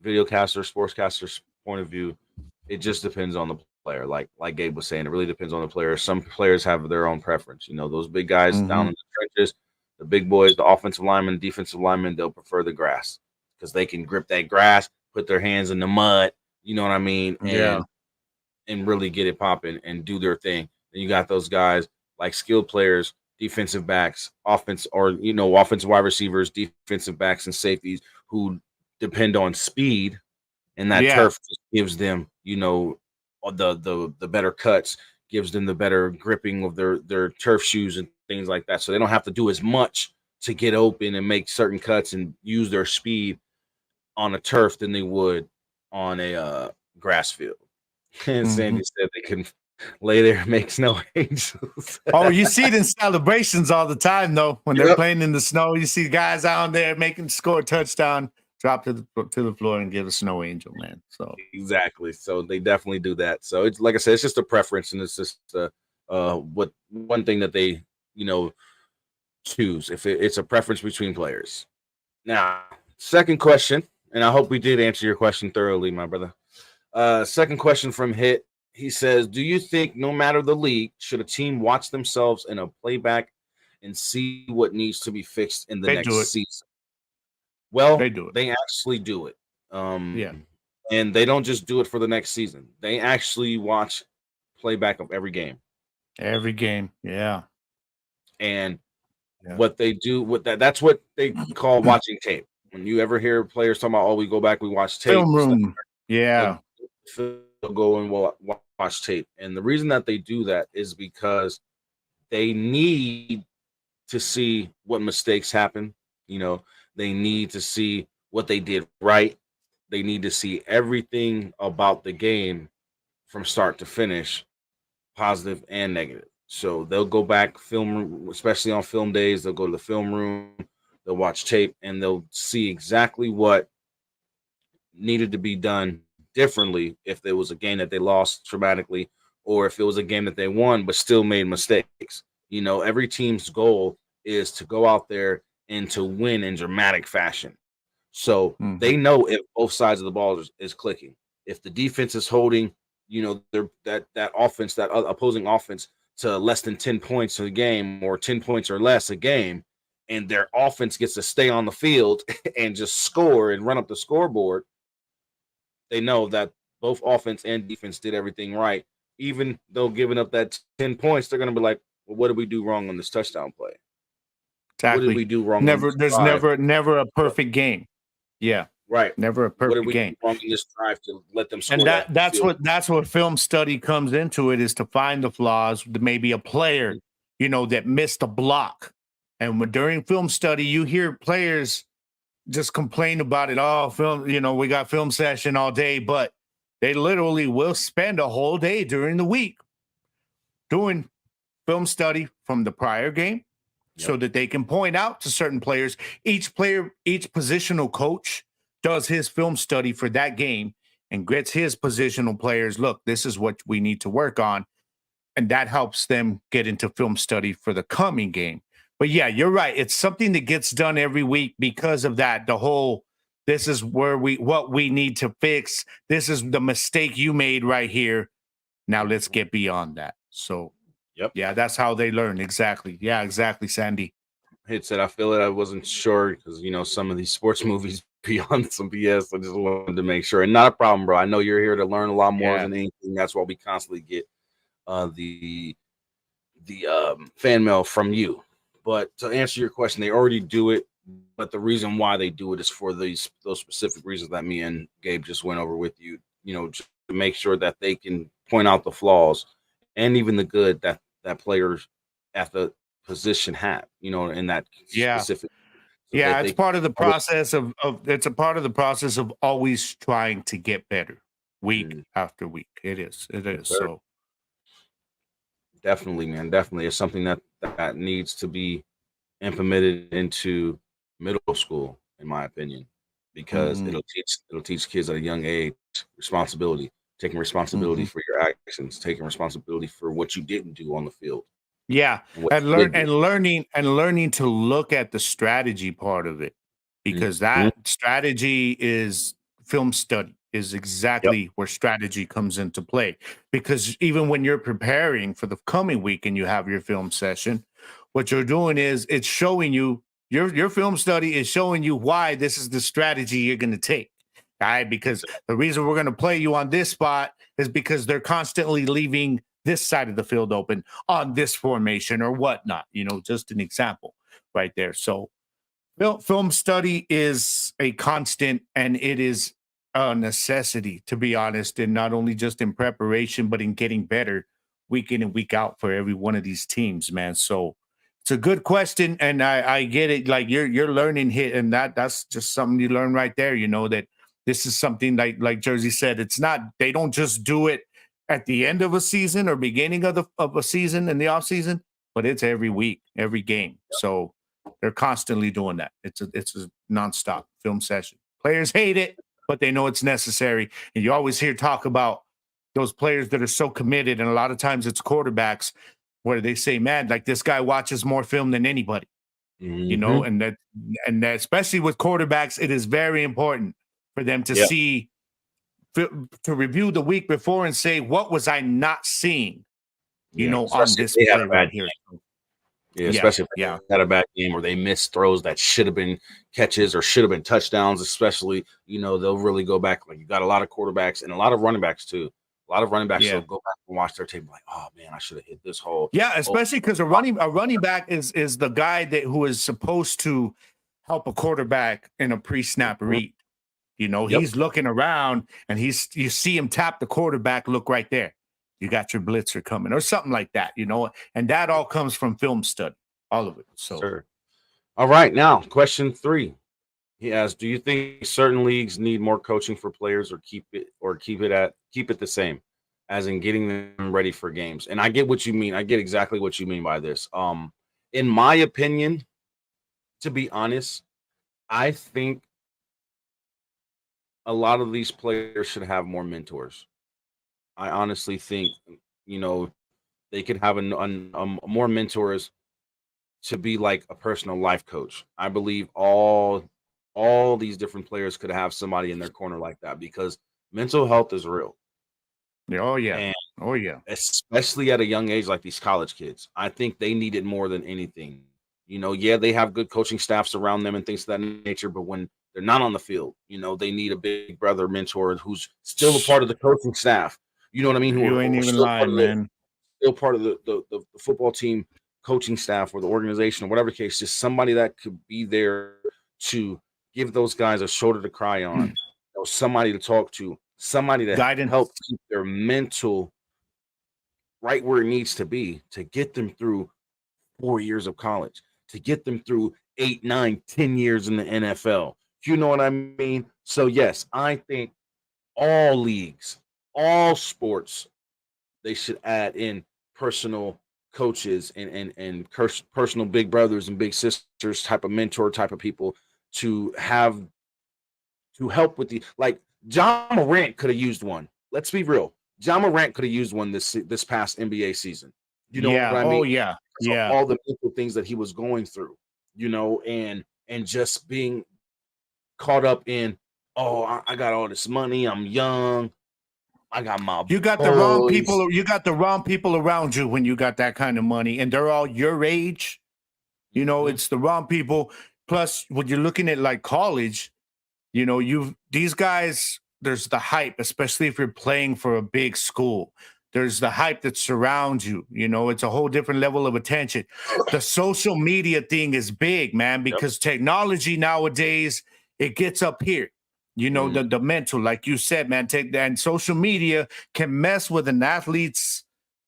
videocaster, sportscaster's point of view, it just depends on the player. Like Gabe was saying, it really depends on the player. Some players have their own preference. You know, those big guys down in the trenches, the big boys, the offensive linemen, defensive linemen, they'll prefer the grass because they can grip that grass, put their hands in the mud, you know what I mean? And really get it popping and do their thing. Then you got those guys like skilled players, defensive backs, offensive wide receivers, defensive backs, and safeties who depend on speed, and that turf just gives them, you know, the better cuts, gives them the better gripping of their turf shoes and things like that. So they don't have to do as much to get open and make certain cuts and use their speed on a turf than they would on a grass field. And Sandy said they can lay there and make snow angels. Oh, you see it in celebrations all the time, though. When they're playing in the snow, you see guys out there score a touchdown, drop to the floor, and give a snow angel, man. So exactly. So they definitely do that. So it's like I said, it's just a preference, and it's just one thing that they, you know, choose if it's a preference between players. Now, second question, and I hope we did answer your question thoroughly, my brother. Second question from Hit. He says, do you think no matter the league, should a team watch themselves in a playback and see what needs to be fixed in the They next do it. season? Well, They do it. they actually do it. Yeah. And they don't just do it for the next season. They actually watch playback of every game. Every game. Yeah. And Yeah. what they do with that's what they call watching tape. When you ever hear players talking about, oh, we go back, we watch tape. Film room. Yeah. They'll go and watch tape. And the reason that they do that is because they need to see what mistakes happen. You know, they need to see what they did right. They need to see everything about the game from start to finish, positive and negative. So they'll go back, film, especially on film days. They'll go to the film room, they'll watch tape, and they'll see exactly what needed to be done differently if there was a game that they lost dramatically, or if it was a game that they won but still made mistakes. You know, every team's goal is to go out there and to win in dramatic fashion. So they know if both sides of the ball is clicking. If the defense is holding, you know, that offense, that opposing offense, to less than 10 points a game or 10 points or less a game, and their offense gets to stay on the field and just score and run up the scoreboard, they know that both offense and defense did everything right. Even though giving up that 10 points, they're going to be like, well, what did we do wrong on this touchdown play? Exactly. What did we do wrong? There's never a perfect game. Yeah. Right. Never a perfect game. Do wrong in this drive to let them score? And that's what film study comes into it, is to find the flaws. Maybe a player, you know, that missed a block. And during film study, you hear players just complain about it. Oh, film, you know, we got film session all day, but they literally will spend a whole day during the week doing film study from the prior game, so that they can point out to certain players. Each positional coach does his film study for that game and gets his positional players, look, this is what we need to work on. And that helps them get into film study for the coming game. But yeah, you're right. It's something that gets done every week because of that. The whole, this is what we need to fix. This is the mistake you made right here. Now let's get beyond that. So yeah, that's how they learn. Exactly. Yeah, exactly, Sandy. Hit said, I feel it. I wasn't sure because, you know, some of these sports movies beyond some BS. I just wanted to make sure. And not a problem, bro. I know you're here to learn a lot more than anything. That's why we constantly get the fan mail from you. But to answer your question, they already do it. But the reason why they do it is for those specific reasons that me and Gabe just went over with you. You know, just to make sure that they can point out the flaws and even the good that players at the position have, you know, in that specific. So it's part of the process of it's a part of the process of always trying to get better week after week. It is. So definitely, man, definitely. It's something that needs to be implemented into middle school, in my opinion, because it'll teach kids at a young age responsibility, taking responsibility for your actions, taking responsibility for what you didn't do on the field. Yeah, and learning to look at the strategy part of it, because that strategy is film study, is exactly where strategy comes into play. Because even when you're preparing for the coming week and you have your film session, what you're doing is it's showing you your film study is showing you why this is the strategy you're going to take. All right, because the reason we're going to play you on this spot is because they're constantly leaving this side of the field open on this formation or whatnot, you know, just an example right there. So film study is a constant, and it is a necessity, to be honest, and not only just in preparation, but in getting better week in and week out for every one of these teams, man. So it's a good question, and I get it. Like you're learning Hit, and that's just something you learn right there, you know, that this is something like Jersey said, it's not, they don't just do it at the end of a season or beginning of a season in the off season, but it's every week, every game. So they're constantly doing that. It's a nonstop film session. Players hate it, but they know it's necessary. And you always hear talk about those players that are so committed. And a lot of times it's quarterbacks where they say, man, like this guy watches more film than anybody. you know, and that especially with quarterbacks, it is very important for them to see, to review the week before and say, what was I not seeing, you know, on this play right here. Yeah, especially if they had a bad game or they missed throws that should have been catches or should have been touchdowns, especially, you know, they'll really go back. Like, you got a lot of quarterbacks and a lot of running backs too. A lot of running backs will go back and watch their tape like, oh man, I should have hit this hole. Yeah, especially because a running back is the guy who is supposed to help a quarterback in a pre-snap read. You know, he's looking around and you see him tap the quarterback, look right there. You got your blitzer coming or something like that, you know, and that all comes from film study, all of it. So, sure. All right, now question 3. He asks, do you think certain leagues need more coaching for players or keep it the same, as in getting them ready for games? And I get what you mean. I get exactly what you mean by this. In my opinion, to be honest, I think a lot of these players should have more mentors. I honestly think, you know, they could have more mentors to be like a personal life coach. I believe all these different players could have somebody in their corner like that, because mental health is real. Oh yeah. And especially at a young age, like these college kids, I think they need it more than anything. You know, they have good coaching staffs around them and things of that nature, but when they're not on the field, you know, they need a big brother mentor who's still a part of the coaching staff. You know what I mean? You ain't even lying, man. Still part of the football team coaching staff or the organization or whatever the case, just somebody that could be there to give those guys a shoulder to cry on, you know, somebody to talk to, somebody to help keep their mental right where it needs to be, to get them through 4 years of college, to get them through 8, 9, 10 years in the NFL. You know what I mean? So yes, I think all leagues, all sports, they should add in personal coaches and personal big brothers and big sisters type of mentor type of people to help with the, like, John Morant could have used one. Let's be real. John Morant could have used one this past NBA season. You know what I mean? Oh yeah. Yeah. All the mental things that he was going through, you know, and just being caught up in, oh, I got all this money, I'm young, I got my you got boys. The wrong people. You got the wrong people around you when you got that kind of money, and they're all your age. You know, it's the wrong people. Plus, when you're looking at like college, you know, these guys. There's the hype, especially if you're playing for a big school. There's the hype that surrounds you. You know, it's a whole different level of attention. The social media thing is big, man, because technology nowadays, it gets up here. You know, the mental, like you said, man, and social media can mess with an athlete's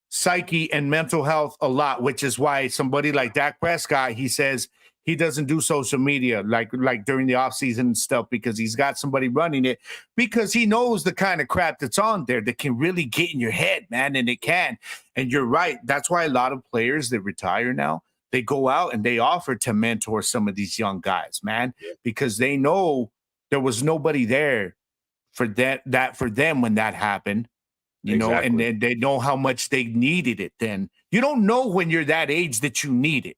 psyche and mental health a lot, which is why somebody like Dak Prescott, he says he doesn't do social media like during the offseason and stuff, because he's got somebody running it, because he knows the kind of crap that's on there that can really get in your head, man, and it can. And you're right. That's why a lot of players that retire now, they go out and they offer to mentor some of these young guys, man, because they know there was nobody there for that for them when that happened, you know, and then they know how much they needed it. Then you don't know when you're that age that you need it,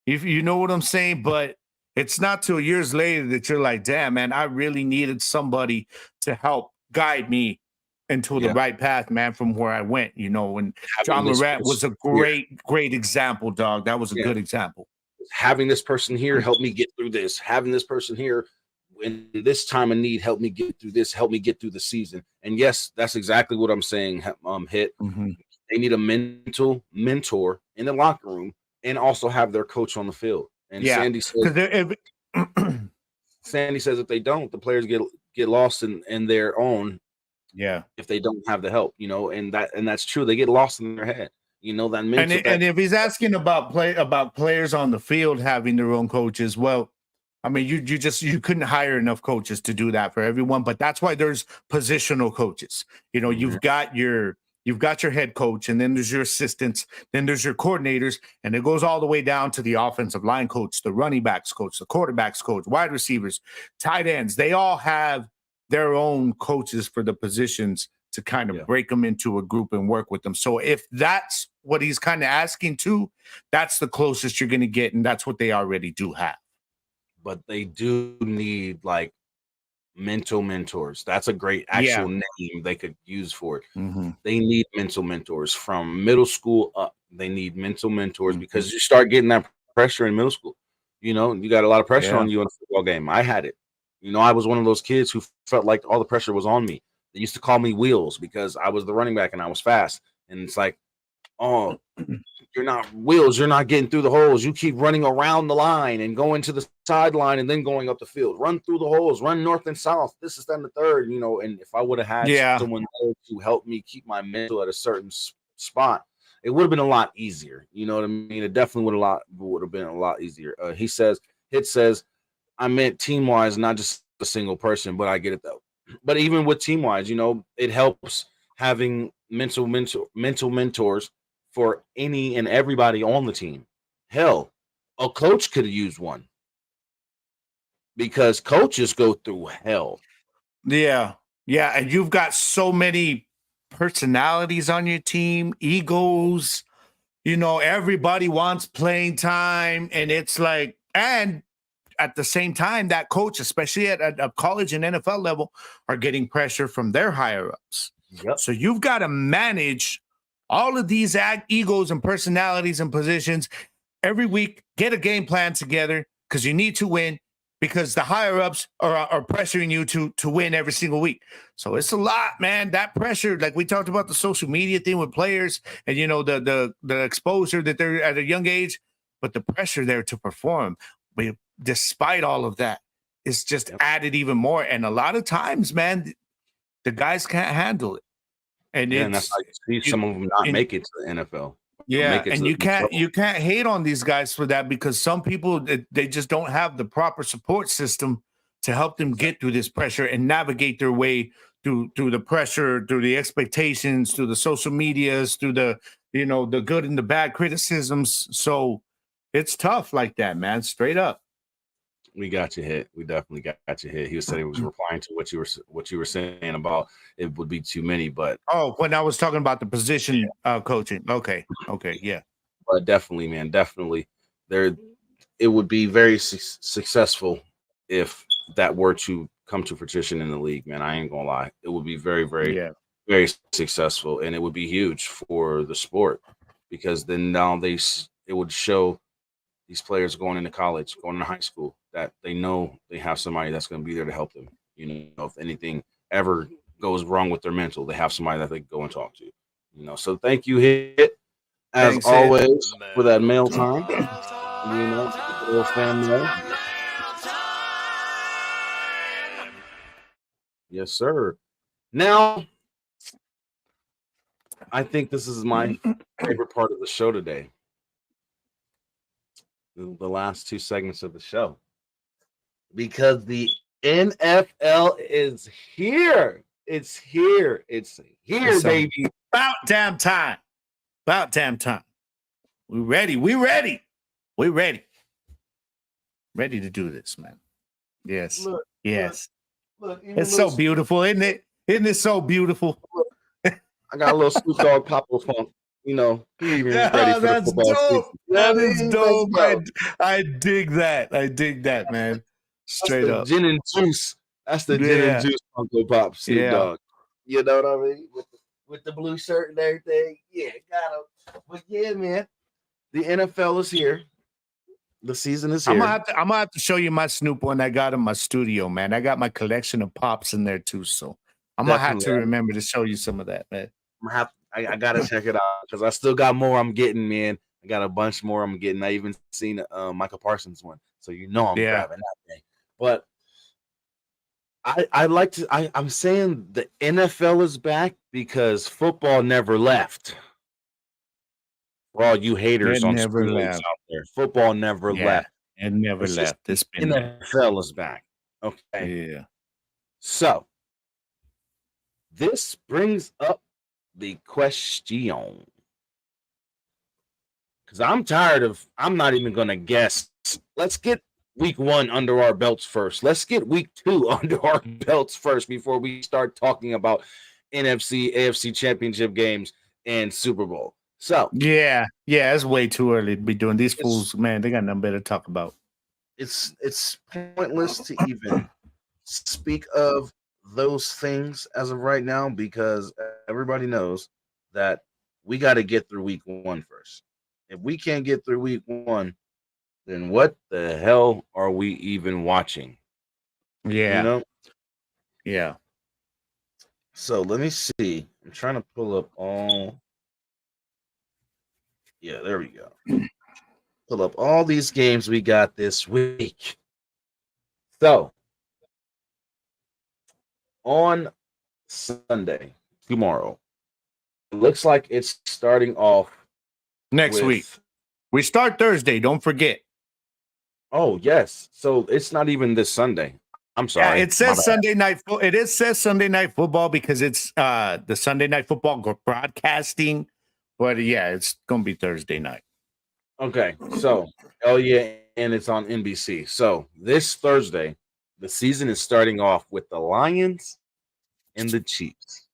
if you know what I'm saying. But it's not till years later that you're like, damn, man, I really needed somebody to help guide me into the right path, man, from where I went, you know. And John Morant was a great example, dog. That was a good example. Having this person here help me get through this. Having this person here in this time of need help me get through this. Help me get through the season. And yes, that's exactly what I'm saying. Hit. They need a mentor in the locker room, and also have their coach on the field. And Sandy says if they don't, the players get lost in their own. Yeah, if they don't have the help, you know, and that's true. They get lost in their head, you know, that mental. And if he's asking about players on the field having their own coaches, well, I mean, you couldn't hire enough coaches to do that for everyone, but that's why there's positional coaches. You know, you've got your head coach, and then there's your assistants, then there's your coordinators, and it goes all the way down to the offensive line coach, the running backs coach, the quarterbacks coach, wide receivers, tight ends. They all have their own coaches for the positions to kind of break them into a group and work with them. So if that's what he's kind of asking to, that's the closest you're going to get, and that's what they already do have. But they do need like mental mentors. That's a great actual name they could use for it. Mm-hmm. They need mental mentors from middle school up. They need mental mentors because you start getting that pressure in middle school. You know, you got a lot of pressure on you in a football game. I had it. You know, I was one of those kids who felt like all the pressure was on me. They used to call me Wheels because I was the running back and I was fast. And it's like, oh, you're not Wheels. You're not getting through the holes. You keep running around the line and going to the sideline and then going up the field. Run through the holes. Run north and south. This is then the third, you know. And if I would have had someone to help me keep my mental at a certain spot, it would have been a lot easier. You know what I mean? It definitely would have been a lot easier. Hit says, I meant team-wise, not just a single person, but I get it though. But even with team-wise, you know, it helps having mental mentors for any and everybody on the team. Hell, a coach could use one because coaches go through hell. Yeah. And you've got so many personalities on your team, egos, you know, everybody wants playing time. And it's like, and at the same time, that coach, especially at a college and NFL level, are getting pressure from their higher ups. Yep. So you've got to manage all of these egos and personalities and positions every week. Get a game plan together because you need to win, because the higher ups are pressuring you to win every single week. So it's a lot, man. That pressure, like we talked about the social media thing with players and, you know, the exposure that they're at a young age, but the pressure there to perform, despite all of that, is just added even more. And a lot of times, man, the guys can't handle it. And that's like you see some of them not make it to the NFL. Yeah, and you can't hate on these guys for that, because some people, they just don't have the proper support system to help them get through this pressure and navigate their way through the pressure, through the expectations, through the social medias, through the, you know, the good and the bad criticisms. So it's tough like that, man. Straight up. We got you hit. We definitely got you hit. He said he was replying to what you were saying about it would be too many, but when I was talking about the position coaching. Okay, yeah. But definitely, man, definitely, it would be very successful if that were to come to fruition in the league, man. I ain't gonna lie, it would be very, very, very successful, and it would be huge for the sport, because then now it would show these players going into college, going into high school, that they know they have somebody that's going to be there to help them. You know, if anything ever goes wrong with their mental, they have somebody that they can go and talk to. You know, so thank you, Hit, as always, for that mail time. You know, little family. Yes, sir. Now, I think this is my favorite part of the show today. The last two segments of the show, because the NFL is here. It's here, baby. About damn time. We ready. Ready to do this, man. Yes. Look, it's so beautiful, isn't it? Isn't it so beautiful? I got a little Snoop Dogg Papa Funk. You know, he even ready for the football season. That is dope. I dig that, man. Straight up. Gin and juice. That's the gin and juice Funko Pop Snoop Dogg. You know what I mean? With the blue shirt and everything. Yeah, got him. But yeah, man, the NFL is here. The season is here. I'm gonna have to show you my Snoop one I got in my studio, man. I got my collection of pops in there too, so I'm gonna have to remember to show you some of that, man. I gotta check it out, because I still got more I'm getting, man. I got a bunch more I'm getting. I even seen Michael Parsons one, so you know I'm grabbing that thing. But I'm saying the NFL is back because football never left. For all you haters on sports out there, football never left. It never left. This NFL is back. Okay. Yeah. So this brings up the question, because I'm not even going to guess. Let's get week 1 under our belts first. Let's get week 2 under our belts first before we start talking about NFC, AFC championship games, and Super Bowl. So yeah, it's way too early to be doing these it's fools. Man, they got nothing better to talk about. it's pointless to even speak of those things as of right now because everybody knows that we got to get through week one first. If we can't get through week one, then what the hell are we even watching? Yeah, You know? yeah. So let me see. I'm trying to pull up all. Yeah, there we go. Pull up all these games we got this week. So on Sunday, tomorrow, it looks like it's starting off Next week. We start Thursday. Don't forget. Oh, yes. So it's not even this Sunday. I'm sorry. Yeah, it says Sunday night. It says Sunday night football because it's the Sunday night football broadcasting. But yeah, it's gonna be Thursday night. Okay. So, oh yeah, and it's on NBC. So this Thursday, the season is starting off with the Lions and the Chiefs.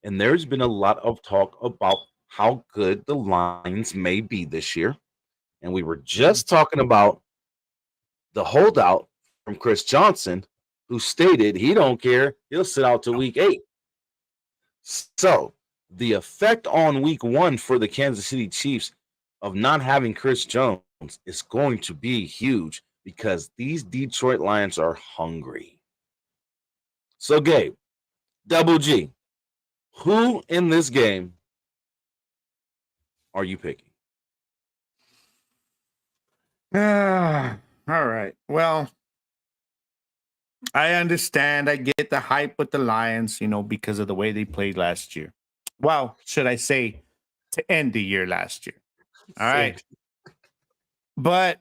And there's been a lot of talk about how good the Lions may be this year. And we were just talking about the holdout from Chris Johnson, who stated he don't care, he'll sit out to week 8. So the effect on week 1 for the Kansas City Chiefs of not having Chris Jones is going to be huge because these Detroit Lions are hungry. So Gabe, Double G, who in this game are you picking? All right. Well, I understand. I get the hype with the Lions, because of the way they played last year. Well, should I say to end the year last year? All right. But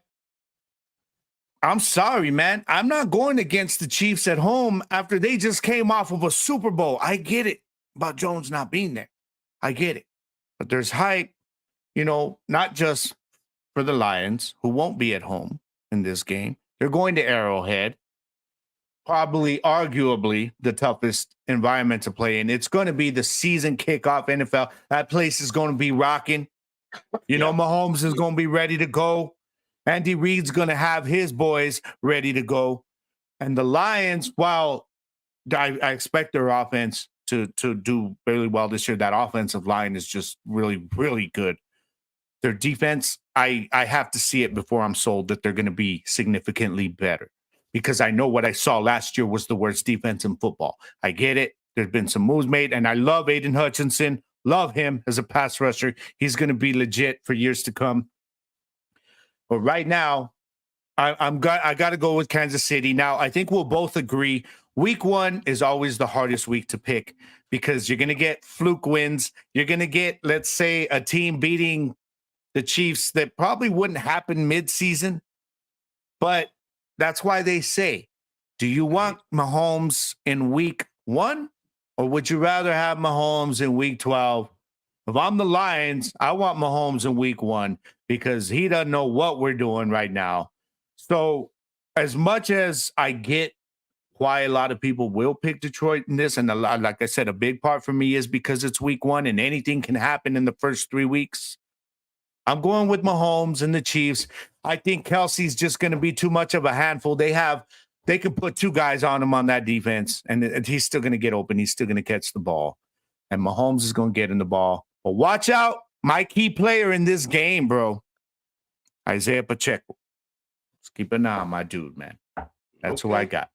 I'm sorry, man. I'm not going against the Chiefs at home after they just came off of a Super Bowl. I get it about Jones not being there. I get it. But there's hype, not just for the Lions, who won't be at home in this game. They're going to Arrowhead, probably, arguably, the toughest environment to play in. It's going to be the season kickoff NFL. That place is going to be rocking. Mahomes is going to be ready to go. Andy Reid's going to have his boys ready to go. And the Lions, while I expect their offense to do really well this year, that offensive line is just really, really good. Their defense, I have to see it before I'm sold that they're going to be significantly better because I know what I saw last year was the worst defense in football. I get it. There's been some moves made, and I love Aiden Hutchinson. Love him as a pass rusher. He's going to be legit for years to come. But right now, I got to go with Kansas City. Now, I think we'll both agree week 1 is always the hardest week to pick because you're going to get fluke wins. You're going to get, let's say, a team beating the Chiefs that probably wouldn't happen mid-season. But that's why they say, do you want Mahomes in week 1 or would you rather have Mahomes in week 12? If I'm the Lions, I want Mahomes in week 1 because he doesn't know what we're doing right now. So as much as I get why a lot of people will pick Detroit in this, and a lot, like I said, a big part for me is because it's week 1 and anything can happen in the first 3 weeks. I'm going with Mahomes and the Chiefs. I think Kelsey's just going to be too much of a handful. They can put 2 guys on him on that defense, and he's still going to get open. He's still going to catch the ball, and Mahomes is going to get in the ball. But watch out, my key player in this game, bro, Isaiah Pacheco. Let's keep an eye on my dude, man. That's who I got.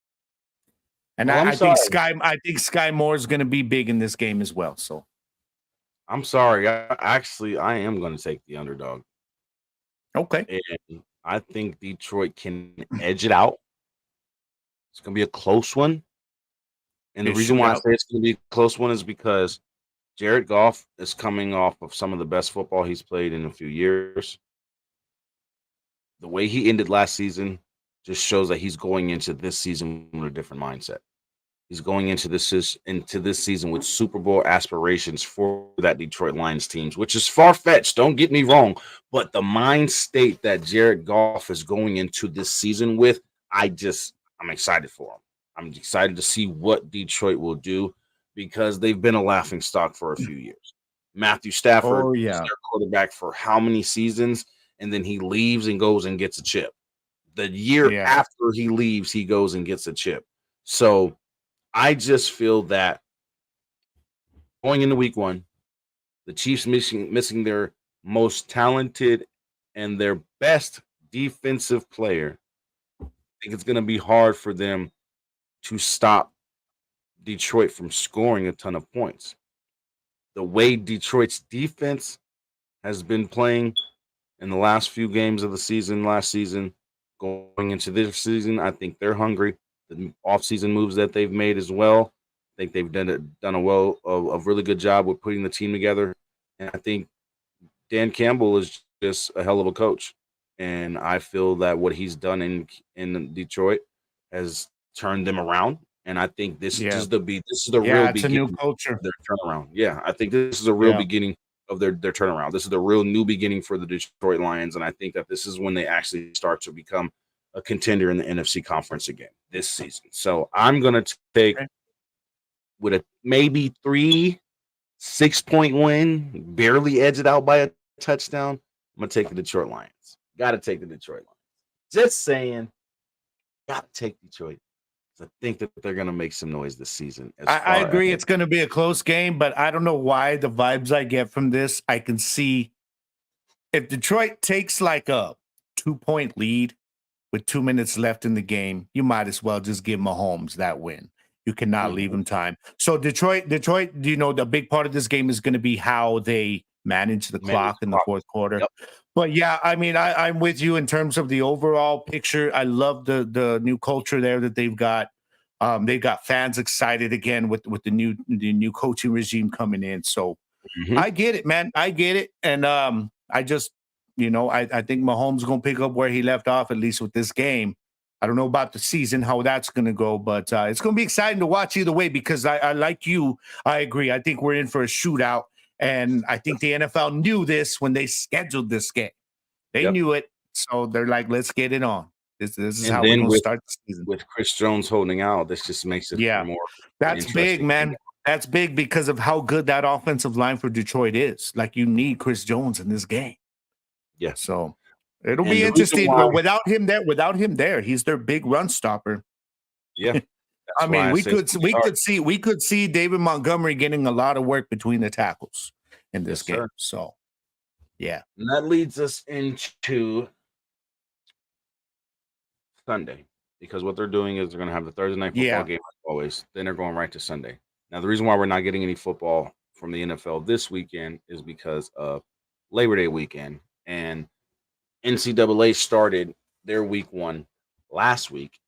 And I think Sky Moore is going to be big in this game as well. So I'm sorry. I am going to take the underdog. Okay. And I think Detroit can edge it out. It's going to be a close one. And the reason why I say it's going to be a close one is because Jared Goff is coming off of some of the best football he's played in a few years. The way he ended last season just shows that he's going into this season with a different mindset. He's going into this season with Super Bowl aspirations for that Detroit Lions teams, which is far-fetched. Don't get me wrong, but the mind state that Jared Goff is going into this season with, I'm excited for him. I'm excited to see what Detroit will do. because they've been a laughing stock for a few years. Matthew Stafford Oh was yeah. their quarterback for how many seasons, and then he leaves and goes and gets a chip. The year Yeah. after he leaves, he goes and gets a chip. So I just feel that going into week one, the Chiefs missing their most talented and their best defensive player. I think it's going to be hard for them to stop Detroit from scoring a ton of points. The way Detroit's defense has been playing in the last few games of the season, last season, going into this season, I think they're hungry. The offseason moves that they've made as well, I think they've done a really good job with putting the team together. And I think Dan Campbell is just a hell of a coach. And I feel that what he's done in Detroit has turned them around. And I think this is the real It's beginning a new culture. of their turnaround. Yeah, I think this is a real beginning of their turnaround. This is the real new beginning for the Detroit Lions, and I think that this is when they actually start to become a contender in the NFC conference again this season. So I'm going to take with a maybe 6-point win, barely edge it out by a touchdown. I'm going to take the Detroit Lions. Got to take the Detroit Lions. Just saying, got to take Detroit. I think that they're going to make some noise this season. I agree. It's going to be a close game, but I don't know why the vibes I get from this. I can see if Detroit takes like a 2-point lead with 2 minutes left in the game, you might as well just give Mahomes that win. You cannot leave him time. So Detroit, the big part of this game is going to be how they manage the clock in the fourth quarter. Yep. But yeah, I mean, I'm with you in terms of the overall picture. I love the new culture there that they've got. They've got fans excited again with the new coaching regime coming in. So I get it, man. I get it. And I just, I think Mahomes is going to pick up where he left off, at least with this game. I don't know about the season, how that's going to go, but it's going to be exciting to watch either way because I like you. I agree. I think we're in for a shootout. And I think the NFL knew this when they scheduled this game. They knew it. So they're like, let's get it on. This is how we're going to start the season. With Chris Jones holding out, this just makes it more. That's big, man. That's big because of how good that offensive line for Detroit is. Like, you need Chris Jones in this game. Yeah. So it'll be interesting. Without him there, he's their big run stopper. Yeah. I mean, we could see David Montgomery getting a lot of work between the tackles in this game. Sir. So, yeah. And that leads us into Sunday, because what they're doing is they're going to have the Thursday night football game like always. Then they're going right to Sunday. Now, the reason why we're not getting any football from the NFL this weekend is because of Labor Day weekend. And NCAA started their week one last week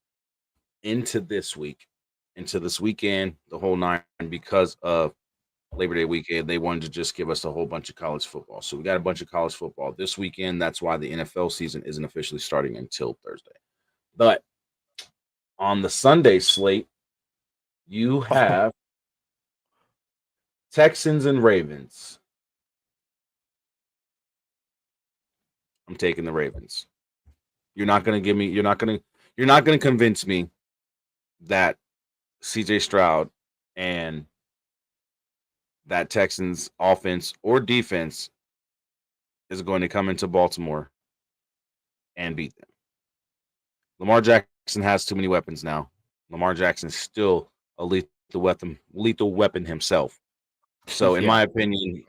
into this weekend, the whole nine, because of Labor Day weekend. They wanted to just give us a whole bunch of college football. So we got a bunch of college football this weekend. That's why the NFL season isn't officially starting until Thursday. But on the Sunday slate, you have Texans and Ravens. I'm taking the Ravens. You're not going to convince me that CJ Stroud and that Texans offense or defense is going to come into Baltimore and beat them. Lamar Jackson has too many weapons now. Lamar Jackson is still a lethal weapon himself. So, in my opinion,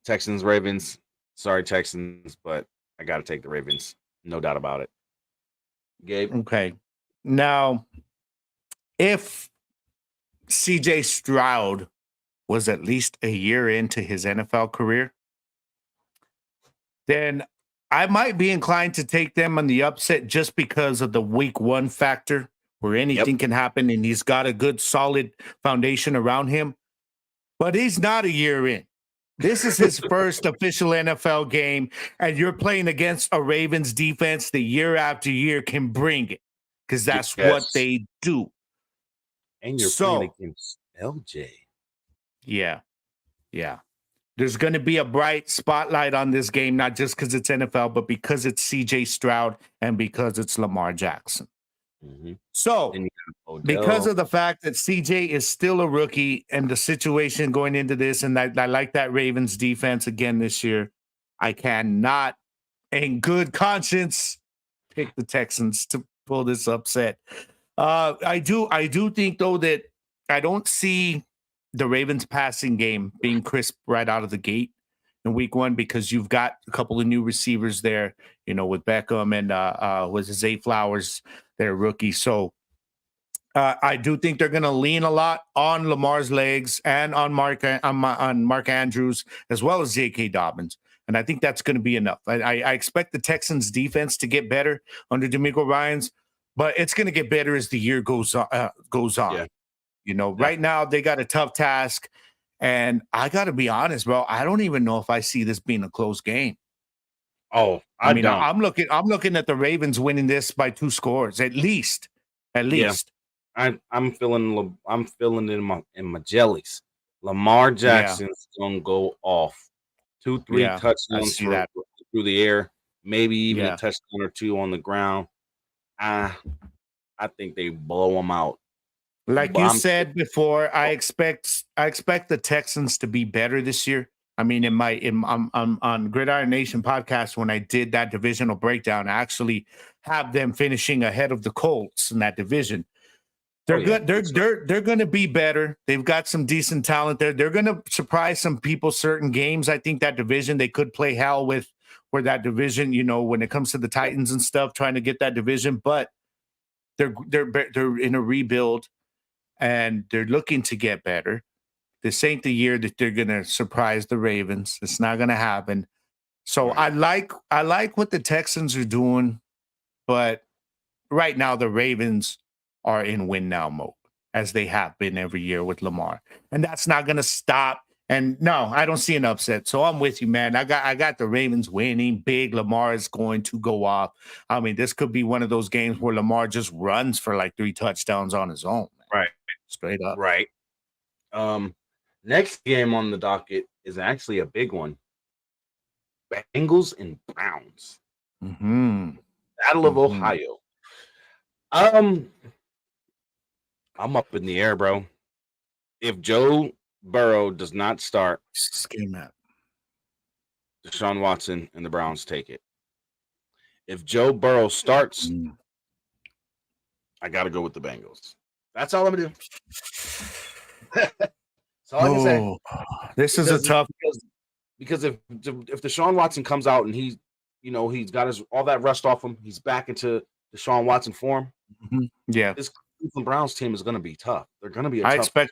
Texans, Ravens. Sorry, Texans, but I got to take the Ravens. No doubt about it. Gabe? Okay. Now, if CJ Stroud was at least a year into his NFL career, then I might be inclined to take them on the upset just because of the week one factor where anything can happen and he's got a good, solid foundation around him. But he's not a year in. This is his first official NFL game, and you're playing against a Ravens defense that year after year can bring it because that's what they do. And you're playing against LJ. Yeah. There's going to be a bright spotlight on this game, not just because it's NFL, but because it's CJ Stroud and because it's Lamar Jackson. Mm-hmm. So, And you got because Odell. of the fact that CJ is still a rookie and the situation going into this, and I like that Ravens defense again this year, I cannot, in good conscience, pick the Texans to pull this upset. I do think though that I don't see the Ravens passing game being crisp right out of the gate in week one because you've got a couple of new receivers there, with Beckham and was Zay Flowers, their rookie. So I do think they're going to lean a lot on Lamar's legs and on Mark Andrews as well as J.K. Dobbins, and I think that's going to be enough. I expect the Texans' defense to get better under DeMeco Ryans, but it's going to get better as the year goes on. Yeah. Right now they got a tough task, and I got to be honest, bro. I don't even know if I see this being a close game. Oh, I mean, I'm looking at the Ravens winning this by 2 scores at least. Yeah. I'm feeling in my jellies. Lamar Jackson's gonna go off 2-3 touchdowns through the air, maybe even a touchdown or 2 on the ground. I think they blow them out. Like you said before, I expect the Texans to be better this year. I mean, I'm on Gridiron Nation podcast when I did that divisional breakdown, I actually have them finishing ahead of the Colts in that division. They're good. They're going to be better. They've got some decent talent there. They're going to surprise some people certain games. I think that division they could play hell with for that division. When it comes to the Titans and stuff, trying to get that division, but they're in a rebuild and they're looking to get better. This ain't the year that they're going to surprise the Ravens. It's not going to happen. So I like what the Texans are doing, but right now the Ravens are in win now mode as they have been every year with Lamar. And that's not going to stop. And no, I don't see an upset. So I'm with you, man. I got the Ravens winning big. Lamar is going to go off. I mean, this could be one of those games where Lamar just runs for like 3 touchdowns on his own. Man. Right. Straight up. Right. Next game on the docket is actually a big one. Bengals and Browns. Mm-hmm. Battle of Ohio. I'm up in the air, bro. If Joe Burrow does not start, Deshaun Watson and the Browns take it. If Joe Burrow starts, I got to go with the Bengals. That's all I'm going to do. That's all I can say. This is a tough because if Deshaun Watson comes out and he's got all that rust off him, he's back into Deshaun Watson form. Mm-hmm. Yeah, this Cleveland Browns team is going to be tough. They're going to be. I expect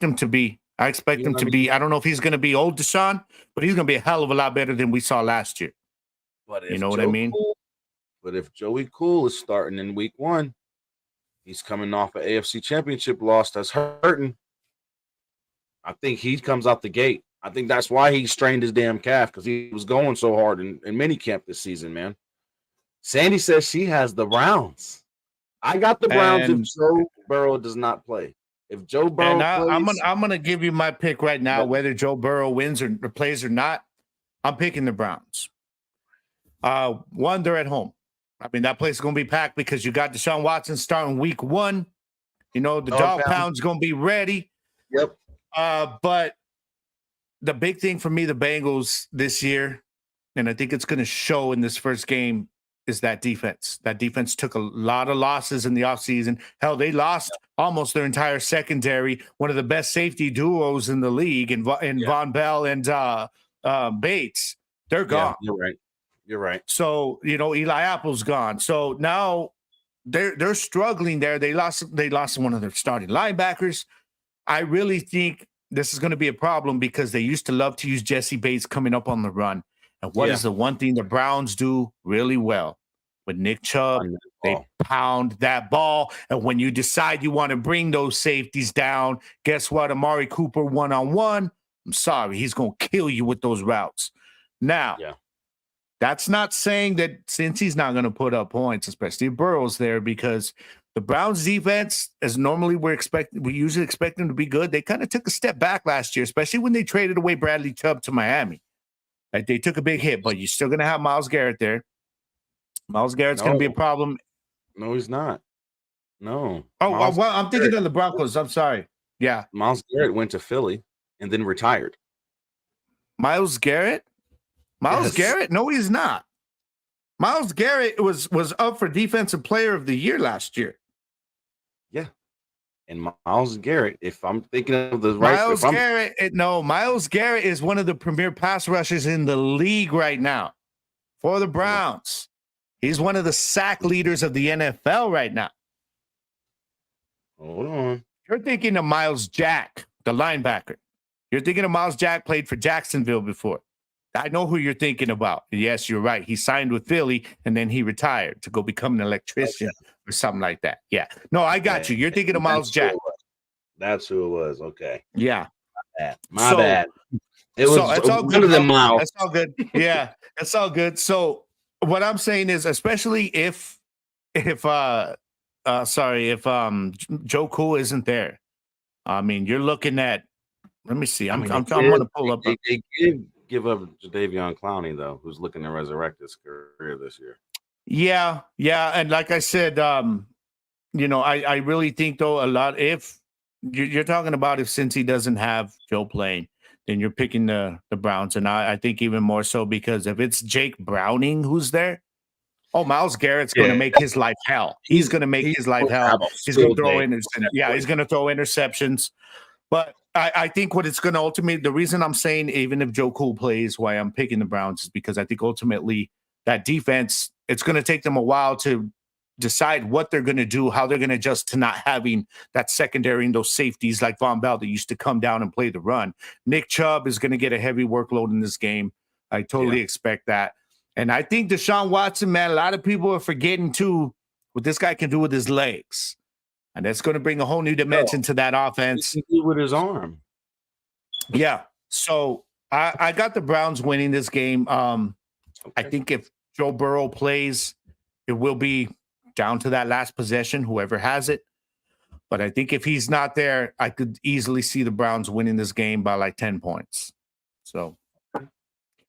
him to be. I expect him to be. I don't know if he's going to be old Deshaun, but he's going to be a hell of a lot better than we saw last year. But you know what I mean? But if Joey Cool is starting in week 1, he's coming off an AFC Championship loss that's hurting. I think he comes out the gate. I think that's why he strained his damn calf because he was going so hard in minicamp this season, man. Sandy says she has the Browns. I got the Browns if Joe Burrow does not play. If Joe Burrow plays, I'm gonna give you my pick right now, whether Joe Burrow wins or plays or not. I'm picking the Browns. One, they're at home. I mean, that place is gonna be packed because you got Deshaun Watson starting week 1. The dog pound's gonna be ready. Yep. But the big thing for me, the Bengals this year, and I think it's going to show in this first game, is that defense. That defense took a lot of losses in the offseason. Hell, they lost almost their entire secondary, one of the best safety duos in the league, in Von Bell and Bates. They're gone. Yeah, you're right. So, Eli Apple's gone. So now they're struggling there. They lost one of their starting linebackers. I really think this is going to be a problem because they used to love to use Jesse Bates coming up on the run. And what is the one thing the Browns do really well? With Nick Chubb, they pound that ball. And when you decide you want to bring those safeties down, guess what? Amari Cooper one-on-one, I'm sorry, he's going to kill you with those routes. Now, that's not saying that since he's not going to put up points, especially if Burrow's there, because the Browns defense, as normally we usually expect them to be good, they kind of took a step back last year, especially when they traded away Bradley Chubb to Miami. Like, they took a big hit, but you're still going to have Myles Garrett there. Myles Garrett's going to be a problem. No, he's not. No. Oh, Myles well, I'm thinking Garrett- of the Broncos. I'm sorry. Yeah. Myles Garrett went to Philly and then retired. Myles Garrett? Myles Yes. Garrett? No, he's not. Myles Garrett was up for Defensive Player of the Year last year. Yeah. And Myles Garrett, if I'm thinking of the right, Myles Garrett is one of the premier pass rushers in the league right now for the Browns. He's one of the sack leaders of the NFL right now. Hold on. You're thinking of Miles Jack, the linebacker. You're thinking of Miles Jack, played for Jacksonville before. I know who you're thinking about. Yes, you're right. He signed with Philly, and then he retired to go become an electrician or something like that. Yeah. No, I got you. You're thinking of Miles Jack. That's who it was. Okay. Yeah. My bad. It was it's all one good. of them Miles. That's all good. Yeah, it's all good. So what I'm saying is, especially if Joe Cool isn't there, I mean, you're looking at. Let me see. I'm going to pull up. They did give up Jadeveon Clowney though, who's looking to resurrect his career this year. Yeah, and like I said, I really think though a lot. If you're talking about if since he doesn't have Joe playing, then you're picking the Browns, and I think even more so because if it's Jake Browning who's there, Myles Garrett's going to make his life hell. He's going to make his life hell. He's going to throw he's going to throw interceptions. But I think what it's going to ultimately, the reason I'm saying even if Joe Cool plays, why I'm picking the Browns is because I think ultimately that defense, it's going to take them a while to decide what they're going to do, how they're going to adjust to not having that secondary and those safeties like Von Bell that used to come down and play the run. Nick Chubb is going to get a heavy workload in this game. I totally expect that. And I think Deshaun Watson, man, a lot of people are forgetting too what this guy can do with his legs. And that's going to bring a whole new dimension to that offense. He can do with his arm. Yeah. So I got the Browns winning this game. I think if Joe Burrow plays, it will be down to that last possession, whoever has it. But I think if he's not there, I could easily see the Browns winning this game by like 10 points. So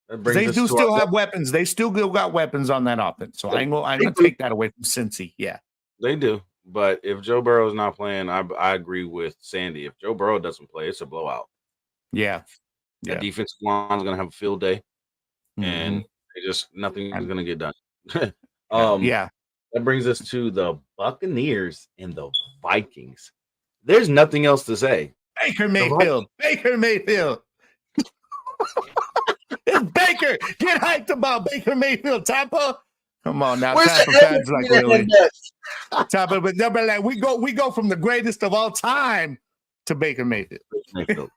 they do still have weapons. They still got weapons on that offense. So I'm going to take that away from Cincy. Yeah. They do. But if Joe Burrow is not playing, I agree with Sandy. If Joe Burrow doesn't play, it's a blowout. Yeah. The defensive line is going to have a field day. And nothing is going to get done. That brings us to the Buccaneers and the Vikings. There's nothing else to say. Baker Mayfield. It's Baker. Get hyped about Baker Mayfield. Tampa. Come on now. Tampa fans like really. Tampa, but they'll be like, we go from the greatest of all time to Baker Mayfield. You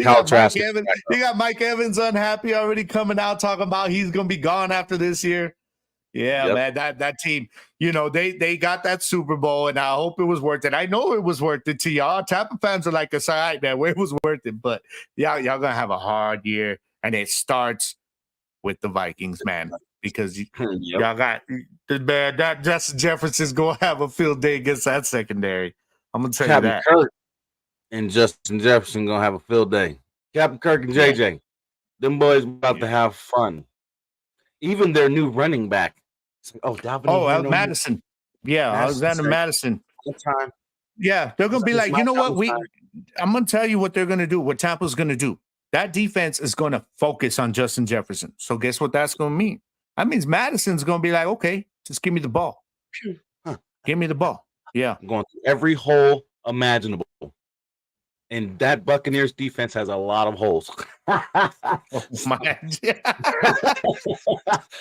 got Mike Evans unhappy already coming out talking about he's going to be gone after this year. Yeah, man, that team, they got that Super Bowl, and I hope it was worth it. I know it was worth it to y'all. Tampa fans are like, it's all right, man, it was worth it. But y'all going to have a hard year, and it starts with the Vikings, man, because y'all got that Justin Jefferson's going to have a field day against that secondary. I'm going to tell you that. Kirk and Justin Jefferson going to have a field day. Captain Kirk and JJ, them boys about to have fun. Even their new running back. Dalvin. Madison. Yeah, Alexander Madison. Time. Yeah, they're going to be like, you know what? I'm going to tell you what they're going to do, what Tampa's going to do. That defense is going to focus on Justin Jefferson. So guess what that's going to mean? That means Madison's going to be like, okay, just give me the ball. Give me the ball. Yeah. I'm going through every hole imaginable. And that Buccaneers defense has a lot of holes.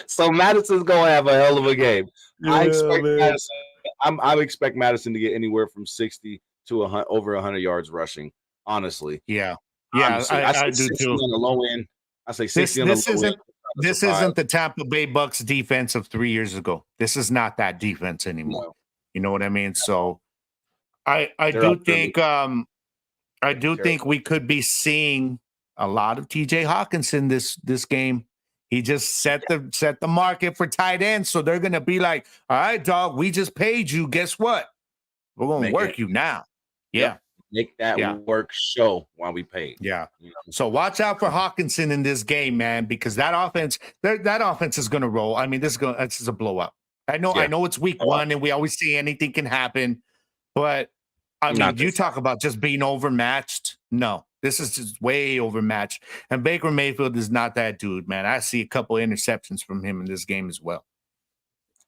So Madison's going to have a hell of a game. I expect Madison to get anywhere from 60 to over 100 yards rushing, honestly. Yeah. Yeah, I do too. On the low end. I say 60 on the low end. This isn't the Tampa Bay Bucks defense of 3 years ago. This is not that defense anymore. No. You know what I mean? So I do think we could be seeing a lot of TJ Hawkinson this game. He just set the market for tight ends. So they're gonna be like, all right, dog, we just paid you. Guess what? We're gonna work you now. Yeah. Yep. Make that work show while we pay. Yeah. So watch out for Hawkinson in this game, man, because that offense is gonna roll. I mean, this is a blowout. I know it's week one, and we always say anything can happen, but I mean, you talk about just being overmatched. No, this is just way overmatched. And Baker Mayfield is not that dude, man. I see a couple interceptions from him in this game as well.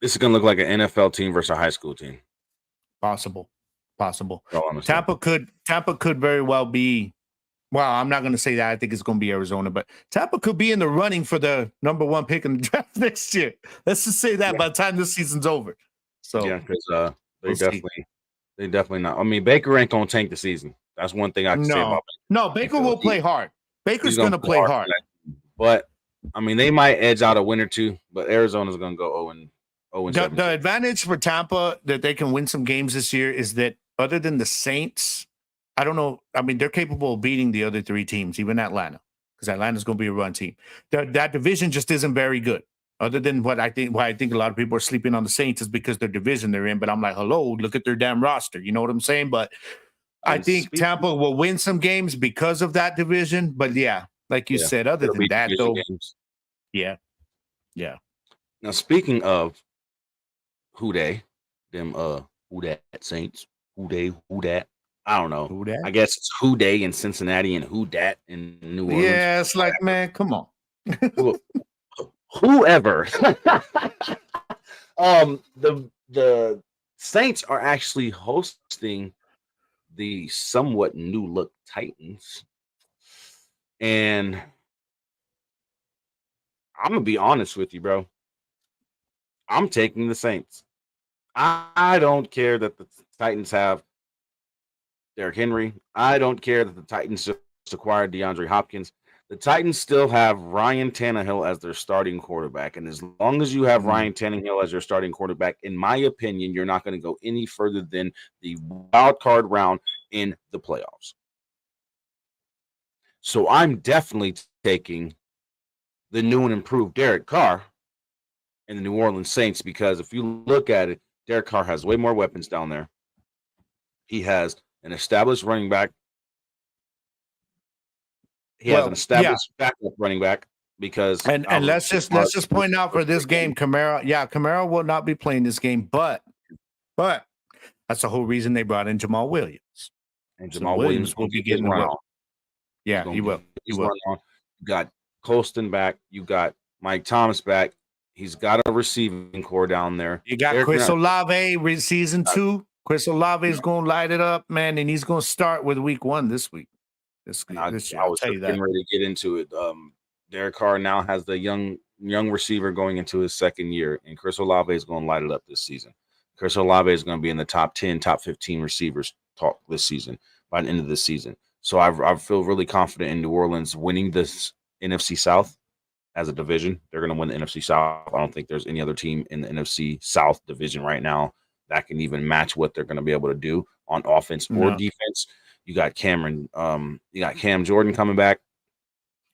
This is gonna look like an NFL team versus a high school team. Possible. Tampa could very well be. Well, I'm not going to say that. I think it's going to be Arizona, but Tampa could be in the running for the number 1 pick in the draft next year. Let's just say that by the time this season's over. So yeah, because they definitely not. I mean, Baker ain't gonna tank the season. That's one thing I can say about Baker. No, Baker will play hard. Baker's going to play hard. But I mean, they might edge out a win or two, but Arizona's going to go 0-7. The advantage for Tampa that they can win some games this year is that other than the Saints, I don't know. I mean, they're capable of beating the other 3 teams, even Atlanta, because Atlanta's going to be a run team. That division just isn't very good. Other than why I think a lot of people are sleeping on the Saints is because their division they're in. But I'm like, hello, look at their damn roster. You know what I'm saying? But I think Tampa will win some games because of that division. But yeah, like you said, other than that, though, yeah. Now, speaking of who that Saints, who that. I don't know. Who dat? I guess it's who they in Cincinnati and who dat in New Orleans. Yeah, it's like, man, come on. Whoever. The Saints are actually hosting the somewhat new look Titans. And I'm gonna be honest with you, bro. I'm taking the Saints. I don't care that the Titans have Derrick Henry. I don't care that the Titans just acquired DeAndre Hopkins. The Titans still have Ryan Tannehill as their starting quarterback. And as long as you have Ryan Tannehill as your starting quarterback, in my opinion, you're not going to go any further than the wild card round in the playoffs. So I'm definitely taking the new and improved Derek Carr and the New Orleans Saints, because if you look at it, Derek Carr has way more weapons down there. He has an established running back. He has an established backup running back because and let's just point out for this game, Kamara will not be playing this game, but that's the whole reason they brought in Jamal Williams. And Jamal Williams will be getting run on. Yeah, he will. He will. You got Colston back. You got Mike Thomas back. He's got a receiving core down there. You got Chris Olave season 2. Chris Olave is going to light it up, man, and he's going to start with week 1 this week. I was getting ready to get into it. Derek Carr now has the young receiver going into his second year, and Chris Olave is going to light it up this season. Chris Olave is going to be in the top 10, top 15 receivers talk this season by the end of this season. So I feel really confident in New Orleans winning this NFC South as a division. They're going to win the NFC South. I don't think there's any other team in the NFC South division right now that can even match what they're going to be able to do on offense or defense. You got Cam Jordan coming back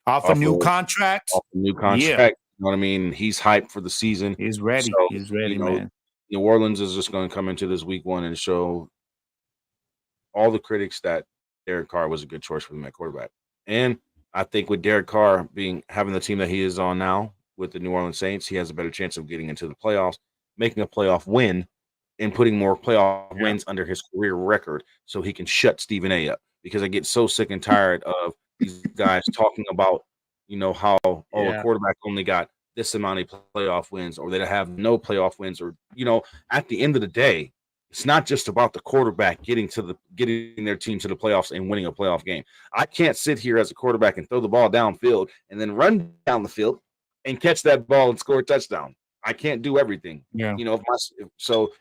off a new contract. Yeah. You know what I mean? He's hyped for the season. He's ready. So, he's ready, man. New Orleans is just going to come into this week 1 and show all the critics that Derek Carr was a good choice for them at quarterback. And I think with Derek Carr having the team that he is on now with the New Orleans Saints, he has a better chance of getting into the playoffs, making a playoff win, and putting more playoff wins under his career record so he can shut Stephen A up, because I get so sick and tired of these guys talking about, how a quarterback only got this amount of playoff wins, or they have no playoff wins, or, at the end of the day, it's not just about the quarterback getting their team to the playoffs and winning a playoff game. I can't sit here as a quarterback and throw the ball downfield and then run down the field and catch that ball and score a touchdown. I can't do everything. Yeah. So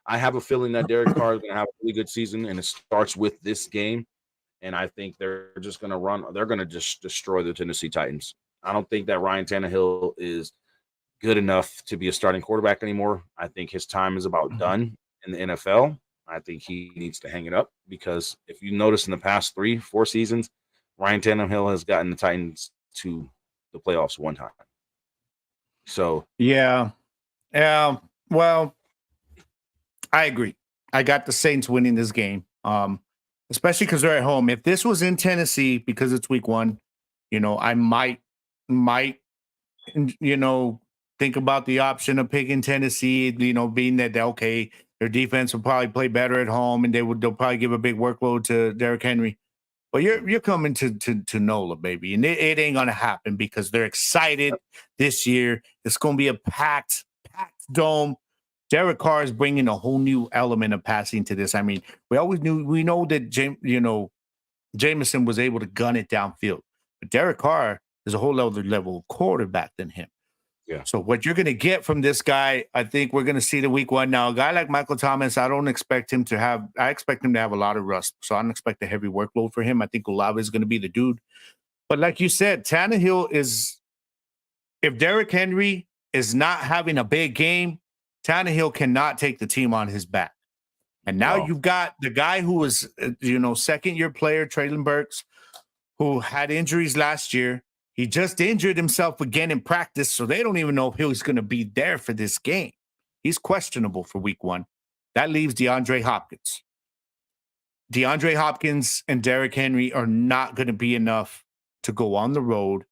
I have a feeling that Derek Carr is going to have a really good season, and it starts with this game. And I think they're just going to they're going to just destroy the Tennessee Titans. I don't think that Ryan Tannehill is good enough to be a starting quarterback anymore. I think his time is about done in the NFL. I think he needs to hang it up, because if you notice in the past 3-4 seasons, Ryan Tannehill has gotten the Titans to the playoffs 1 time. So, well, I agree. I got the Saints winning this game, especially because they're at home. If this was in Tennessee, because it's week 1, I might, think about the option of picking Tennessee, being that, okay, their defense will probably play better at home and they'll probably give a big workload to Derrick Henry. But you're coming to NOLA, baby, and it ain't gonna happen because they're excited this year. It's gonna be a packed dome. Derek Carr is bringing a whole new element of passing to this. I mean, we know that Jameson was able to gun it downfield, but Derek Carr is a whole other level of quarterback than him. Yeah. So what you're going to get from this guy, I think we're going to see the week one. Now, a guy like Michael Thomas, I expect him to have a lot of rust. So I don't expect a heavy workload for him. I think Olave is going to be the dude. But like you said, Tannehill if Derrick Henry is not having a big game, Tannehill cannot take the team on his back. And now you've got the guy who was, second-year player, Traylon Burks, who had injuries last year. He just injured himself again in practice, so they don't even know if he's going to be there for this game. He's questionable for week one. That leaves DeAndre Hopkins. DeAndre Hopkins and Derrick Henry are not going to be enough to go on the road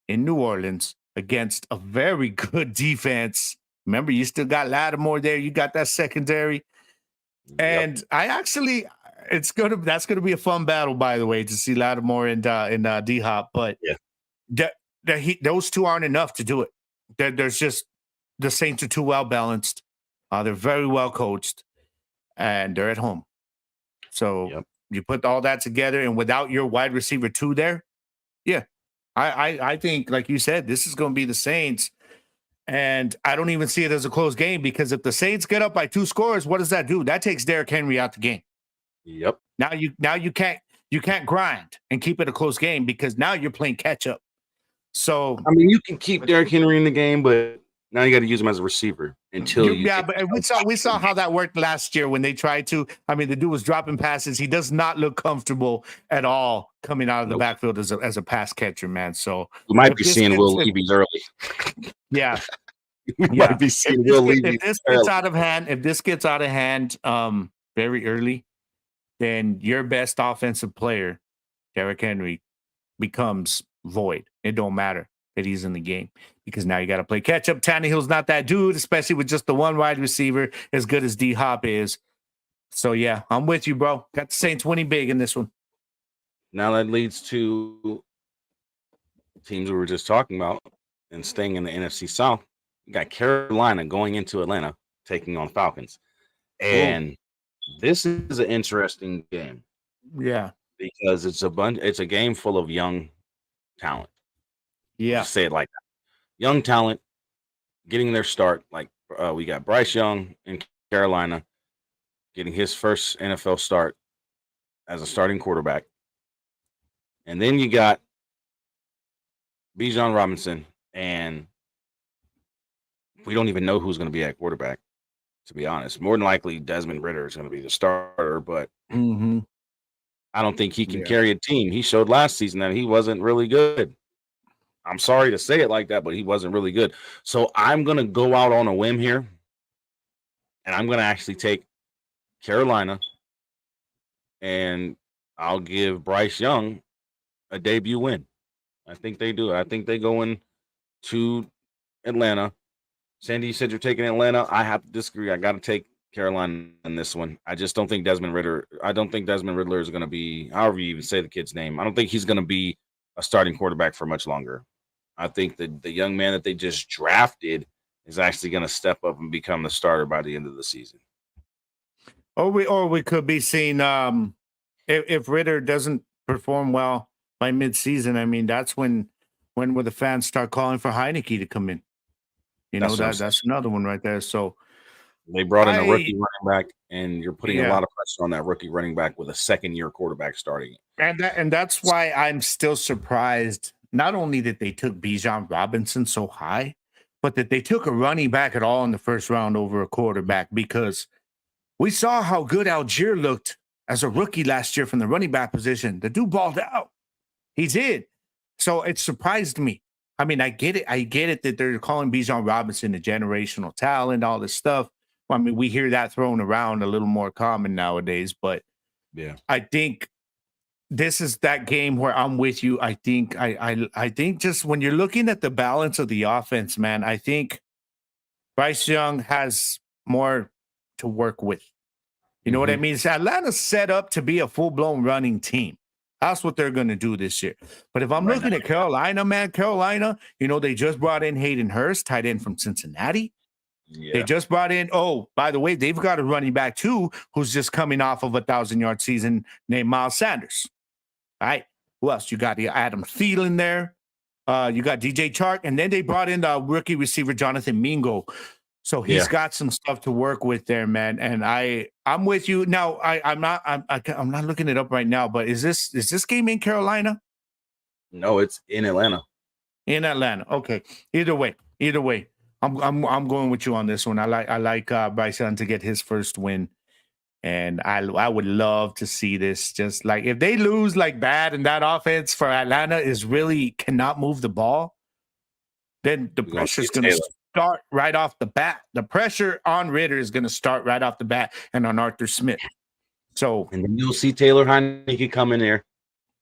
in New Orleans against a very good defense. Remember, you still got Lattimore there. You got that secondary. And that's gonna be a fun battle, by the way, to see Lattimore and D-Hop. But those two aren't enough to do it. There's just the Saints are too well balanced. They're very well coached, and they're at home. So you put all that together, and without your wide receiver 2 there, I think, like you said, this is going to be the Saints. And I don't even see it as a close game because if the Saints get up by 2 scores, what does that do? That takes Derrick Henry out the game. Yep. Now you can't grind and keep it a close game because now you're playing catch up. So I mean, you can keep Derrick Henry in the game, but now you got to use him as a receiver until but we saw how that worked last year when they tried to. I mean, the dude was dropping passes. He does not look comfortable at all coming out of the backfield as a pass catcher, man. So we might be seeing Will Levy early. Yeah. Might be seeing Will Levy. If this gets out of hand, very early, then your best offensive player, Derrick Henry, becomes void. It don't matter that he's in the game because now you got to play catch up. Tannehill's not that dude, especially with just the one wide receiver as good as D-Hop is. So, yeah, I'm with you, bro. Got the Saints winning big in this one. Now that leads to teams we were just talking about and staying in the NFC South. You got Carolina going into Atlanta, taking on Falcons. And this is an interesting game. Yeah. Because it's a game full of young talent. Yeah. Say it like that. Young talent getting their start. Like we got Bryce Young in Carolina getting his first NFL start as a starting quarterback. And then you got Bijan Robinson, and we don't even know who's going to be at quarterback, to be honest. More than likely, Desmond Ridder is going to be the starter, but I don't think he can carry a team. He showed last season that he wasn't really good. I'm sorry to say it like that, but he wasn't really good. So I'm going to go out on a whim here, and I'm going to actually take Carolina, and I'll give Bryce Young a debut win. I think they do. I think they go into Atlanta. Sandy, you said you're taking Atlanta. I have to disagree. I got to take Carolina in this one. I just don't think Desmond Ridder is going to be, however you even say the kid's name, I don't think he's going to be a starting quarterback for much longer. I think that the young man that they just drafted is actually going to step up and become the starter by the end of the season. Or we could be seeing if Ridder doesn't perform well by midseason. I mean, that's when will the fans start calling for Heineke to come in? That's another one right there. So they brought in a rookie running back, and you're putting a lot of pressure on that rookie running back with a second-year quarterback starting. And that's why I'm still surprised. Not only that they took Bijan Robinson so high, but that they took a running back at all in the first round over a quarterback, because we saw how good Algier looked as a rookie last year from the running back position. The dude balled out. He did. So it surprised me. I mean, I get it that they're calling Bijan Robinson a generational talent, all this stuff. Well, I mean, we hear that thrown around a little more common nowadays, but yeah, I think this is that game where I'm with you. I think I think just when you're looking at the balance of the offense, man, I think Bryce Young has more to work with. You know what I mean? So Atlanta's set up to be a full-blown running team. That's what they're going to do this year. But if I'm looking at Carolina, man, they just brought in Hayden Hurst, tight end from Cincinnati. Yeah. They just brought in, by the way, they've got a running back too who's just coming off of a 1,000-yard season named Miles Sanders. All right. Who else? You got Adam Thielen there. You got DJ Chark. And then they brought in the rookie receiver, Jonathan Mingo. So he's got some stuff to work with there, man. And I'm with you. Now, I'm not looking it up right now, but is this game in Carolina? No, it's in Atlanta. In Atlanta. Okay. Either way. I'm going with you on this one. I like Bryce Young to get his first win. And I would love to see this. Just like if they lose like bad and that offense for Atlanta is really cannot move the ball, then the pressure is going to start right off the bat. The pressure on Ritter is going to start right off the bat and on Arthur Smith. So and then you'll see Taylor Heineke come in there.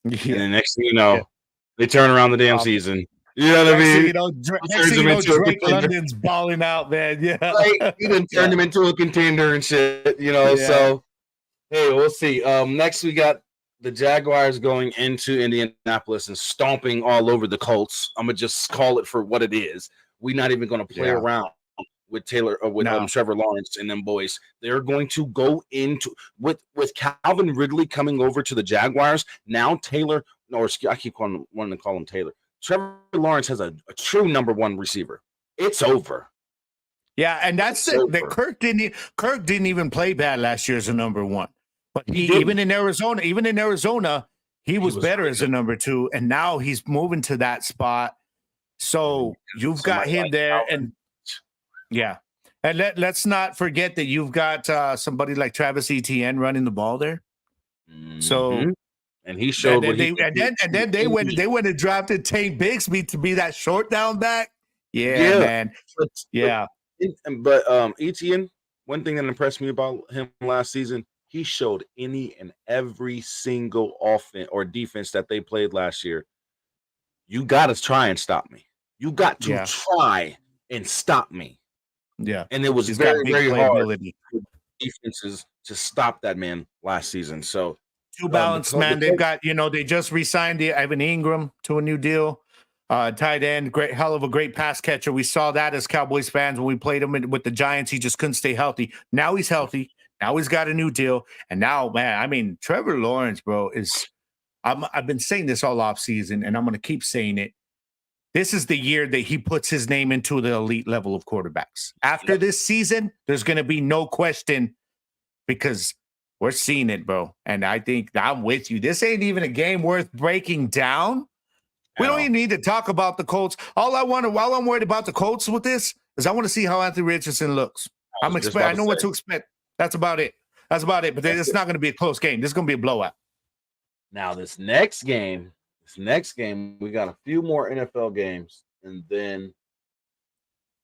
Yeah. And the next thing you know, they turn around the damn season. You know what I mean? Next thing you know, Drake London's balling out, man. Yeah. Like, he done turned him into a contender and shit, So, hey, we'll see. Next, we got the Jaguars going into Indianapolis and stomping all over the Colts. I'm going to just call it for what it is. We're not even going to play around with Taylor or with Trevor Lawrence and them boys. They're going to go into with Calvin Ridley coming over to the Jaguars. Now Taylor, or I keep wanting to call him Taylor. Trevor Lawrence has a true number one receiver. It's over. Yeah, and that's it. That Kirk didn't even play bad last year as a number one. But even in Arizona, he was better as a number two, and now he's moving to that spot. So you've got him there, and and let's not forget that you've got somebody like Travis Etienne running the ball there. So. And he showed and then they went and drafted Tank Bigsby to be that short down back. Yeah. Man. But Etienne, one thing that impressed me about him last season, he showed any and every single offense or defense that they played last year. You got to try and stop me. You got to try and stop me. Yeah. And it was very, very hard for defenses to stop that man last season. So too balanced, man. They've got, they just re-signed Evan Ingram to a new deal. Tight end, hell of a great pass catcher. We saw that as Cowboys fans when we played him with the Giants. He just couldn't stay healthy. Now he's healthy. Now he's got a new deal. And now, man, I mean, Trevor Lawrence, bro, I've been saying this all off season, and I'm going to keep saying it. This is the year that he puts his name into the elite level of quarterbacks. After this season, there's going to be no question because we're seeing it, bro. And I think I'm with you. This ain't even a game worth breaking down. We don't even need to talk about the Colts. While I'm worried about the Colts with this is I want to see how Anthony Richardson looks. I know what to expect. That's about it. But it's not going to be a close game. This is going to be a blowout. Now, this next game, we got a few more NFL games, and then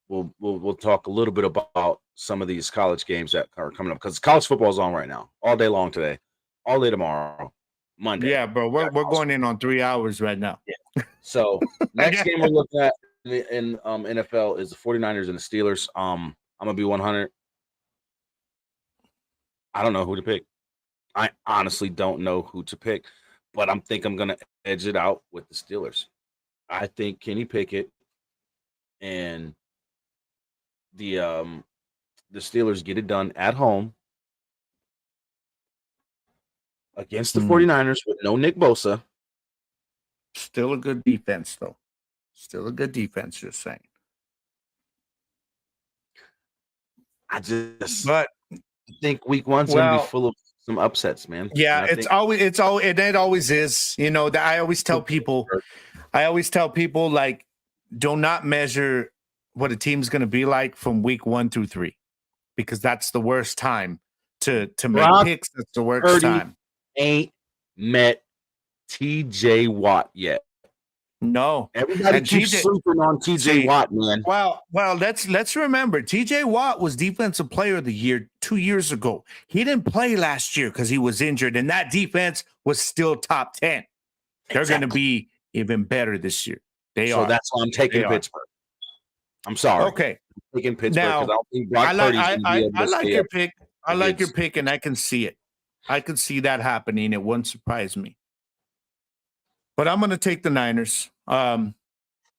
we'll talk a little bit about some of these college games that are coming up because college football is on right now, all day long today, all day tomorrow, Monday. Yeah, bro, we're going in on 3 hours right now. Yeah. So next game we're looking at in NFL is the 49ers and the Steelers. I'm gonna be 100. I don't know who to pick. I honestly don't know who to pick, but I'm gonna edge it out with the Steelers. I think Kenny Pickett and the Steelers get it done at home against the 49ers with no Nick Bosa. Still a good defense, though. Still a good defense, just saying. I think week one's going to be full of some upsets, man. Yeah, it always is. I always tell people, like, do not measure what a team's going to be like from week 1 through 3, because that's the worst time to make picks. That's the worst time. Ain't met TJ Watt yet. No. Everybody And keeps sleeping on TJ Watt, man. Well, let's remember TJ Watt was Defensive Player of the Year 2 years ago. He didn't play last year because he was injured, and that defense was still top 10. They're going to be even better this year. They are. So that's why I'm taking Pittsburgh. I'm sorry. Okay. I'm taking Pittsburgh Now, because I don't think Brock Purdy's going to be able to I like stay your up pick. I like your against- pick, and I can see it. I can see that happening. It wouldn't surprise me. But I'm going to take the Niners. I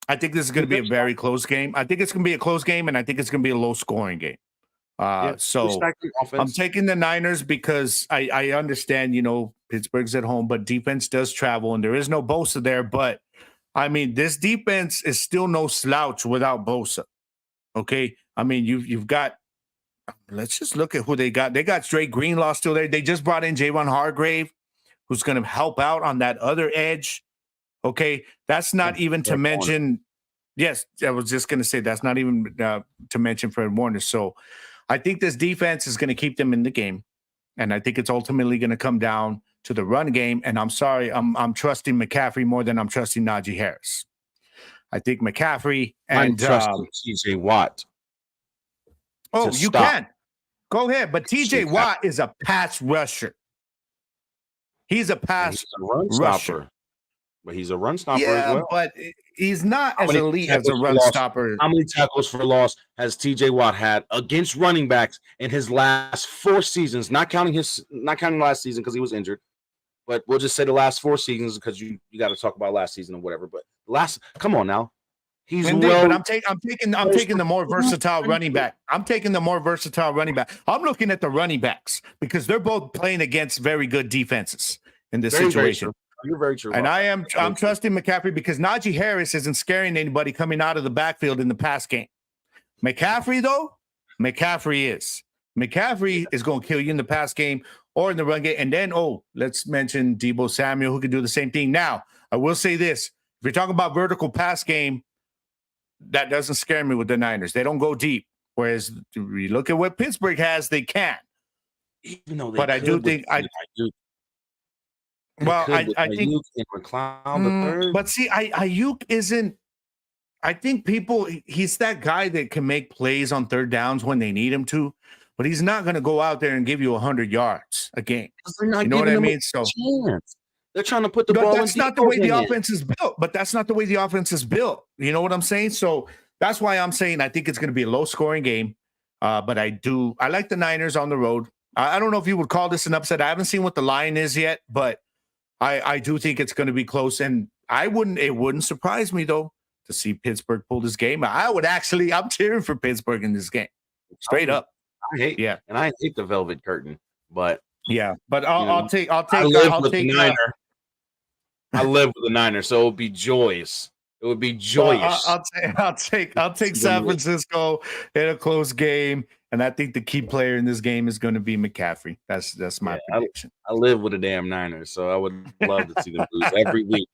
think this is going to be a very close game. I think it's going to be a close game, and I think it's going to be a low-scoring game. So I'm taking the Niners because I understand, Pittsburgh's at home, but defense does travel, and there is no Bosa there. But, I mean, this defense is still no slouch without Bosa, okay? I mean, you've got – let's just look at who they got. They got Drake Greenlaw still there. They just brought in Javon Hargrave, who's going to help out on that other edge. Okay, that's not even to mention. Yes, I was just going to say that's not even to mention Fred Warner. So I think this defense is going to keep them in the game, and I think it's ultimately going to come down to the run game. And I'm sorry, I'm trusting McCaffrey more than I'm trusting Najee Harris. I think McCaffrey and I'm trusting TJ Watt. Oh, you can go ahead, but TJ Watt is a pass rusher. He's a pass run stopper. But he's a run stopper as well. But he's not as elite as a run stopper. How many tackles for loss has TJ Watt had against running backs in his last 4 seasons? Not counting last season because he was injured. But we'll just say the last 4 seasons because you got to talk about last season or whatever. But come on now. But I'm taking the more versatile running back. I'm taking the more versatile running back. I'm looking at the running backs because they're both playing against very good defenses in this situation. You're very true. And I'm trusting McCaffrey because Najee Harris isn't scaring anybody coming out of the backfield in the pass game. McCaffrey, though, McCaffrey is going to kill you in the pass game or in the run game. And then, let's mention Deebo Samuel, who can do the same thing. Now, I will say this. If you're talking about vertical pass game, that doesn't scare me with the Niners. They don't go deep. Whereas you look at what Pittsburgh has, they can. Even though I do think I think but see, Ayuk isn't. I think he's that guy that can make plays on third downs when they need him to, but he's not going to go out there and give you 100 yards a game. You know what I mean? So they're trying to put the ball. That's not the way the offense is built. But that's not the way the offense is built. You know what I'm saying? So that's why I'm saying I think it's going to be a low-scoring game. But I like the Niners on the road. I don't know if you would call this an upset. I haven't seen what the line is yet, but I do think it's going to be close. And it wouldn't surprise me, though, to see Pittsburgh pull this game. I'm cheering for Pittsburgh in this game. Straight up. I hate the velvet curtain, but I'll take the Niner. I live with the Niners, so it would be joyous. It would be joyous. I'll take San Francisco in a close game, and I think the key player in this game is going to be McCaffrey. That's my prediction. I live with the damn Niners, so I would love to see them lose every week.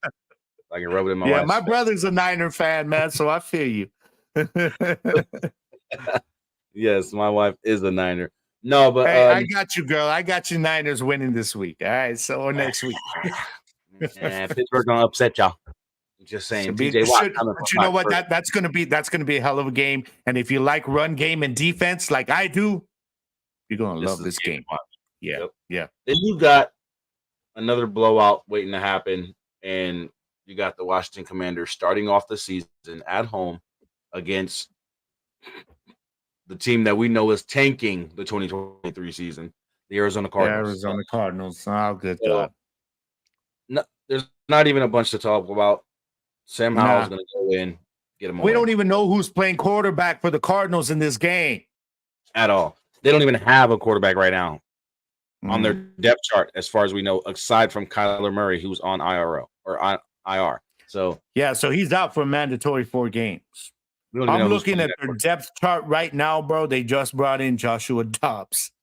I can rub it in my wife's my face. brother's a Niner fan, man, so I feel you. Yes, my wife is a Niner. No, but hey, I got you, girl. I got you Niners winning this week. All right, so next week. Pittsburgh gonna upset y'all. Just saying, TJ Watt. But you know what? That's gonna be a hell of a game. And if you like run game and defense like I do, you're gonna love this game. Yeah. Then you got another blowout waiting to happen, and you got the Washington Commanders starting off the season at home against the team that we know is tanking the 2023 season, the Arizona Cardinals. Oh, good God. No, there's not even a bunch to talk about. Sam Howell's going to go in, get him away. We don't even know who's playing quarterback for the Cardinals in this game. At all. They don't even have a quarterback right now on their depth chart, as far as we know, aside from Kyler Murray, who's on IR. So he's out for a mandatory 4 games. I'm looking at their depth chart right now, bro. They just brought in Joshua Dobbs.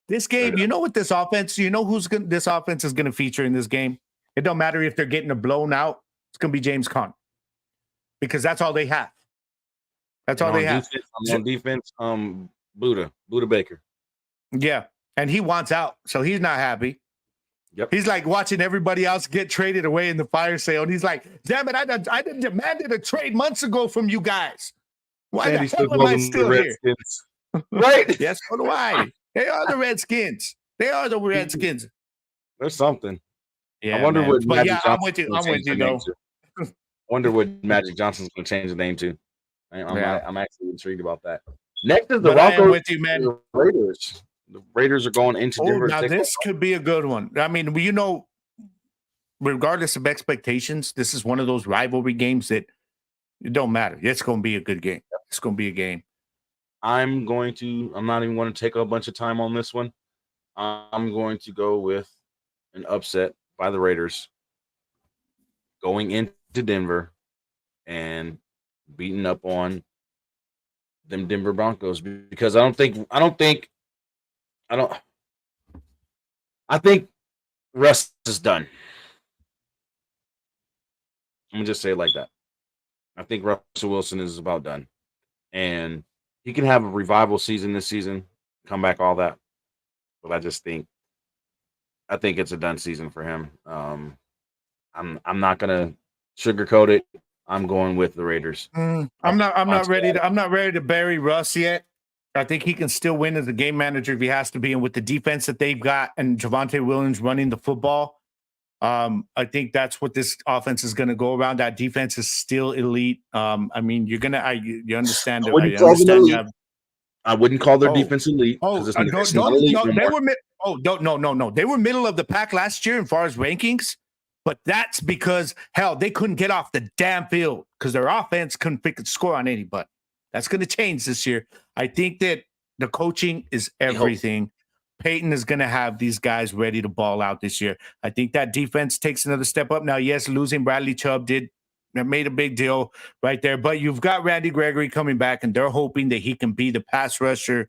This game, you know what this offense, this offense is going to feature in this game? It don't matter if they're getting blown out. It's going to be James Conner because that's all they have. That's all they have. On defense, Buda Baker. Yeah, and he wants out, so he's not happy. Yep. He's like watching everybody else get traded away in the fire sale. And he's like, damn it, I demanded a trade months ago from you guys. Why And the he still hell am I calls them still the here? Redskins. Right? Yes, so do I. They are the Redskins. They are the Redskins. There's something. Yeah, I wonder man. what But Magic yeah, I'm Johnson's with you. gonna I'm with change you, the name though. to. I wonder what Magic Johnson's going to change the name to. Yeah. I'm actually intrigued about that. Next is the But I am Broncos. with you, man. The Raiders. The Raiders are going into Oh, Denver. now this could be a good one. I mean, you know, regardless of expectations, this is one of those rivalry games that it don't matter. It's going to be a good game. It's going to be a game. I'm not even going to take a bunch of time on this one. I'm going to go with an upset by the Raiders going into Denver and beating up on them Denver Broncos because I think Russ is done. I'm gonna just say it like that. I think Russell Wilson is about done, and he can have a revival season this season, come back, all that. But I think it's a done season for him. I'm not gonna sugarcoat it. I'm going with the Raiders. I'm not ready to bury Russ yet. I think he can still win as a game manager if he has to be, and with the defense that they've got and Javonte Williams running the football, I think that's what this offense is going to go around. That defense is still elite. I mean, you understand. I wouldn't call their defense elite. No. They were middle of the pack last year as far as rankings, but that's because hell, they couldn't get off the damn field because their offense couldn't pick a score on anybody. That's going to change this year. I think that the coaching is everything. Peyton is going to have these guys ready to ball out this year. I think that defense takes another step up. Now, yes, losing Bradley Chubb made a big deal right there, but you've got Randy Gregory coming back, and they're hoping that he can be the pass rusher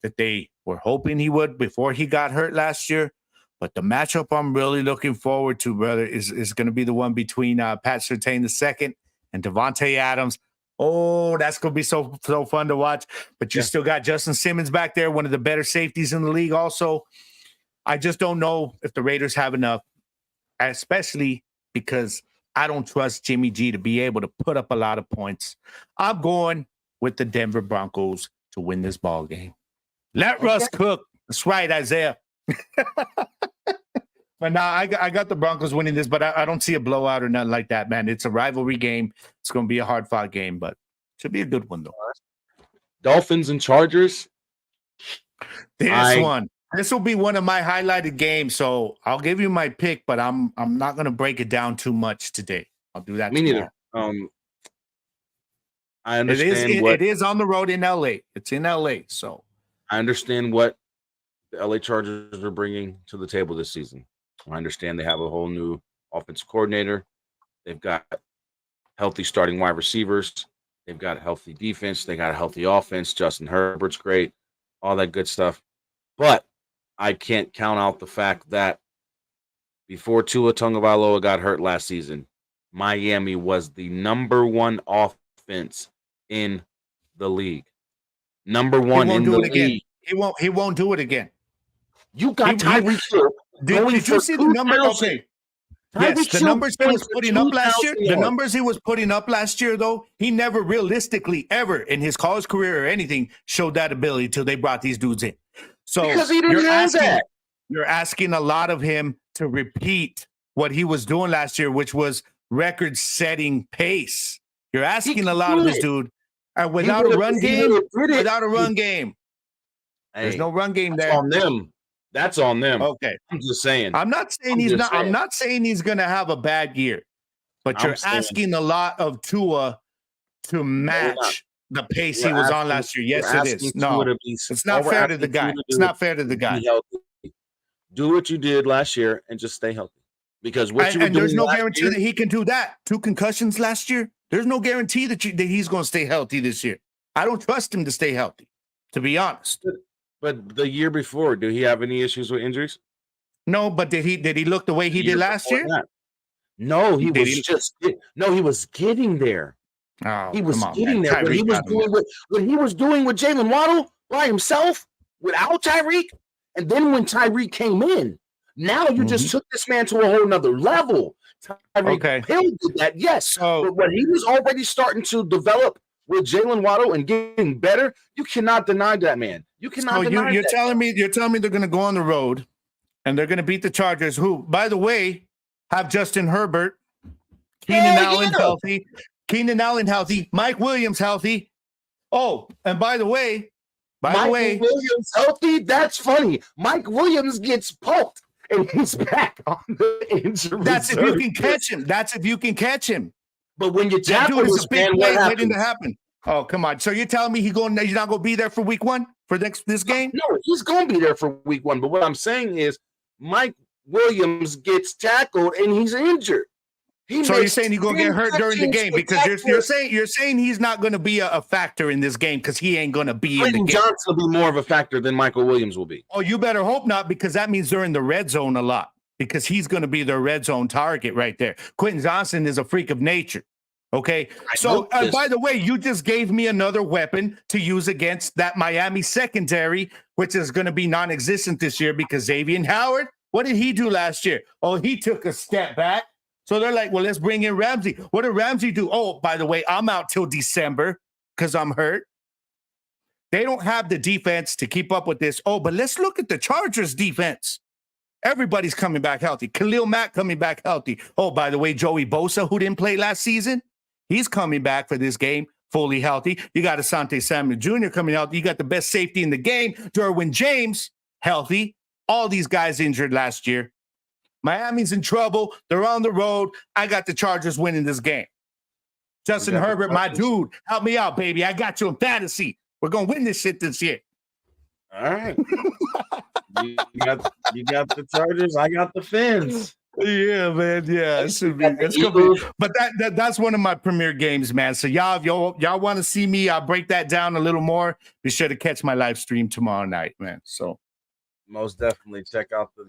that they were hoping he would before he got hurt last year. But the matchup I'm really looking forward to, brother, is going to be the one between Pat Surtain II and Devontae Adams. Oh, that's going to be so fun to watch. But you still got Justin Simmons back there, one of the better safeties in the league also. I just don't know if the Raiders have enough, especially because I don't trust Jimmy G to be able to put up a lot of points. I'm going with the Denver Broncos to win this ball game. Let Russ cook. That's right, Isaiah. But now I got the Broncos winning this, but I don't see a blowout or nothing like that, man. It's a rivalry game. It's going to be a hard-fought game, but it should be a good one, though. Dolphins and Chargers. This will be one of my highlighted games, so I'll give you my pick, but I'm not going to break it down too much today. I'll do that tomorrow. Neither. I understand it is on the road in LA. It's in LA, so I understand what the LA Chargers are bringing to the table this season. I understand they have a whole new offensive coordinator. They've got healthy starting wide receivers. They've got a healthy defense. They got a healthy offense. Justin Herbert's great, all that good stuff. But I can't count out the fact that before Tua Tagovailoa got hurt last season, Miami was the number one offense in the league. Number one in the league. He won't do it again. You got Tyreek Hill. Did you see the number? Okay. Yes, the numbers he was putting up last year. The numbers he was putting up last year, though, he never realistically ever in his college career or anything showed that ability till they brought these dudes in. So because he didn't have that. You're asking a lot of him to repeat what he was doing last year, which was record-setting pace. You're asking a lot of this dude. Without a run game, there's no run game there. That's on them. That's on them. Okay. I'm just saying. I'm not saying he's going to have a bad year, but you're asking a lot of Tua to match the pace he was on last year. Yes, it is. No, it's not fair to the guy. It's not fair to the guy. Do what you did last year and just stay healthy. Because there's no guarantee that he can do that. 2 concussions last year. There's no guarantee that he's going to stay healthy this year. I don't trust him to stay healthy, to be honest. But the year before, do he have any issues with injuries? No, but did he look the way he did last year? No, he was getting there. Oh, he was getting there. What he was doing with Jalen Waddle by himself, without Tyreek, and then when Tyreek came in, Now you just took this man to a whole nother level. Tyreek Hill did that, yes. But when he was already starting to develop with Jalen Waddle and getting better, you cannot deny that, man. You cannot deny you're that. telling me they're going to go on the road and they're going to beat the Chargers, who, by the way, have Justin Herbert, Keenan Allen healthy, Mike Williams healthy. Oh, and by the way, Mike Williams healthy. That's funny. Mike Williams gets poked and he's back on the injury. That's if you can catch him. That's if you can catch him. But when you tackle this man, what waiting to happen? Oh, come on. So you're telling me he's not going to be there for week 1 for this game? No, he's going to be there for week 1. But what I'm saying is Mike Williams gets tackled and he's injured. So you're saying he's going to get hurt during the game because you're saying he's not going to be a factor in this game because he ain't going to be in the game. Johnson will be more of a factor than Michael Williams will be. Oh, you better hope not, because that means they're in the red zone a lot, because he's going to be their red zone target right there. Quentin Johnson is a freak of nature. Okay. So by the way, you just gave me another weapon to use against that Miami secondary, which is going to be non-existent this year because Xavier Howard, what did he do last year? Oh, he took a step back. So they're like, well, let's bring in Ramsey. What did Ramsey do? Oh, by the way, I'm out till December because I'm hurt. They don't have the defense to keep up with this. Oh, but let's look at the Chargers defense. Everybody's coming back healthy. Khalil Mack coming back healthy. Oh, by the way, Joey Bosa, who didn't play last season, he's coming back for this game fully healthy. You got Asante Samuel Jr. coming out. You got the best safety in the game, Derwin James, healthy. All these guys injured last year. Miami's in trouble. They're on the road. I got the Chargers winning this game. Justin Herbert, my dude, help me out, baby. I got you in fantasy. We're going to win this shit this year. All right. you got the Chargers. I got the Fins. Yeah, man. Yeah, it's gonna be. But that's one of my premier games, man. So y'all want to see me? I'll break that down a little more. Be sure to catch my live stream tomorrow night, man. So most definitely check out the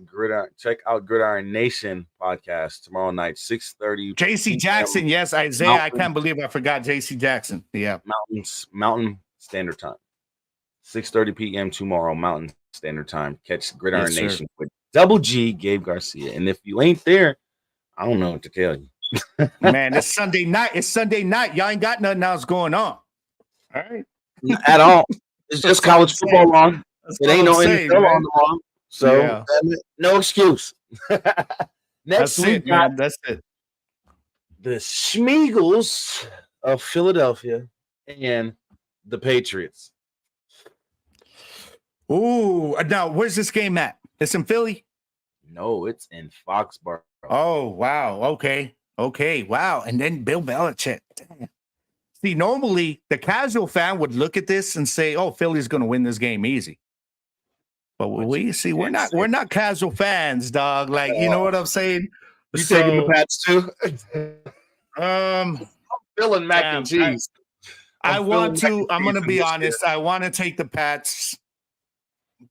Gridiron Nation podcast tomorrow night, 6:30. JC Jackson, yes, Isaiah. I can't believe I forgot JC Jackson. Yeah, Mountain Standard Time, 6:30 p.m. tomorrow, Mountain Standard Time. Catch Gridiron Nation with Double G, Gabe Garcia. And if you ain't there, I don't know what to tell you. Man, it's Sunday night. It's Sunday night. Y'all ain't got nothing else going on. All right. At all. It's just college football on. It ain't no NFL on tomorrow. So no excuse. Next week, that's it. The Schmeagles of Philadelphia and the Patriots. Ooh, now where's this game at? It's in Philly? No, it's in Foxborough. Oh, wow. Okay. Wow. And then Bill Belichick. Damn. See, normally the casual fan would look at this and say, "Oh, Philly's going to win this game easy." But we're not casual fans, dog. Like, you know what I'm saying? You taking the Pats too? I'm feeling mac and cheese. I'm going to be honest. I want to take the Pats,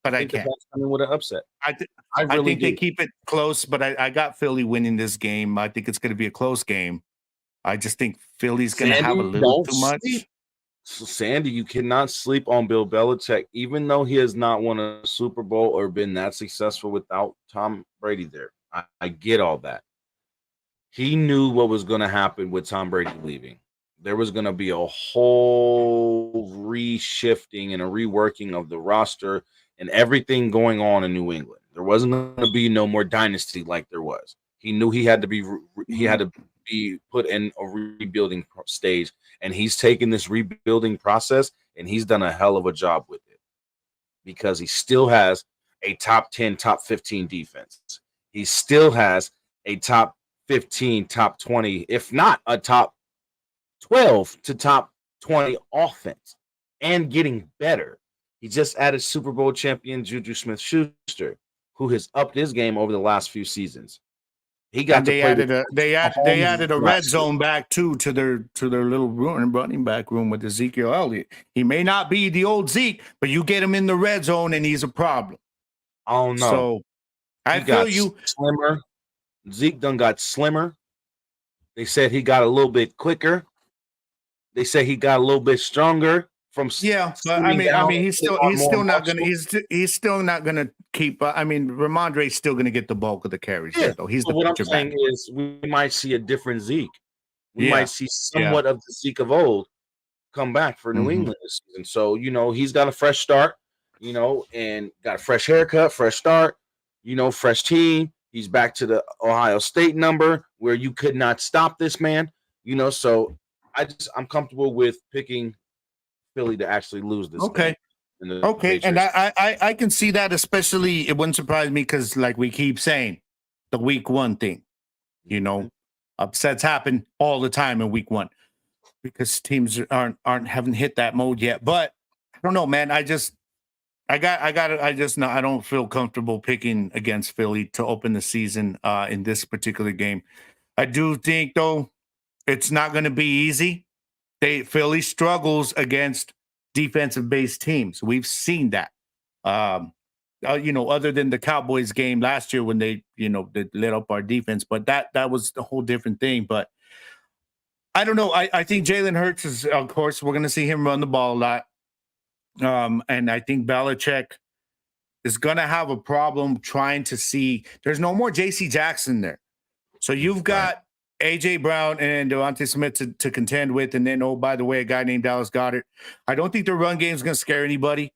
but I can't. I mean, with an upset. I think they keep it close, but I got Philly winning this game. I think it's going to be a close game. I just think Philly's going to have a little too much. So, Sandy, you cannot sleep on Bill Belichick, even though he has not won a Super Bowl or been that successful without Tom Brady there. I get all that. He knew what was going to happen with Tom Brady leaving. There was going to be a whole reshifting and a reworking of the roster and everything going on in New England. There wasn't going to be no more dynasty like there was. He knew he had to be put in a rebuilding stage, and he's taken this rebuilding process and he's done a hell of a job with it because he still has a top 10, top 15 defense. He still has a top 15, top 20, if not a top 12 to top 20 offense, and getting better. He just added Super Bowl champion Juju Smith-Schuster, who has upped his game over the last few seasons. They added a red zone back too to their little running back room with Ezekiel Elliott. He may not be the old Zeke, but you get him in the red zone and he's a problem. Oh no! So I feel you. Slimmer. Zeke done got slimmer. They said he got a little bit quicker. They say he got a little bit stronger from Yeah, but sitting down and he's putting on more still not gonna muscle. he's still not gonna keep. Ramondre's still gonna get the bulk of the carries Yeah. there, though. He's But the what I'm feature back. saying is we might see a different Zeke. We might Yeah, see yeah. somewhat of the Zeke of old come back for New Mhm. England this season. So, he's got a fresh start, and got a fresh haircut, fresh start, fresh team. He's back to the Ohio State number where you could not stop this man, so I'm comfortable with picking Philly to actually lose this game. Okay. Okay, and Patriots. I can see that, especially it wouldn't surprise me because, like we keep saying, the week one thing, upsets happen all the time in week one because teams haven't hit that mode yet. But I don't know, man. I don't feel comfortable picking against Philly to open the season in this particular game. I do think though it's not going to be easy. Philly struggles against defensive based teams. We've seen that. Other than the Cowboys game last year when they lit up our defense, but that was a whole different thing. But I don't know. I think Jalen Hurts is, of course, we're going to see him run the ball a lot. And I think Belichick is going to have a problem trying to see. There's no more J.C. Jackson there. So you've got A.J. Brown and Devontae Smith to contend with. And then, oh, by the way, a guy named Dallas Goedert. I don't think the run game is going to scare anybody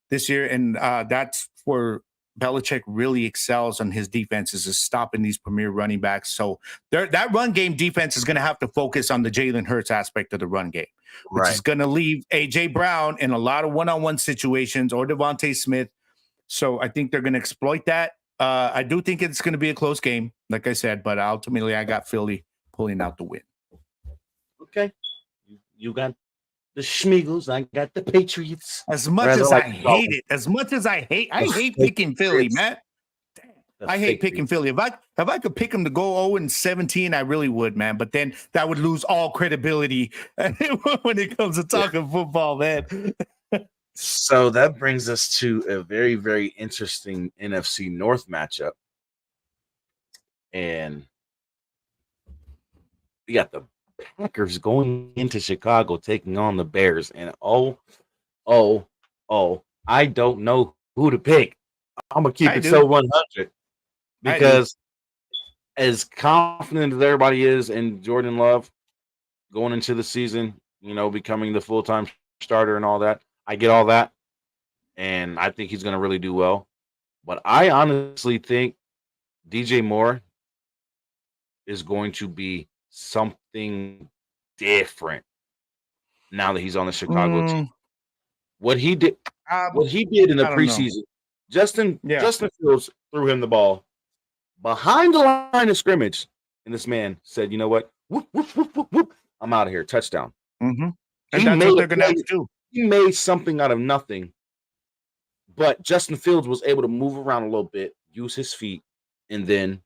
this year. And that's where Belichick really excels on his defenses, is stopping these premier running backs. So that run game defense is going to have to focus on the Jalen Hurts aspect of the run game, which is going to leave A.J. Brown in a lot of one-on-one situations, or Devontae Smith. So I think they're going to exploit that. I do think it's going to be a close game, like I said, but ultimately I got Philly pulling out the win. Okay. You got the Schmeagles. I got the Patriots. As much as I hate picking Philly, man. I hate picking Philly. If I could pick them to go 0-17, I really would, man. But then that would lose all credibility when it comes to talking football, man. So that brings us to a very, very interesting NFC North matchup. And we got the Packers going into Chicago taking on the Bears. And I don't know who to pick. I'm going to keep it so 100 because as confident as everybody is in Jordan Love going into the season, becoming the full-time starter and all that, I get all that. And I think he's going to really do well. But I honestly think DJ Moore is going to be something different now that he's on the Chicago team. What he did in the preseason, Justin Fields threw him the ball behind the line of scrimmage, and this man said, "You know what? Whoop, whoop, whoop, whoop, whoop. I'm out of here. Touchdown." Mm-hmm. And that's what they're going to have to do. He made something out of nothing. But Justin Fields was able to move around a little bit, use his feet, and then,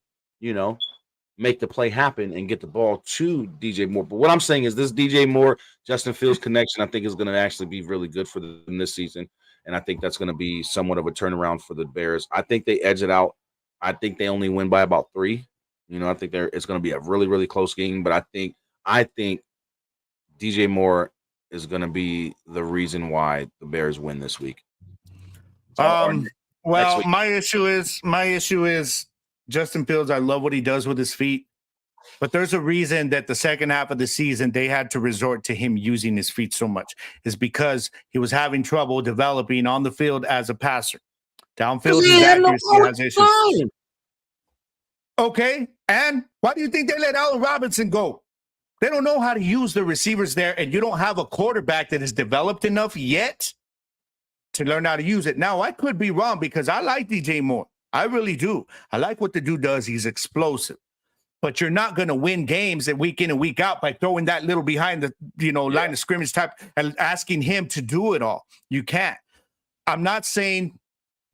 make the play happen and get the ball to DJ Moore. But what I'm saying is this DJ Moore, Justin Fields connection, I think is going to actually be really good for them this season. And I think that's going to be somewhat of a turnaround for the Bears. I think they edge it out. I think they only win by about 3. I think it's going to be a really, really close game. But I think DJ Moore is going to be the reason why the Bears win this week. Well, my issue is Justin Fields. I love what he does with his feet, but there's a reason that the second half of the season they had to resort to him using his feet so much, is because he was having trouble developing on the field as a passer. Downfield, his accuracy has issues. Okay, and why do you think they let Allen Robinson go? They don't know how to use the receivers there, and you don't have a quarterback that is developed enough yet to learn how to use it. Now, I could be wrong because I like DJ Moore. I really do. I like what the dude does. He's explosive. But you're not going to win games that week in and week out by throwing that little behind the line of scrimmage type and asking him to do it all. You can't. I'm not saying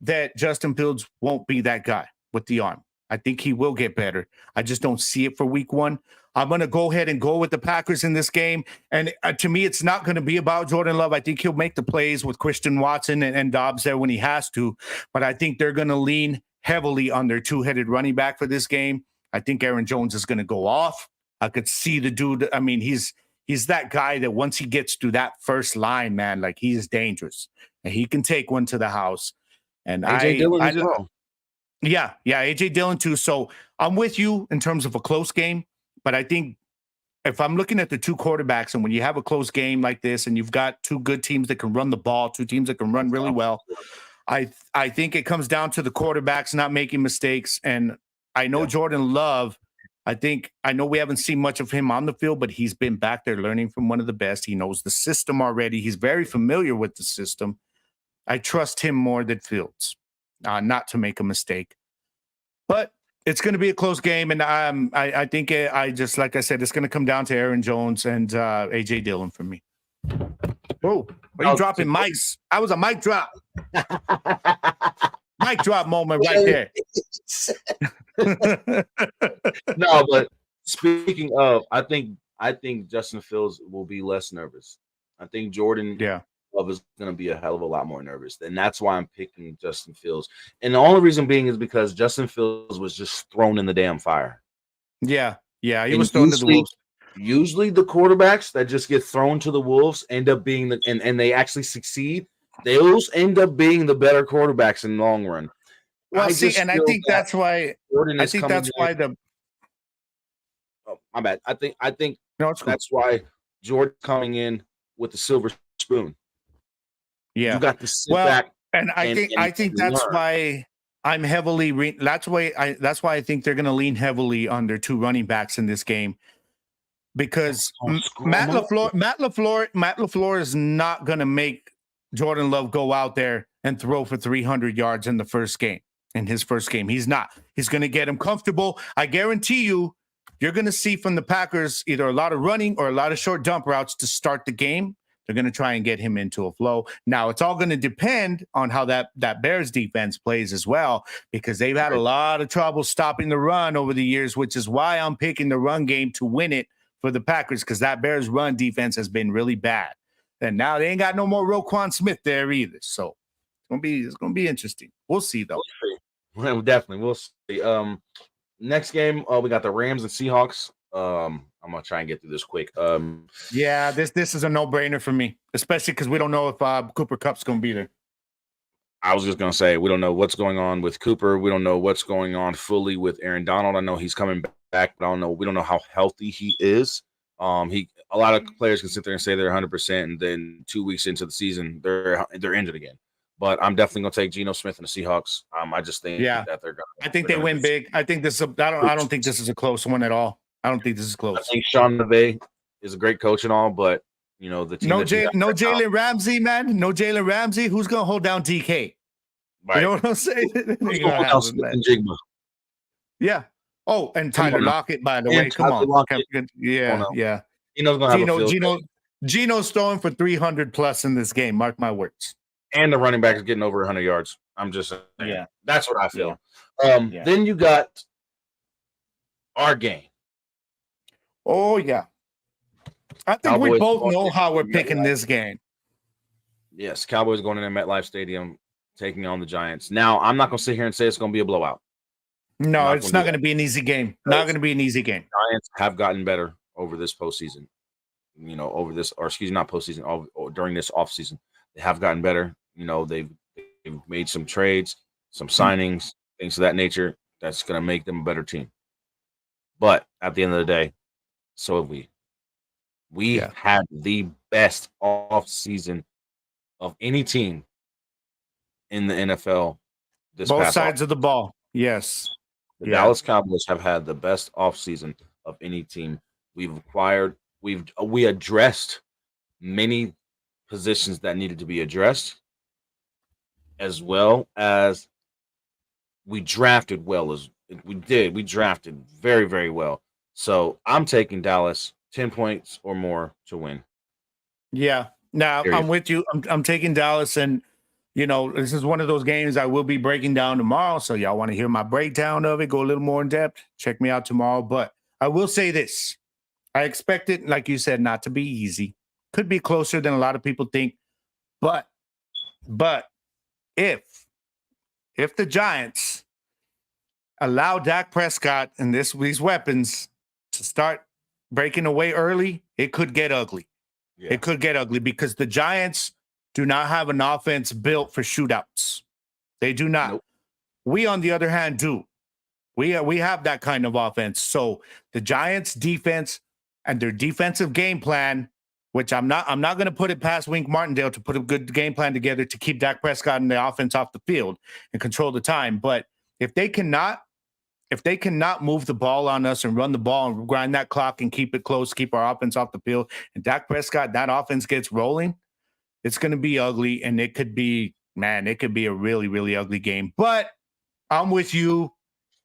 that Justin Fields won't be that guy with the arm. I think he will get better. I just don't see it for week one. I'm going to go ahead and go with the Packers in this game. And to me, it's not going to be about Jordan Love. I think he'll make the plays with Christian Watson and Dobbs there when he has to. But I think they're going to lean heavily on their two-headed running back for this game. I think Aaron Jones is going to go off. I could see the dude. I mean, he's he's that guy that once he gets to that first line, man, like he is dangerous and he can take one to the house. And AJ Dillon as well. Yeah, AJ Dillon too. So I'm with you in terms of a close game, but I think if I'm looking at the two quarterbacks and when you have a close game like this and you've got two good teams that can run the ball, two teams that can run really well, I think it comes down to the quarterbacks not making mistakes. And I know Jordan Love, I know we haven't seen much of him on the field, but he's been back there learning from one of the best. He knows the system already. He's very familiar with the system. I trust him more than Fields, not to make a mistake. But it's going to be a close game, and I think like I said, it's going to come down to Aaron Jones and AJ Dillon for me. Whoa, are you dropping mics? I was a mic drop. Mic drop moment right there. No, but speaking of, I think Justin Fields will be less nervous. I think Jordan Love is going to be a hell of a lot more nervous, and that's why I'm picking Justin Fields. And the only reason being is because Justin Fields was just thrown in the damn fire. Yeah, he was thrown to the wolves. Usually, the quarterbacks that just get thrown to the wolves end up being and they actually succeed. Those end up being the better quarterbacks in the long run. Well, I think that's why. Jordan I think that's why the. Oh, my bad. I think no, it's cool. That's why Jordan's coming in with the silver spoon. Yeah, you got to sit back, and I think that's why I'm heavily. That's why I think they're going to lean heavily on their two running backs in this game, because Matt LaFleur is not going to make Jordan Love go out there and throw for 300 yards in the first game. In his first game, he's not. He's going to get him comfortable. I guarantee you're going to see from the Packers either a lot of running or a lot of short dump routes to start the game. They're going to try and get him into a flow. Now, it's all going to depend on how that Bears defense plays as well, because they've had a lot of trouble stopping the run over the years, which is why I'm picking the run game to win it for the Packers, because that Bears run defense has been really bad. And now they ain't got no more Roquan Smith there either. So it's gonna be interesting. We'll see, though. Well, definitely. We'll see. Next game, we got the Rams and Seahawks. I'm gonna try and get through this quick. Yeah, this is a no-brainer for me, especially because we don't know if Cooper Kupp's gonna be there. I was just gonna say we don't know what's going on with Cooper. We don't know what's going on fully with Aaron Donald. I know he's coming back, but we don't know how healthy he is. A lot of players can sit there and say they're 100%, and then 2 weeks into the season they're injured again. But I'm definitely gonna take Geno Smith and the Seahawks. I just think that they're gonna. I think they win big. I think this. I don't think this is a close one at all. I don't think this is close. I think Sean McVay is a great coach and all, but the team. No Jalen Ramsey, man. No Jalen Ramsey. Who's gonna hold down DK? Right. You know what I'm saying? Yeah. Oh, and Tyler Lockett, by the way. Come on. Yeah. Geno's throwing for 300 plus in this game. Mark my words. And the running back is getting over 100 yards. I'm just saying. Yeah. That's what I feel. Then you got our game. Oh, yeah. I think Cowboys, we both know how we're picking this game. Yes, Cowboys going in at MetLife Stadium, taking on the Giants. Now, I'm not going to sit here and say it's going to be a blowout. No, it's not going to be an easy game. Not going to be an easy game. Giants have gotten better over this postseason. Not postseason, during this offseason. They have gotten better. They've made some trades, some signings, things of that nature. That's going to make them a better team. But at the end of the day, so have we. We had the best offseason of any team in the NFL both sides of the ball. Yes. The Dallas Cowboys have had the best offseason of any team. We addressed many positions that needed to be addressed, as well as we drafted well as we did. We drafted very, very well. So I'm taking Dallas 10 points or more to win. Yeah. Now I'm with you. I'm taking Dallas, and this is one of those games I will be breaking down tomorrow. So y'all want to hear my breakdown of it, go a little more in depth, check me out tomorrow. But I will say this. I expect it, like you said, not to be easy. Could be closer than a lot of people think. But if the Giants allow Dak Prescott and these weapons to start breaking away early, it could get ugly. Yeah. It could get ugly because the Giants do not have an offense built for shootouts. They do not. Nope. We, on the other hand, do. We have that kind of offense. So the Giants' defense and their defensive game plan, which I'm not going to put it past Wink Martindale to put a good game plan together to keep Dak Prescott and the offense off the field and control the time. But if they cannot move the ball on us and run the ball and grind that clock and keep it close, keep our offense off the field, and Dak Prescott, that offense gets rolling, it's going to be ugly, and it could be a really, really ugly game. But I'm with you.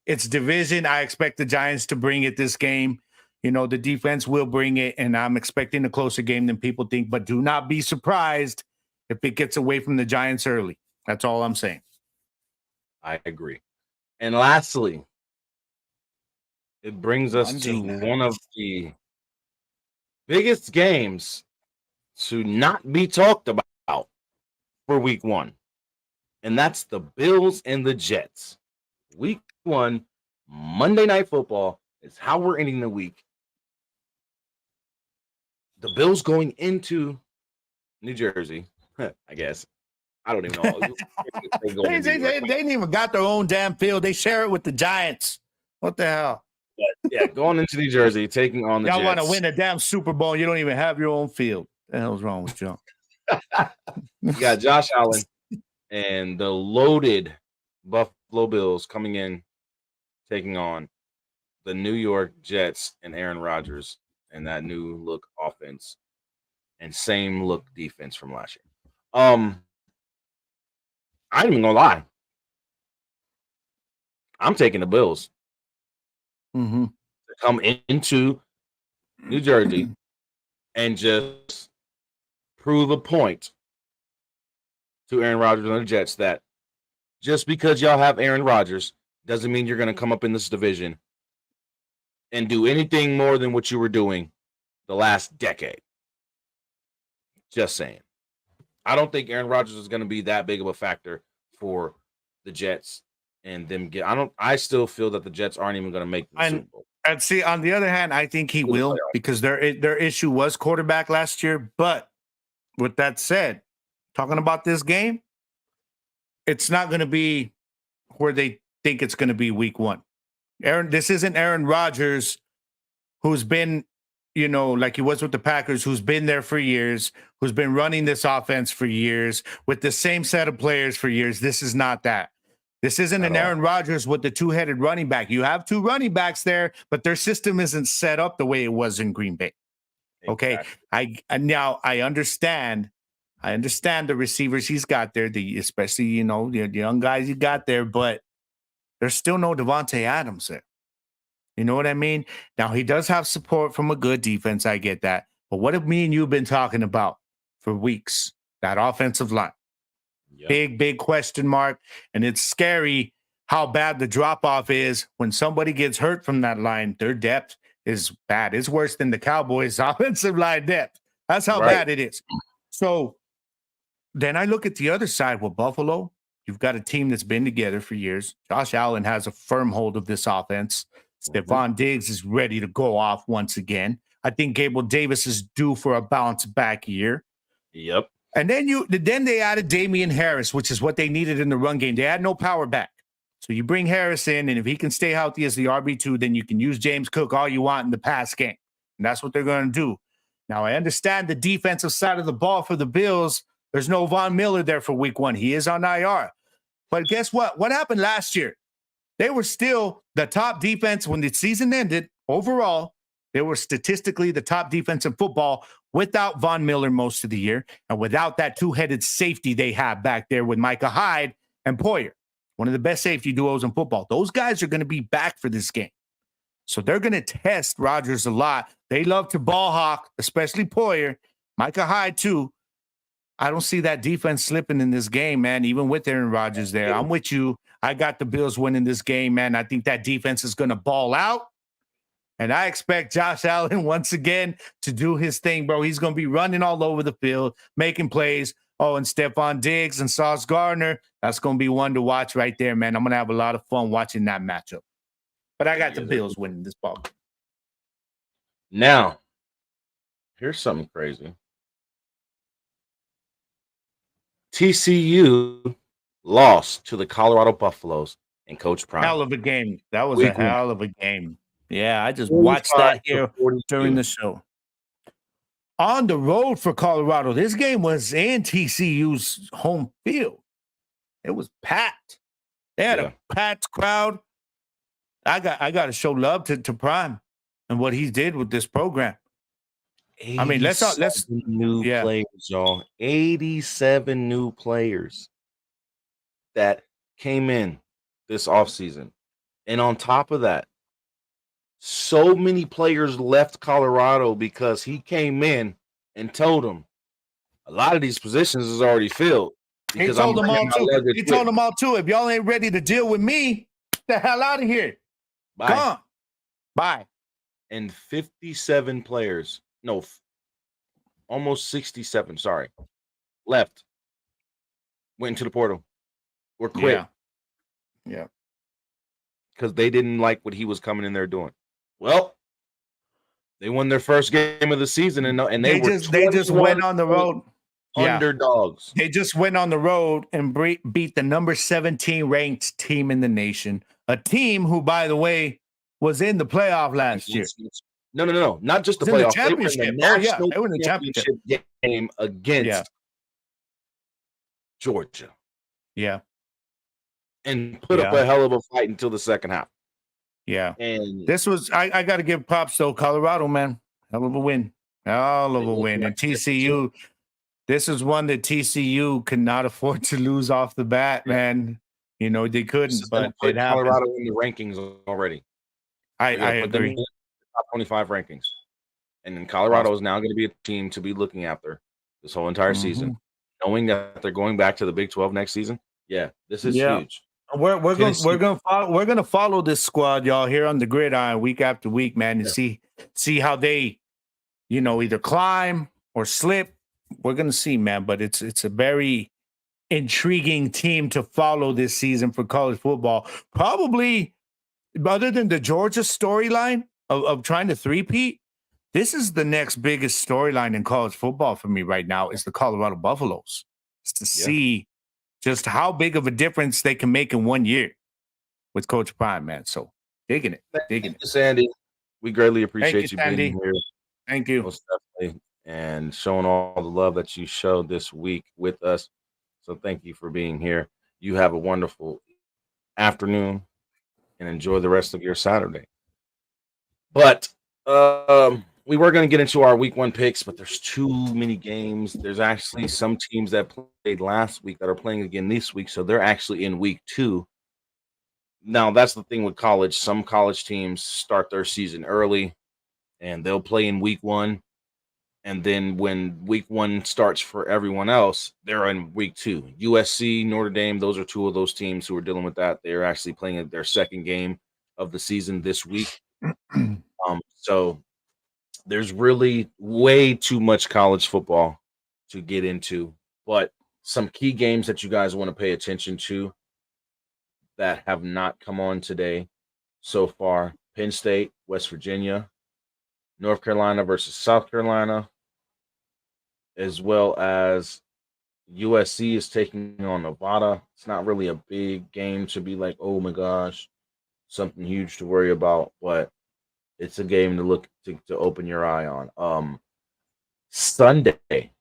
It's division. I expect the Giants to bring it this game. You know, the defense will bring it, and I'm expecting a closer game than people think. But do not be surprised if it gets away from the Giants early. That's all I'm saying. I agree. And lastly, it brings us to one of the biggest games to not be talked about for week 1. And that's the Bills and the Jets. Week 1, Monday Night Football is how we're ending the week. The Bills going into New Jersey, I guess. I don't even know. They ain't even got their own damn field. They share it with the Giants. What the hell? But yeah, going into New Jersey, taking on the Y'all Jets. want to win a damn Super Bowl, you don't even have your own field. What the hell's wrong with y'all? You got Josh Allen and the loaded Buffalo Bills coming in, taking on the New York Jets and Aaron Rodgers and that new look offense and same look defense from last year. I ain't even gonna lie. I'm taking the Bills Mm-hmm. to come into New Jersey and just prove a point to Aaron Rodgers and the Jets that just because y'all have Aaron Rodgers doesn't mean you're going to come up in this division and do anything more than what you were doing the last decade. Just saying. I don't think Aaron Rodgers is going to be that big of a factor for the Jets and them get. I still feel that the Jets aren't even going to make the Super Bowl. And see, on the other hand, I think he will because their issue was quarterback last year. But with that said, talking about this game, it's not going to be where they think it's going to be week 1. This isn't Aaron Rodgers, who's been, you know, like he was with the Packers, who's been there for years, who's been running this offense for years with the same set of players for years. This is not that. This isn't an Aaron Rodgers with the two-headed running back. You have 2 running backs there, but their system isn't set up the way it was in Green Bay. Okay. Exactly. I understand the receivers he's got there, especially, you know, the young guys he got there, but there's still no Devontae Adams there. You know what I mean? Now, he does have support from a good defense. I get that. But what have me and you have been talking about for weeks? That offensive line. Yep. Big question mark. And it's scary how bad the drop-off is when somebody gets hurt from that line. Their depth is bad. It's worse than the Cowboys' offensive line depth. That's how bad it is. So then I look at the other side with Buffalo. You've got a team that's been together for years. Josh Allen has a firm hold of this offense. Stephon Diggs is ready to go off once again. I think Gabriel Davis is due for a bounce back year. Yep. And then they added Damian Harris, which is what they needed in the run game. They had no power back. So you bring Harris in, and if he can stay healthy as the RB2, then you can use James Cook all you want in the pass game. And that's what they're going to do. Now, I understand the defensive side of the ball for the Bills. There's no Von Miller there for week 1. He is on IR. But guess what? What happened last year? They were still the top defense when the season ended. Overall, they were statistically the top defense in football without Von Miller most of the year and without that 2-headed safety they have back there with Micah Hyde and Poyer, one of the best safety duos in football. Those guys are going to be back for this game. So they're going to test Rodgers a lot. They love to ball hawk, especially Poyer, Micah Hyde too. I don't see that defense slipping in this game, man, even with Aaron Rodgers there. I'm with you. I got the Bills winning this game, man. I think that defense is going to ball out. And I expect Josh Allen once again to do his thing, bro. He's going to be running all over the field, making plays. Oh, and Stephon Diggs and Sauce Gardner. That's going to be one to watch right there, man. I'm going to have a lot of fun watching that matchup. But I got the Bills winning this ball. Now, here's something crazy. TCU lost to the Colorado Buffaloes and Coach Prime. Hell of a game. That was Week a hell one. of a game. Yeah, I just watched that here 45-42. during the show. On the road for Colorado, this game was in TCU's home field. It was packed. They had a packed crowd. I got to show love to Prime and what he did with this program. I mean, let's new players, y'all. 87 new players that came in this offseason. And on top of that, so many players left Colorado because he came in and told them a lot of these positions is already filled. He told them all too. He told them all too. If y'all ain't ready to deal with me, get the hell out of here. Bye. Gone. Bye. And 57 players, no, almost 67, sorry, left, went into the portal, or quit. Yeah. Because they didn't like what he was coming in there doing. Well, they won their first game of the season, and they just went on the road. Underdogs. They just went on the road and beat the number 17 ranked team in the nation. A team who, by the way, was in the playoff last year. No. Not just the playoff. The championship. They were in the championship game against Georgia. Yeah. And put up a hell of a fight until the second half. Yeah. And this was, I got to give props to Colorado, man. Hell of a win. Hell of a win. And TCU, this is one that TCU cannot afford to lose off the bat, man. You know, they couldn't, but it happened. Colorado in the rankings already. I agree. Top 25 rankings. And then Colorado is now going to be a team to be looking after this whole entire season, knowing that they're going back to the Big 12 next season. Yeah, this is huge. We're gonna follow this squad, y'all, here on the Gridiron week after week, man, and see how they, you know, either climb or slip. We're gonna see, man. But it's a very intriguing team to follow this season for college football. Probably, other than the Georgia storyline of trying to three-peat, this is the next biggest storyline in college football for me right now. Is the Colorado Buffaloes. It's to see just how big of a difference they can make in 1 year with Coach Prime, man. So digging it. Thank you, Sandy. We greatly appreciate you being here. Thank you. Most definitely. And showing all the love that you showed this week with us. So thank you for being here. You have a wonderful afternoon and enjoy the rest of your Saturday. But we were going to get into our week one picks, but there's too many games. There's actually some teams that played last week that are playing again this week, so they're actually in week two. Now, that's the thing with college. Some college teams start their season early, and they'll play in week one. And then when week one starts for everyone else, they're in week two. USC, Notre Dame, those are two of those teams who are dealing with that. They're actually playing their second game of the season this week. So there's really way too much college football to get into, but some key games that you guys want to pay attention to that have not come on today so far: Penn State, West Virginia, North Carolina versus South Carolina, as well as USC is taking on Nevada. It's not really a big game to be like, oh my gosh, something huge to worry about, but it's a game to look to open your eye on. Sunday,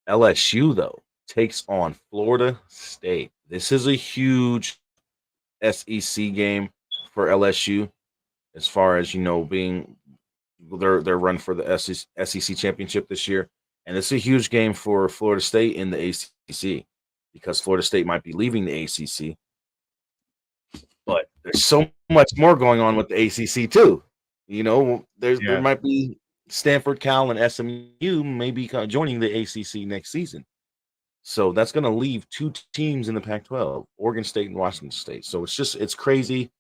LSU though takes on Florida State. This is a huge SEC game for LSU, as far as being their run for the SEC championship this year, and it's a huge game for Florida State in the ACC because Florida State might be leaving the ACC, but there's so much more going on with the ACC too. There might be Stanford, Cal, and SMU maybe joining the ACC next season. So that's going to leave two teams in the Pac-12, Oregon State and Washington State. So it's crazy,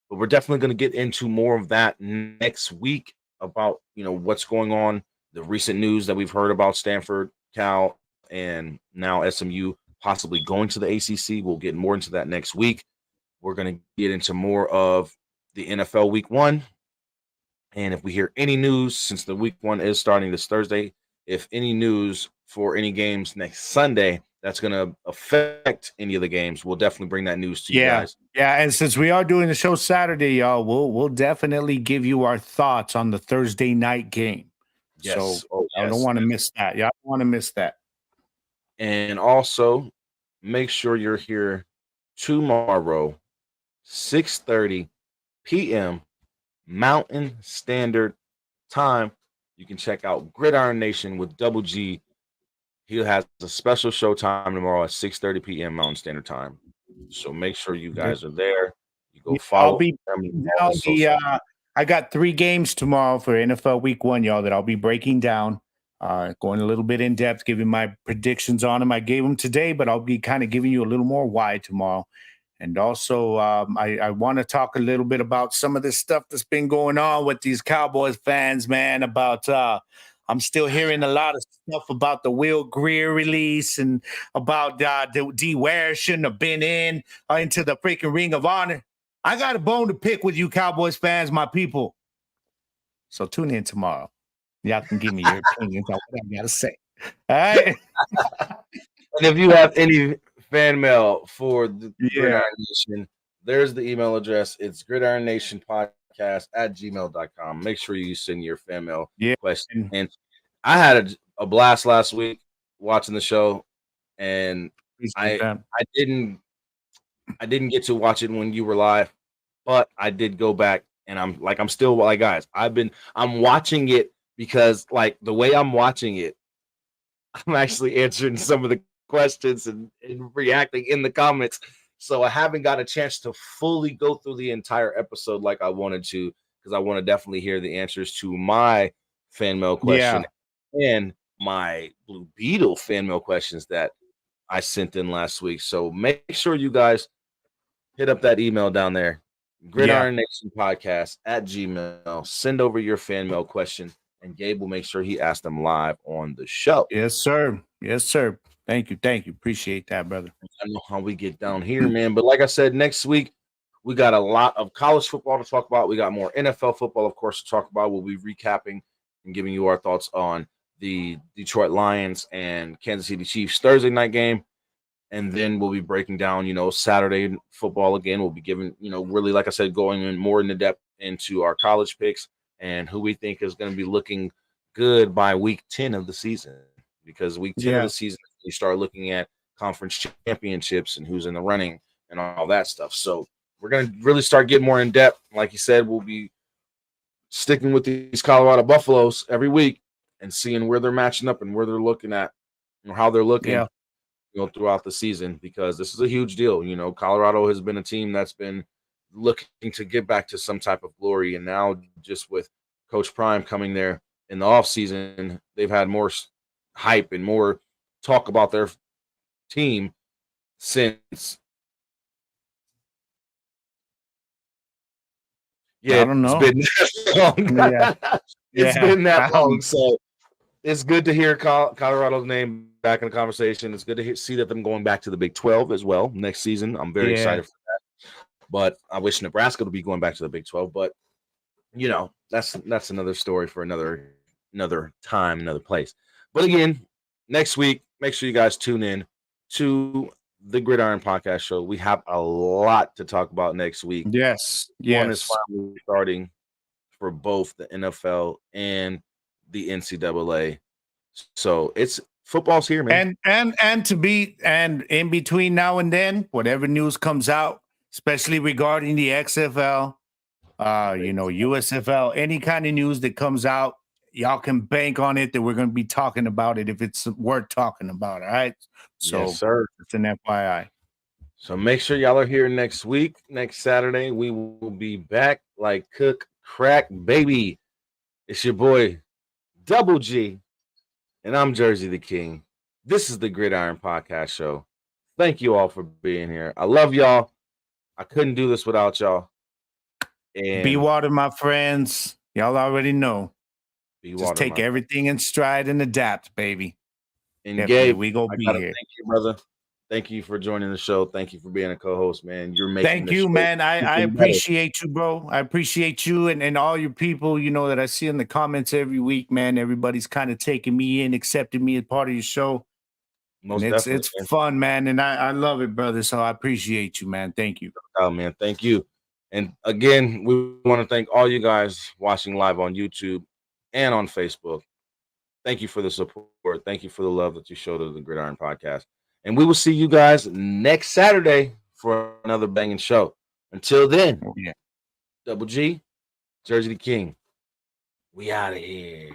but we're definitely going to get into more of that next week about, what's going on, the recent news that we've heard about Stanford, Cal, and now SMU possibly going to the ACC. We'll get more into that next week. We're going to get into more of the NFL week one. And if we hear any news, since the week 1 is starting this Thursday, if any news for any games next Sunday that's going to affect any of the games, we'll definitely bring that news to you guys. Yeah, and since we are doing the show Saturday, y'all, we'll definitely give you our thoughts on the Thursday night game. Yes. So I don't want to miss that. Y'all don't want to miss that. And also, make sure you're here tomorrow, 6:30 p.m. Mountain Standard Time. You can check out Gridiron Nation with Double G. He has a special show time tomorrow at 6:30 p.m. Mountain Standard Time. So make sure you guys are there. You go follow. I'll be down I got 3 games tomorrow for NFL Week 1, y'all, that I'll be breaking down, going a little bit in depth, giving my predictions on them. I gave them today, but I'll be kind of giving you a little more why tomorrow. And also, I want to talk a little bit about some of this stuff that's been going on with these Cowboys fans, man, about I'm still hearing a lot of stuff about the Will Greer release and about D. Ware shouldn't have been into the freaking Ring of Honor. I got a bone to pick with you Cowboys fans, my people. So tune in tomorrow. Y'all can give me your opinions on what I got to say. All right. And if you have any fan mail for the Gridiron Nation, there's the email address. It's gridironnationpodcast@gmail.com. Make sure you send your fan mail question. And I had a blast last week watching the show, and I didn't get to watch it when you were live, but I did go back, and I'm still like, guys, I'm watching it because like the way I'm watching it, I'm actually answering some of the questions and reacting in the comments. So I haven't got a chance to fully go through the entire episode like I wanted to, because I want to definitely hear the answers to my fan mail question and my Blue Beetle fan mail questions that I sent in last week. So make sure you guys hit up that email down there, Gridiron Nation Podcast @gmail. Send over your fan mail question, and Gabe will make sure he asks them live on the show. Yes, sir. Yes, sir. Thank you. Appreciate that, brother. I know how we get down here, man. But like I said, next week we got a lot of college football to talk about. We got more NFL football, of course, to talk about. We'll be recapping and giving you our thoughts on the Detroit Lions and Kansas City Chiefs Thursday night game. And then we'll be breaking down, Saturday football again. We'll be giving, really, like I said, going in more into depth into our college picks and who we think is going to be looking good by week 10 of the season. Because week 10 of the season, you start looking at conference championships and who's in the running and all that stuff. So we're going to really start getting more in depth. Like you said, we'll be sticking with these Colorado Buffaloes every week and seeing where they're matching up and where they're looking at or how they're looking. Throughout the season, because this is a huge deal. Colorado has been a team that's been looking to get back to some type of glory, and now just with Coach Prime coming there in the offseason, they've had more hype and more talk about their team since. I don't know. It's been that long. So it's good to hear Colorado's name back in the conversation. It's good to see that them going back to the Big 12 as well next season. I'm very excited for that. But I wish Nebraska would be going back to the Big 12. But that's another story for another time, another place. But again, next week, make sure you guys tune in to the Gridiron Podcast Show. We have a lot to talk about next week. Yes. One is finally starting for both the NFL and the NCAA. So it's football's here, man. And in between now and then, whatever news comes out, especially regarding the XFL, USFL, any kind of news that comes out, y'all can bank on it that we're going to be talking about it if it's worth talking about. All right. So yes, sir. It's an FYI. So make sure y'all are here next week. Next Saturday, we will be back like cook crack, baby. It's your boy Double G, and I'm Jersey the King. This is the Gridiron Podcast Show. Thank you all for being here. I love y'all. I couldn't do this without y'all. And be water, my friends. Y'all already know. Just take everything in stride and adapt, baby. And Gabe, we go be here. Thank you, brother. Thank you for joining the show. Thank you for being a co-host, man. You're making Thank this you, show man. I better. appreciate you, bro. I appreciate you and all your people, that I see in the comments every week, man. Everybody's kind of taking me in, accepting me as part of your show. Most and definitely, it's man. fun, man. And I love it, brother. So I appreciate you, man. Thank you. Oh, man. Thank you. And again, we want to thank all you guys watching live on YouTube and on Facebook. Thank you for the support. Thank you for the love that you showed to the Gridiron Podcast. And we will see you guys next Saturday for another banging show. Until then, Yeah. Double G, Jersey the King, we out of here.